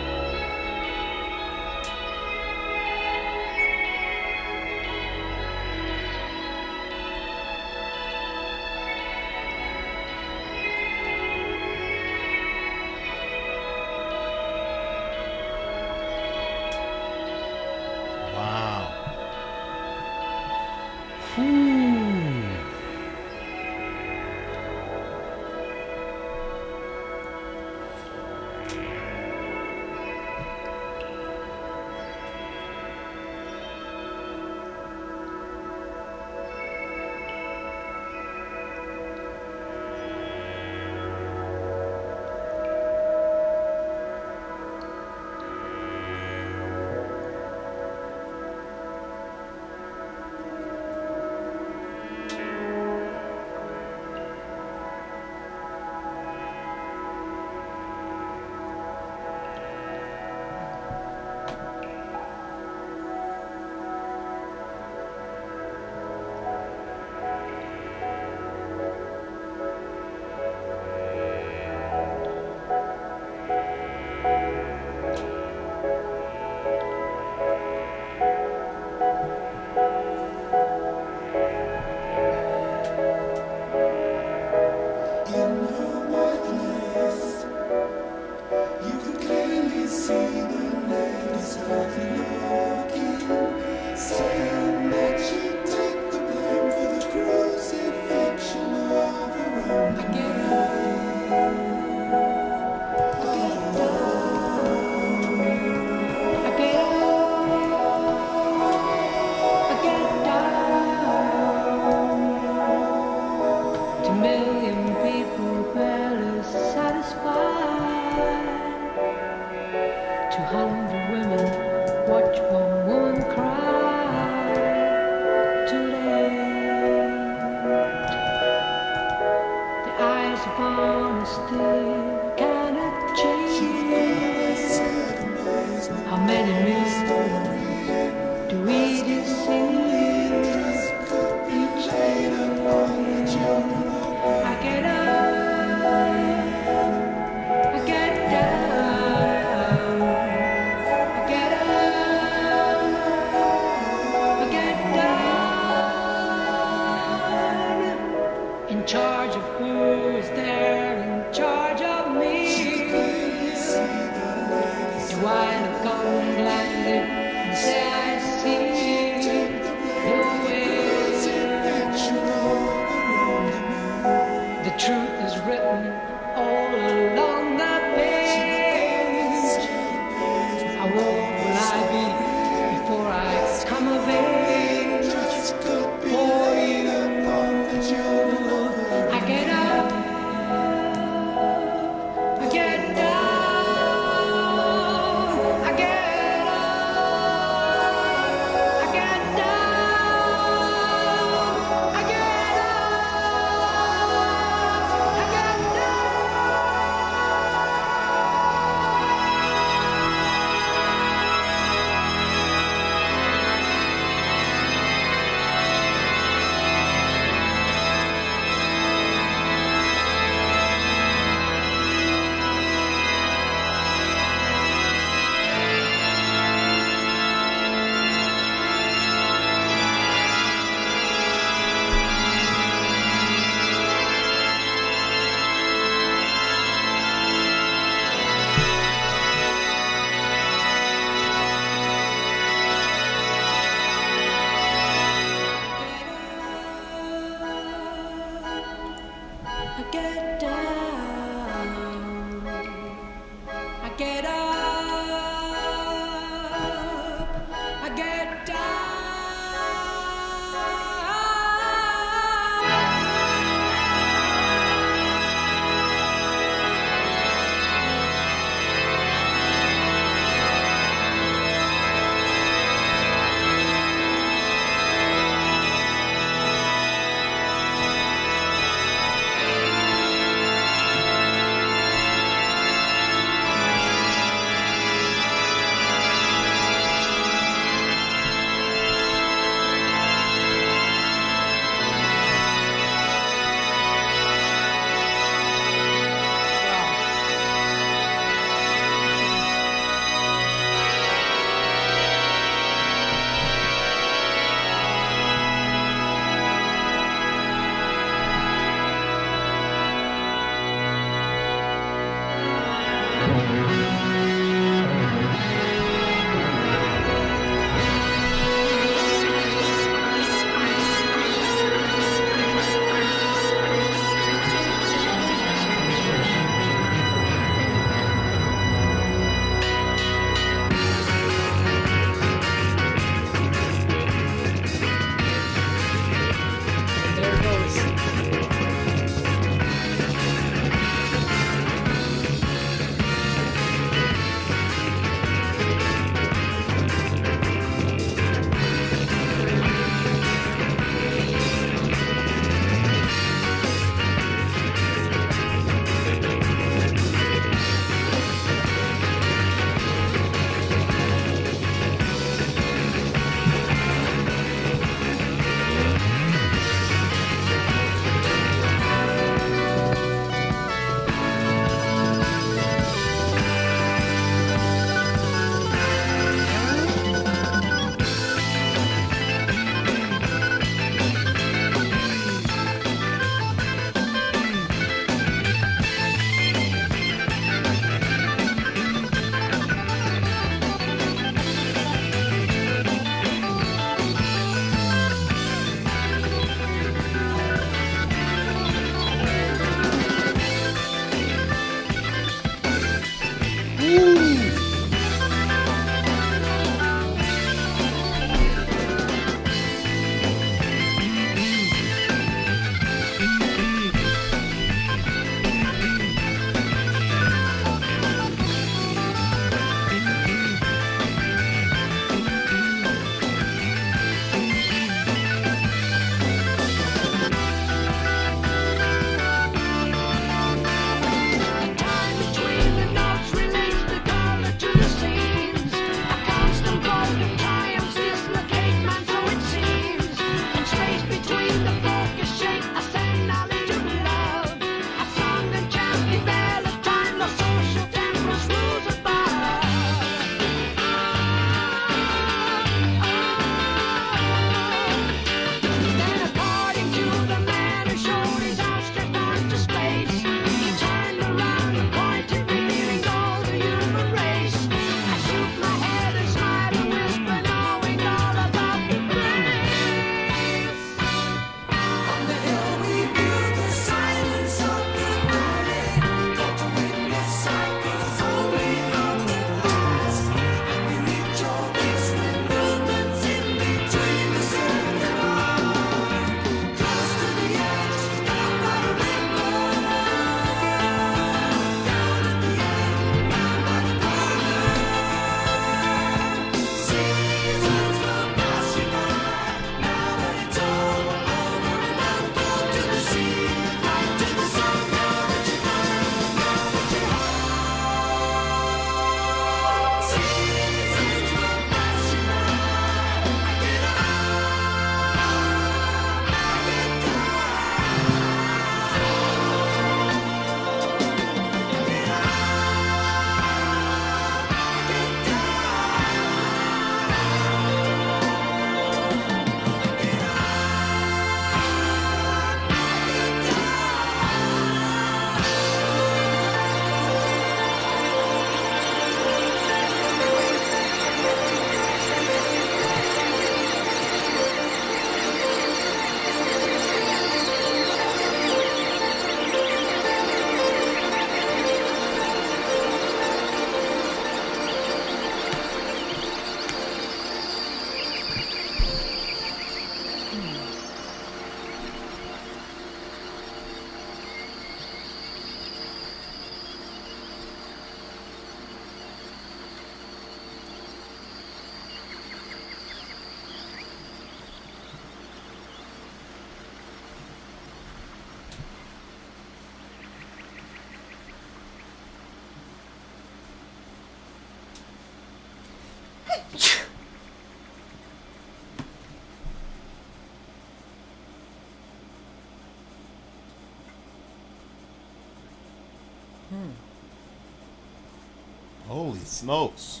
smokes.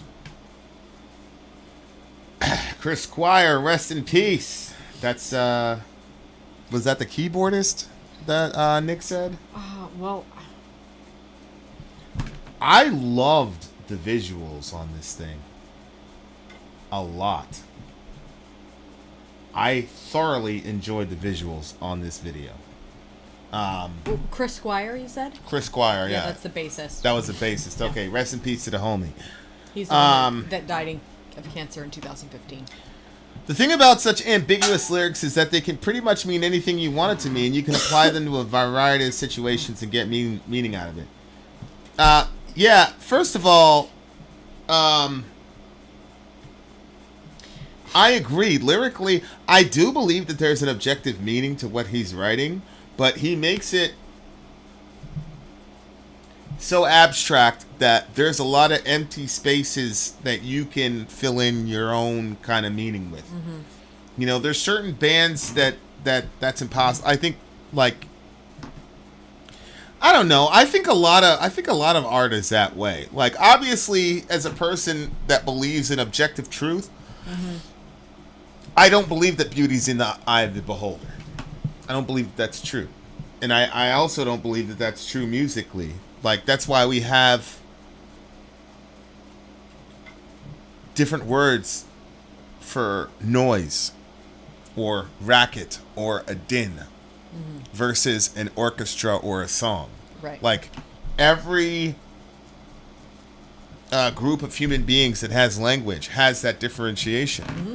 Chris Squire, rest in peace. That's was that the keyboardist that Nick said? Well, I loved the visuals on this thing a lot. I thoroughly enjoyed the visuals on this video. Chris Squire, you said? Chris Squire, yeah. That's the bassist. That was the bassist. Okay, rest in peace to the homie. He's the one that died of cancer in 2015. The thing about such ambiguous lyrics is that they can pretty much mean anything you want it to mean. You can apply them to a variety of situations and get meaning out of it. Yeah, first of all, I agree. Lyrically, I do believe that there's an objective meaning to what he's writing, but he makes it so abstract that there's a lot of empty spaces that you can fill in your own kind of meaning with. Mm-hmm. You know, there's certain bands that's impossible. I think, like, I don't know. I think a lot of art is that way. Like, obviously, as a person that believes in objective truth, mm-hmm. I don't believe that beauty's in the eye of the beholder. I don't believe that's true. And I also don't believe that that's true musically. Like, that's why we have different words for noise or racket or a din mm-hmm. versus an orchestra or a song. Right. Like, every group of human beings that has language has that differentiation. Mm-hmm.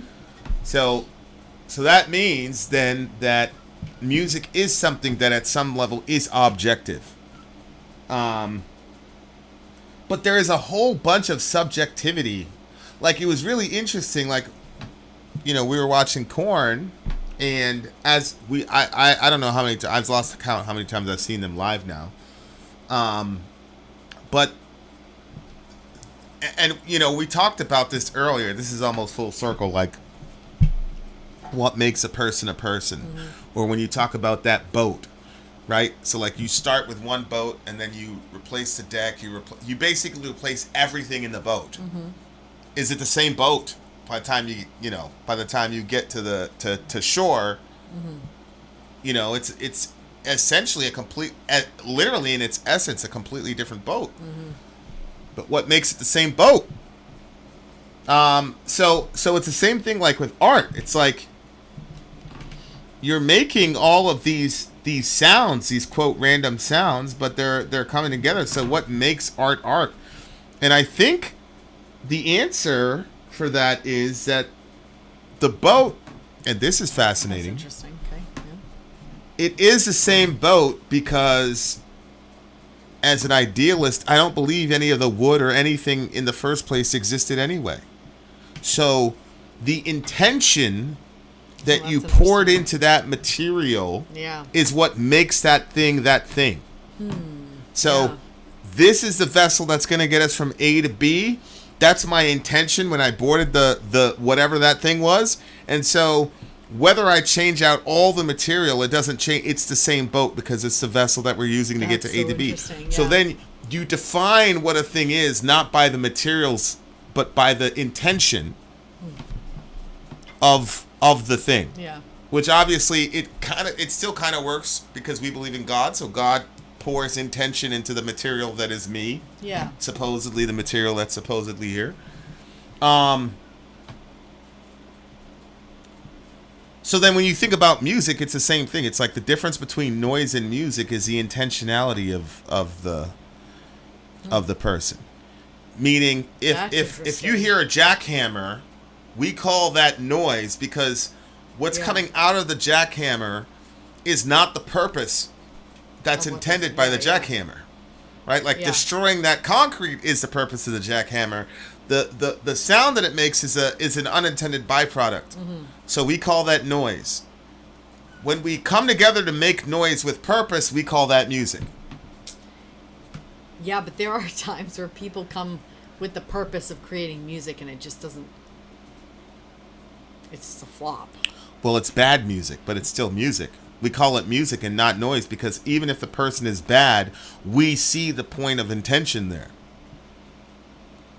So that means then that music is something that at some level is objective. But there is a whole bunch of subjectivity. Like, it was really interesting. Like, you know, we were watching Korn, and as I don't know how many times, I've lost count how many times I've seen them live now. But, and you know, we talked about this earlier. This is almost full circle. Like, what makes a person, mm-hmm. or when you talk about that boat. Right, so like you start with one boat, and then you replace the deck. You basically replace everything in the boat. Mm-hmm. Is it the same boat by the time you get to shore? Mm-hmm. You know, it's essentially literally in its essence, a completely different boat. Mm-hmm. But what makes it the same boat? So it's the same thing like with art. It's like you're making all of these sounds, these quote random sounds, but they're coming together. So what makes art? And I think the answer for that is that the boat, and this is fascinating. That's interesting. Okay. Yeah. It is the same boat because as an idealist, I don't believe any of the wood or anything in the first place existed anyway. So the intention that you poured into that material is what makes that thing that thing. So this is the vessel that's going to get us from A to B. That's my intention when I boarded the whatever that thing was. And so whether I change out all the material, it doesn't change. It's the same boat because it's the vessel that we're using to get to A to B. So then you define what a thing is, not by the materials, but by the intention of the thing. Yeah. Which obviously it still kind of works because we believe in God, so God pours intention into the material that is me. Yeah. Supposedly the material that's supposedly here. So then when you think about music, it's the same thing. It's like the difference between noise and music is the intentionality of the person. Meaning if you hear a jackhammer, we call that noise because what's coming out of the jackhammer is not the purpose that's intended by the jackhammer, right? Like destroying that concrete is the purpose of the jackhammer. The sound that it makes is an unintended byproduct. Mm-hmm. So we call that noise. When we come together to make noise with purpose, we call that music. Yeah, but there are times where people come with the purpose of creating music and it just doesn't. It's a flop. Well, it's bad music, but it's still music. We call it music and not noise because even if the person is bad, we see the point of intention there.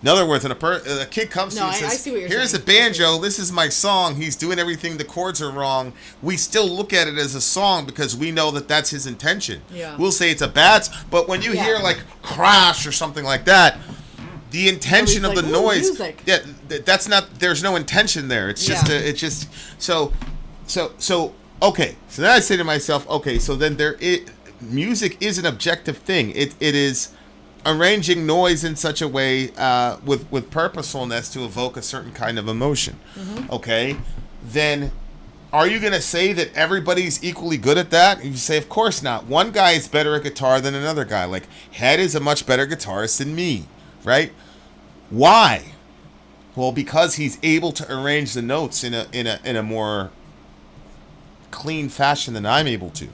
In other words, when a kid comes to you and I says, see what you're here's saying. a banjo, this is my song, he's doing everything, the chords are wrong, we still look at it as a song because we know that that's his intention. Yeah. We'll say it's a but when you hear like crash or something like that, the intention of like, the "Ooh, noise, music." yeah, that's not, there's no intention there. It's just, so okay. So then I say to myself, okay, so then music is an objective thing. It is arranging noise in such a way with purposefulness to evoke a certain kind of emotion. Okay, then are you going to say that everybody's equally good at that? You say, of course not. One guy is better at guitar than another guy. Like, Head is a much better guitarist than me, right? Why? Well, because he's able to arrange the notes in a more clean fashion than I'm able to.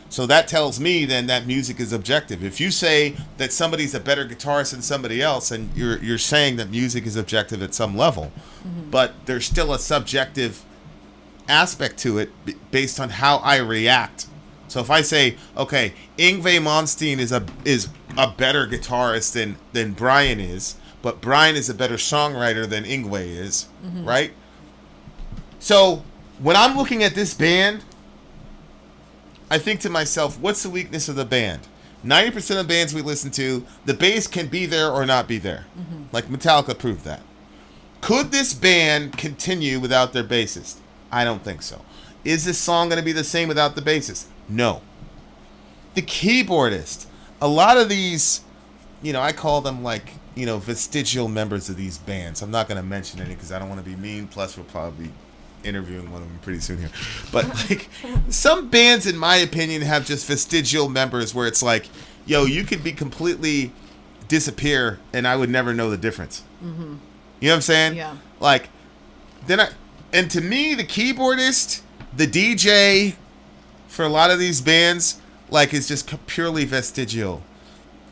So that tells me then that music is objective. If you say that somebody's a better guitarist than somebody else, and you're saying that music is objective at some level, but there's still a subjective aspect to it based on how I react. So if I say, okay, Yngwie Malmsteen is a better guitarist than Brian is, but Brian is a better songwriter than Yngwie is, right? So when I'm looking at this band, I think to myself, what's the weakness of the band? 90% of bands we listen to, the bass can be there or not be there. Like Metallica proved that. Could this band continue without their bassist? I don't think so. Is this song going to be the same without the bassist? No. The keyboardist. A lot of these, I call them like, vestigial members of these bands. I'm not going to mention any because I don't want to be mean. Plus, we'll probably be interviewing one of them pretty soon here. But like some bands, in my opinion, have just vestigial members where it's like, yo, you could be completely disappear and I would never know the difference. You know what I'm saying? Yeah. Like, and to me, the keyboardist, the DJ for a lot of these bands, like, is just purely vestigial.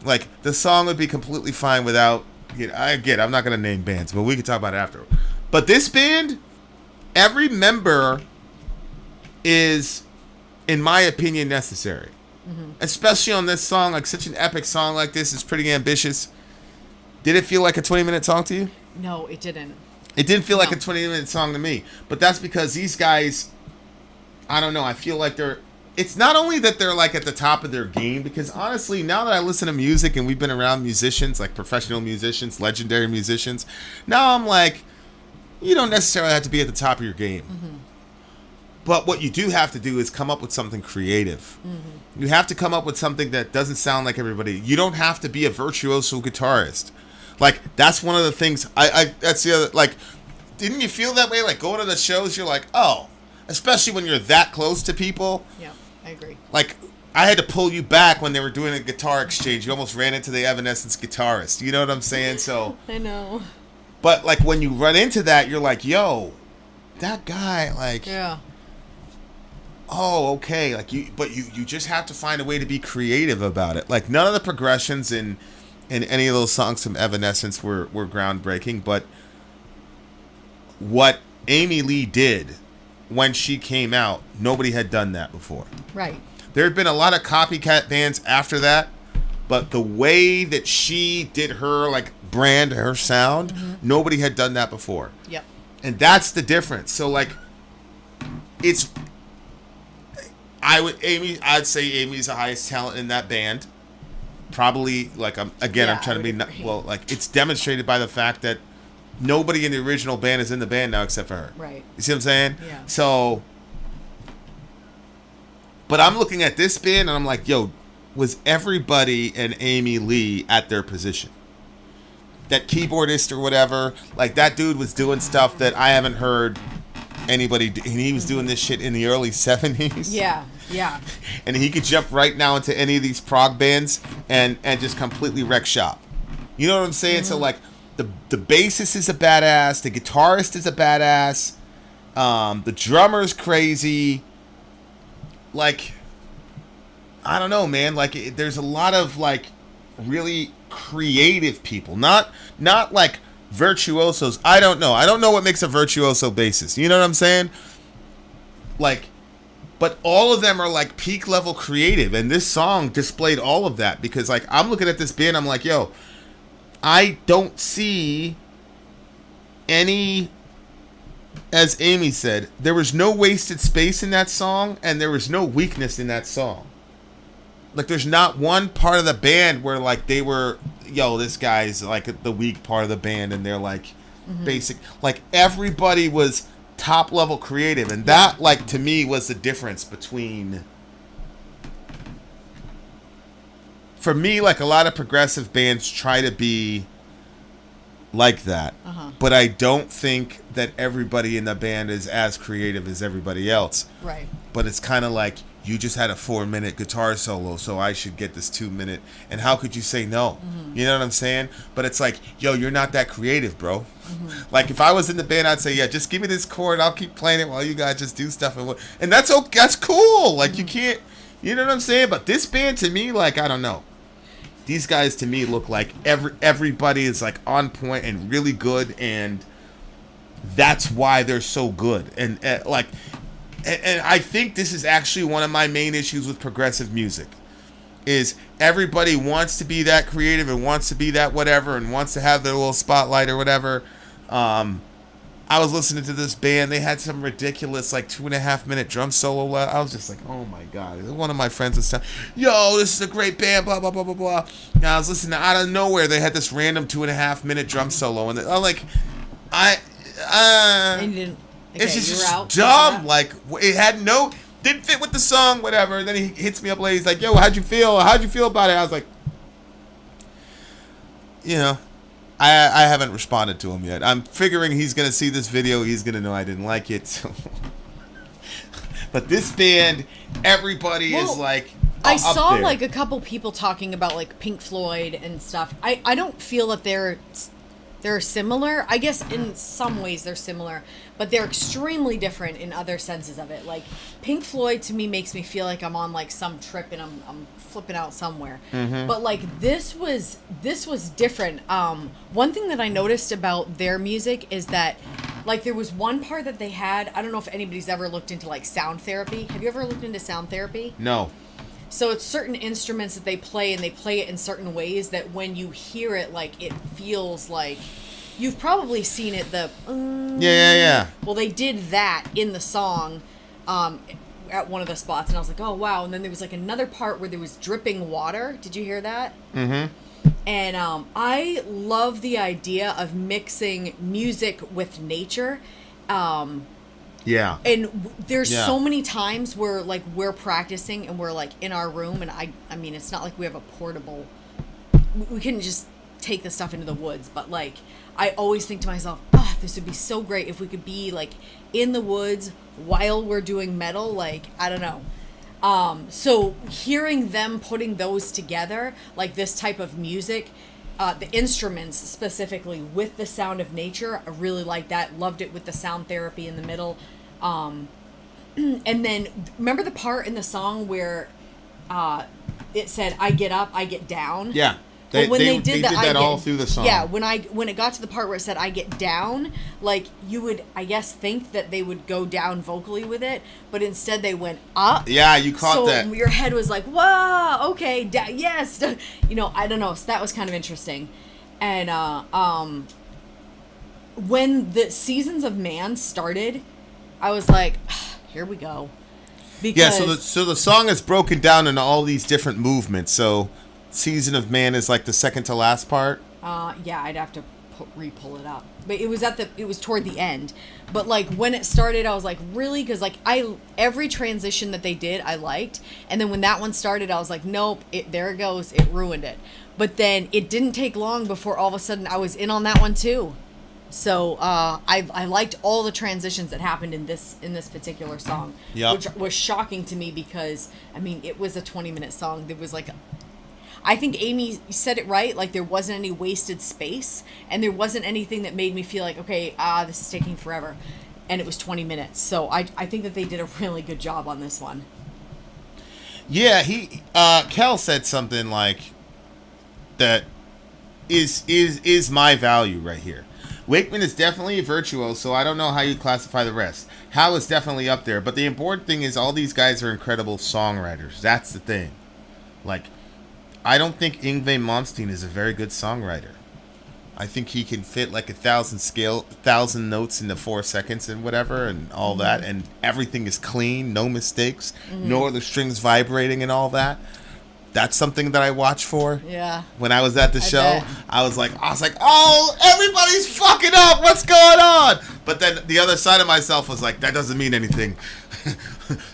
Like, the song would be completely fine without, I'm not going to name bands, but we can talk about it after. But this band, every member is, in my opinion, necessary. Especially on this song, like such an epic song like this is pretty ambitious. Did it feel like a 20-minute song to you? No, it didn't. It didn't feel like a 20-minute song to me. But that's because these guys, I don't know, I feel like it's not only that they're like at the top of their game, because honestly, now that I listen to music and we've been around musicians, like professional musicians, legendary musicians, now I'm like, you don't necessarily have to be at the top of your game. But what you do have to do is come up with something creative. You have to come up with something that doesn't sound like everybody. You don't have to be a virtuoso guitarist. Like, that's one of the things, that's the other, like, didn't you feel that way? Like, going to the shows, you're like, oh, especially when you're that close to people. Yeah, I agree. Like, I had to pull you back when they were doing a guitar exchange. You almost ran into the Evanescence guitarist. You know what I'm saying? So, I know. but, like, when you run into that, you're like, yo, that guy, like, Yeah. oh, okay. Like, you just have to find a way to be creative about it. Like, none of the progressions in any of those songs from Evanescence were groundbreaking, but what Amy Lee did when she came out, nobody had done that before. Right. There had been a lot of copycat bands after that, but the way that she did her, like, brand, her sound, nobody had done that before. Yep. And that's the difference. So, like, I'd say Amy's the highest talent in that band. Probably, like, I'm trying to be, like, it's demonstrated by the fact that nobody in the original band is in the band now except for her. Right. You see what I'm saying? Yeah. So, but I'm looking at this band and I'm like, yo, was everybody and Amy Lee at their position? That keyboardist or whatever, like, that dude was doing stuff that I haven't heard anybody do, and he was doing this shit in the early 70s. Yeah, yeah. And he could jump right now into any of these prog bands and just completely wreck shop. You know what I'm saying? So, like, the bassist is a badass, the guitarist is a badass, the drummer's crazy. Like, I don't know, man. Like, there's a lot of, like, really creative people, not like virtuosos. I don't know what makes a virtuoso bassist. You know what I'm saying? Like, but all of them are like peak level creative, and this song displayed all of that, because, like, I'm looking at this band, I'm like, yo, I don't see any, as Amy said, there was no wasted space in that song, and there was no weakness in that song. Like, there's not one part of the band where, like, they were, yo, this guy's, like, the weak part of the band, and they're, like, basic. Like, everybody was top-level creative, and that, like, to me, was the difference between... For me, like, a lot of progressive bands try to be like that. But I don't think that everybody in the band is as creative as everybody else. Right. But it's kind of like, you just had a 4-minute guitar solo, so I should get this 2-minute. And how could you say no? You know what I'm saying? But it's like, yo, you're not that creative, bro. Like, if I was in the band, I'd say, yeah, just give me this chord. I'll keep playing it while you guys just do stuff. And that's okay. That's cool. Like, you can't, you know what I'm saying? But this band, to me, like, I don't know. These guys, to me, look like everybody is, like, on point and really good. And that's why they're so good. And I think this is actually one of my main issues with progressive music, is everybody wants to be that creative and wants to be that whatever and wants to have their little spotlight or whatever. I was listening to this band. They had some ridiculous, like, 2.5-minute drum solo. I was just like, oh, my God. One of my friends was saying, yo, this is a great band, blah, blah, blah, blah, blah. And I was listening to, out of nowhere, they had this random 2.5-minute drum solo. And I'm like, And you didn't. Okay, it's just you're out. dumb. Like, it had didn't fit with the song, whatever. And then he hits me up later. He's like, yo, how'd you feel about it? I was like, you know, I haven't responded to him yet. I'm figuring he's going to see this video. He's going to know I didn't like it. So. But this band, everybody is like, I saw there. like a couple people talking about like Pink Floyd and stuff. I don't feel that they're similar. I guess in some ways they're similar, but they're extremely different in other senses of it. Like, Pink Floyd to me makes me feel like I'm on like some trip and I'm flipping out somewhere. But like this was different. One thing that I noticed about their music is that, like, there was one part that they had. I don't know if anybody's ever looked into like sound therapy. Have you ever looked into sound therapy? No. So it's certain instruments that they play, and they play it in certain ways that when you hear it, like, it feels like you've probably seen it. Yeah. Well, they did that in the song at one of the spots, and I was like, oh wow. And then there was like another part where there was dripping water. Did you hear that? And I love the idea of mixing music with nature. Yeah. And there's so many times where, like, we're practicing and we're, like, in our room, and I mean, it's not like we have a portable, we couldn't just take the stuff into the woods, but, like, I always think to myself, oh, this would be so great if we could be, like, in the woods while we're doing metal, like, I don't know. So hearing them putting those together, like this type of music, the instruments specifically with the sound of nature, I really like that. Loved it with the sound therapy in the middle. And then remember the part in the song where it said, I get up, I get down? Yeah. When they did that all through the song. Yeah, when it got to the part where it said I get down, like, you would, I guess, think that they would go down vocally with it, but instead they went up. Yeah, you caught that. So your head was like, whoa, okay, yes. You know, I don't know. So that was kind of interesting. And when the Seasons of Man started, I was like, here we go. Because, yeah, so the song is broken down into all these different movements. So Season of Man is like the second to last part. Yeah, I'd have to re-pull it up, but it was toward the end. But like when it started, I was like, really? Because like every transition that they did, I liked, and then when that one started, I was like, nope, there it goes, it ruined it. But then it didn't take long before all of a sudden I was in on that one too. So I liked all the transitions that happened in this particular song, which was shocking to me because I mean it was a 20-minute song. There was like, I think Amy said it right, like there wasn't any wasted space, and there wasn't anything that made me feel like, okay, this is taking forever, and it was 20 minutes. So I think that they did a really good job on this one. Yeah, Kel said something like that is my value right here. Wakeman is definitely a virtuoso, so I don't know how you classify the rest. Hal is definitely up there, but the important thing is all these guys are incredible songwriters. That's the thing. Like, I don't think Yngwie Malmsteen is a very good songwriter. I think he can fit like 1,000 notes into 4 seconds and whatever and all that, and everything is clean, no mistakes, no other strings vibrating and all that. That's something that I watch for. Yeah. When I was at the show, bet. I was like, oh, everybody's fucking up. What's going on? But then the other side of myself was like, that doesn't mean anything.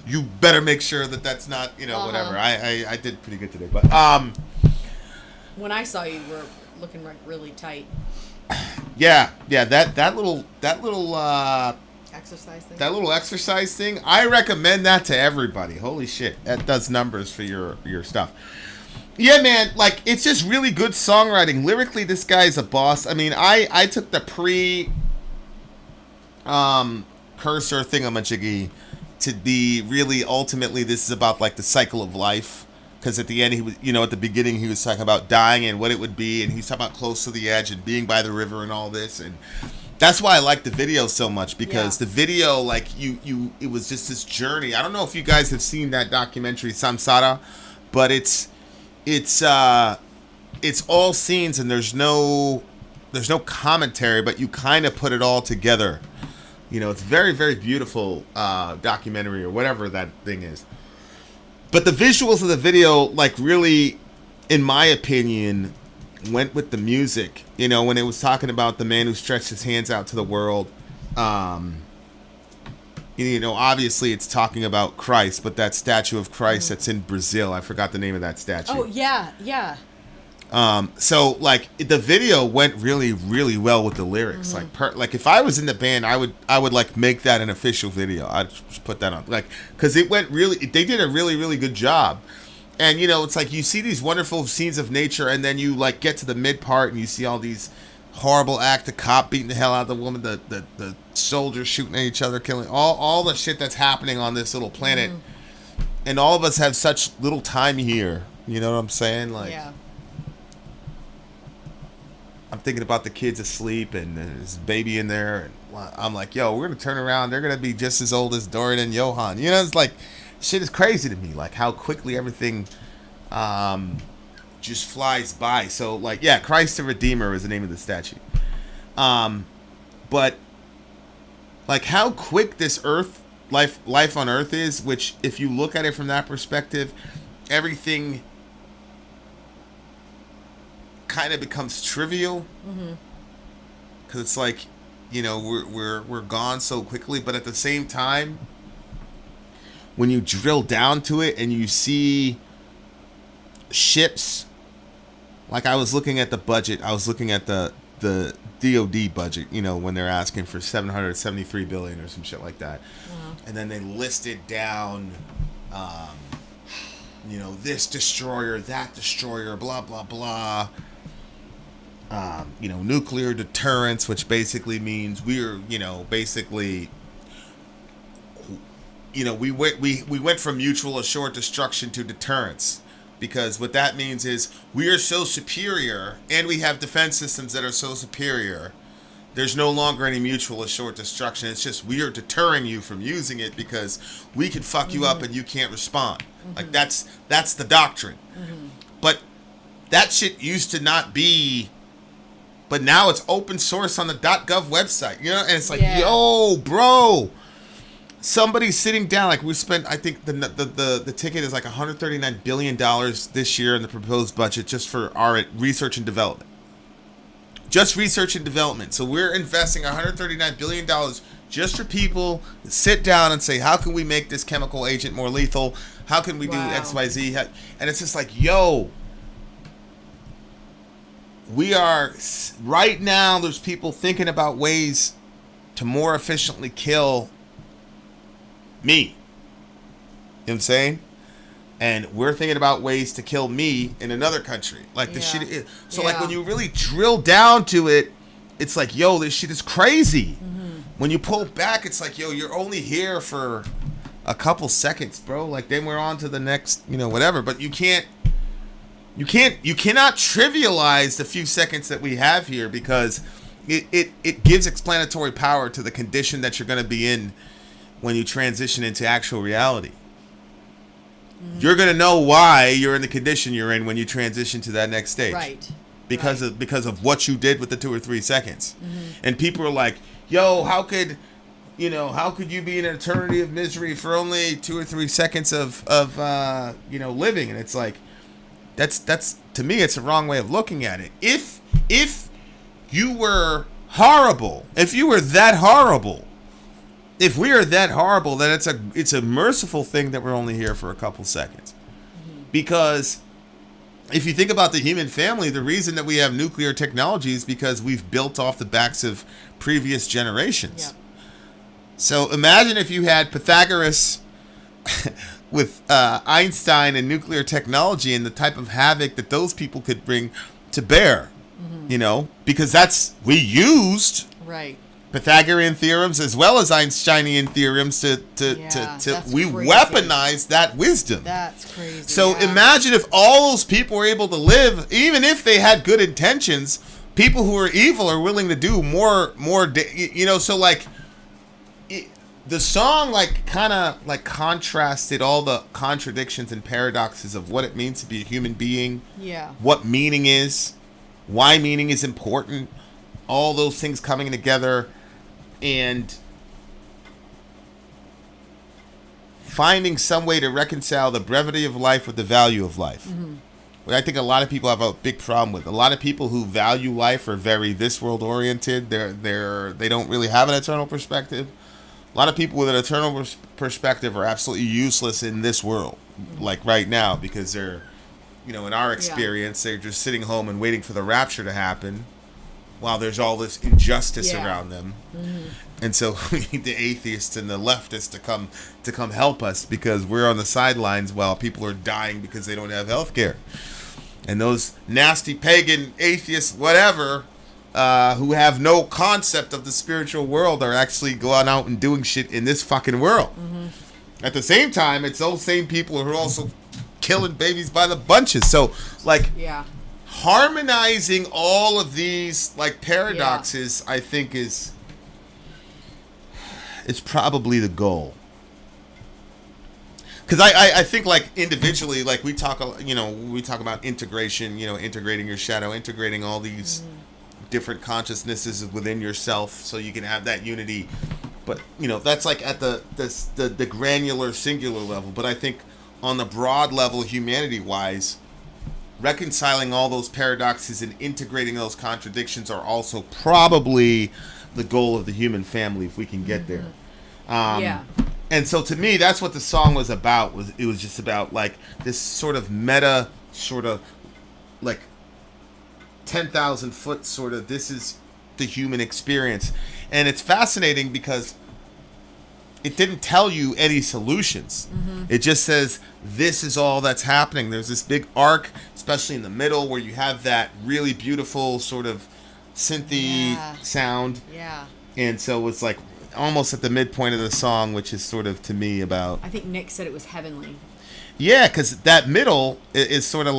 You better make sure that that's not, whatever. I did pretty good today, but when I saw you were looking really tight. yeah, that little Exercise thing. that little exercise thing, I recommend that to everybody. Holy shit, that does numbers for your stuff. Yeah, man, like, it's just really good songwriting. Lyrically, this guy's a boss. I mean, I took the cursor thingamajiggy to be really, ultimately, this is about, like, the cycle of life. Because at the end, he was, at the beginning, he was talking about dying and what it would be, and he's talking about close to the edge and being by the river and all this, and that's why I like the video so much, because the video, like, it was just this journey. I don't know if you guys have seen that documentary Samsara, but it's all scenes and there's no commentary, but you kind of put it all together. It's very, very beautiful documentary or whatever that thing is. But the visuals of the video, like, really, in my opinion, went with the music. When it was talking about the man who stretched his hands out to the world, obviously it's talking about Christ, but that statue of Christ that's in Brazil, I forgot the name of that statue. Oh, yeah. So, like, the video went really, really well with the lyrics. Like if I was in the band, I would like make that an official video. I'd just put that on, like, because they did a really, really good job. And, it's like you see these wonderful scenes of nature, and then you, like, get to the mid part, and you see all these horrible act, the cop beating the hell out of the woman, the soldiers shooting at each other, killing, all the shit that's happening on this little planet. And all of us have such little time here. You know what I'm saying? Like, Yeah. I'm thinking about the kids asleep, and there's a baby in there, and I'm like, yo, we're going to turn around. They're going to be just as old as Dorian and Johan. It's like, shit is crazy to me, like how quickly everything just flies by. So, like, yeah, Christ the Redeemer is the name of the statue. But, like, how quick this life on Earth is, which, if you look at it from that perspective, everything kind of becomes trivial. Because it's like, we're gone so quickly, but at the same time, when you drill down to it and you see ships, like, I was looking at the budget, I was looking at the DOD budget, when they're asking for $773 billion or some shit like that. And then they listed down, this destroyer, that destroyer, blah, blah, blah. Nuclear deterrence, which basically means we're, basically, we went from mutual assured destruction to deterrence, because what that means is we are so superior, and we have defense systems that are so superior, there's no longer any mutual assured destruction. It's just we are deterring you from using it because we can fuck you up and you can't respond. Like, that's the doctrine. But that shit used to not be. But now it's open source on the .gov website, and it's like, yo, bro, somebody's sitting down. Like, we spent, I think the ticket is like $139 billion this year in the proposed budget just for our research and development. Just research and development. So we're investing $139 billion just for people to sit down and say, how can we make this chemical agent more lethal? How can we do X, Y, Z? And it's just like, yo, we are, right now, there's people thinking about ways to more efficiently kill me. You know what I'm saying? And we're thinking about ways to kill me in another country. Like, this shit is. So, like, when you really drill down to it, it's like, yo, this shit is crazy. When you pull back, it's like, yo, you're only here for a couple seconds, bro. Like, then we're on to the next, whatever. But you cannot trivialize the few seconds that we have here, because it gives explanatory power to the condition that you're going to be in when you transition into actual reality. You're going to know why you're in the condition you're in when you transition to that next stage. Right. because of what you did with the 2 or 3 seconds. And people are like, yo, how could you be in an eternity of misery for only 2 or 3 seconds of living? And it's like, that's to me, it's a wrong way of looking at it. If you were horrible, if you were that horrible, if we are that horrible, then it's a merciful thing that we're only here for a couple seconds. Because if you think about the human family, the reason that we have nuclear technology is because we've built off the backs of previous generations. Yeah. So imagine if you had Pythagoras with Einstein and nuclear technology and the type of havoc that those people could bring to bear, because we used Right. Pythagorean theorems as well as Einsteinian theorems to we crazy. weaponized that wisdom. That's crazy. So imagine if all those people were able to live, even if they had good intentions, people who are evil are willing to do more, so like the song kind of contrasted all the contradictions and paradoxes of what it means to be a human being. Yeah. What meaning is, why meaning is important, all those things coming together and finding some way to reconcile the brevity of life with the value of life. What I think a lot of people have a big problem with. A lot of people who value life are very this world oriented. They don't really have an eternal perspective. A lot of people with an eternal perspective are absolutely useless in this world, like right now, because they're, in our experience, they're just sitting home and waiting for the rapture to happen while there's all this injustice around them. And so we need the atheists and the leftists to come help us, because we're on the sidelines while people are dying because they don't have health care. And those nasty pagan atheists, whatever, who have no concept of the spiritual world are actually going out and doing shit in this fucking world. At the same time, it's those same people who are also killing babies by the bunches. So, harmonizing all of these paradoxes, I think is probably the goal. Because I think individually, we talk about integration, integrating your shadow, integrating all these different consciousnesses within yourself so you can have that unity. But that's at the granular singular level. But I think on the broad level, humanity wise, reconciling all those paradoxes and integrating those contradictions are also probably the goal of the human family, if we can get there. And so to me, that's what the song was about. It was just about this sort of meta, sort of 10,000 foot sort of, this is the human experience. And it's fascinating because it didn't tell you any solutions. It just says, this is all that's happening. There's this big arc, especially in the middle, where you have that really beautiful sort of synthy sound. And so it's almost at the midpoint of the song, which is sort of, to me, about... I think Nick said it was heavenly. Yeah, because that middle is sort of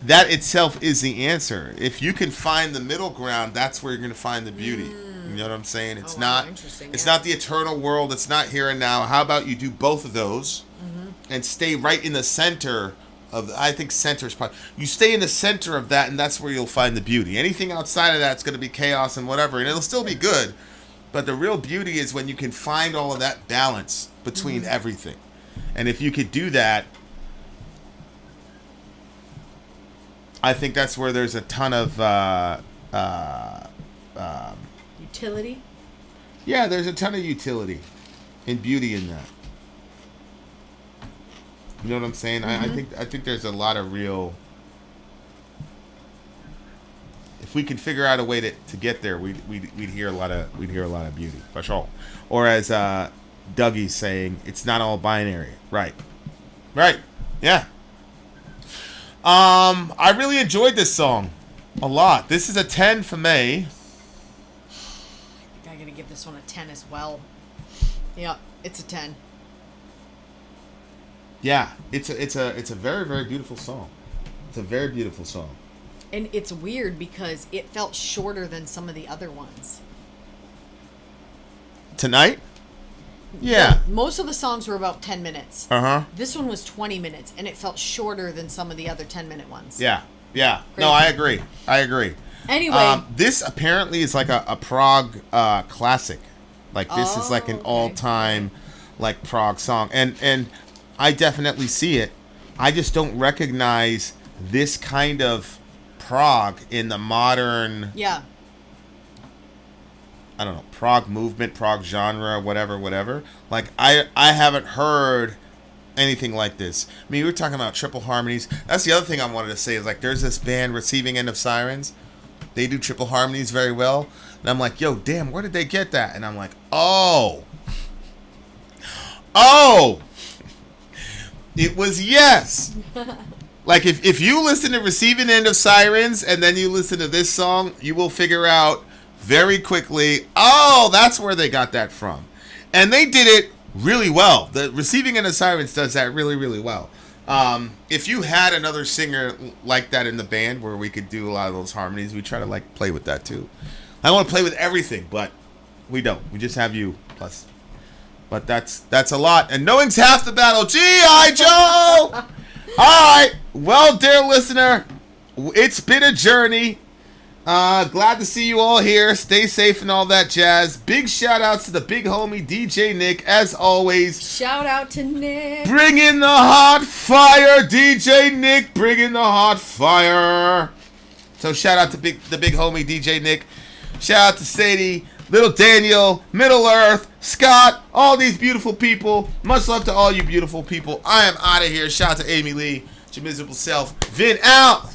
that itself is the answer. If you can find the middle ground, that's where you're going to find the beauty. You know what I'm saying? It's not the eternal world. It's not here and now. How about you do both of those and stay right in the center of, I think center is probably, you stay in the center of that, and that's where you'll find the beauty. Anything outside of that's going to be chaos and whatever, and it'll still be good. But the real beauty is when you can find all of that balance between everything. And if you could do that, I think that's where there's a ton of utility. Yeah, there's a ton of utility and beauty in that. You know what I'm saying? I think there's a lot of real. If we could figure out a way to get there, we'd hear a lot of beauty for sure. Or as Dougie's saying, it's not all binary. Right. Yeah. I really enjoyed this song a lot. This is a 10 for me. I'm gonna give this one a 10 as well. Yeah, it's a 10. Yeah, it's a very, very beautiful song. It's a very beautiful song. And it's weird because it felt shorter than some of the other ones. Tonight? Yeah. Most of the songs were about 10 minutes. Uh-huh. This one was 20 minutes, and it felt shorter than some of the other 10-minute ones. Yeah. Yeah. Great No, I song. agree. I agree. Anyway. This apparently is like a prog classic. Like this is like an okay. all-time like prog song, and I definitely see it. I just don't recognize this kind of prog in the modern. Yeah. I don't know, prog movement, prog genre, whatever. Like I haven't heard anything like this. I mean, we were talking about triple harmonies. That's the other thing I wanted to say is like there's this band, Receiving End of Sirens. They do triple harmonies very well. And I'm like, yo, damn, where did they get that? And I'm like, oh, it was yes. Like if you listen to Receiving End of Sirens and then you listen to this song, you will figure out very quickly, oh, that's where they got that from. And they did it really well. The Receiving End of Sirens does that really, really well. If you had another singer like that in the band where we could do a lot of those harmonies, we try to like play with that too. I want to play with everything, but we don't. We just have you plus. But that's a lot. And knowing's half the battle. G.I. Joe! All right. Well, dear listener, it's been a journey. Glad to see you all here. Stay safe and all that jazz. Big shout outs to the big homie DJ Nick, as always. Shout out to Nick. Bring in the hot fire, DJ Nick. Bring in the hot fire. So shout out to the big homie DJ Nick. Shout out to Sadie, Little Daniel, Middle Earth, Scott, all these beautiful people. Much love to all you beautiful people. I am out of here. Shout out to Amy Lee, your miserable self. Vin out.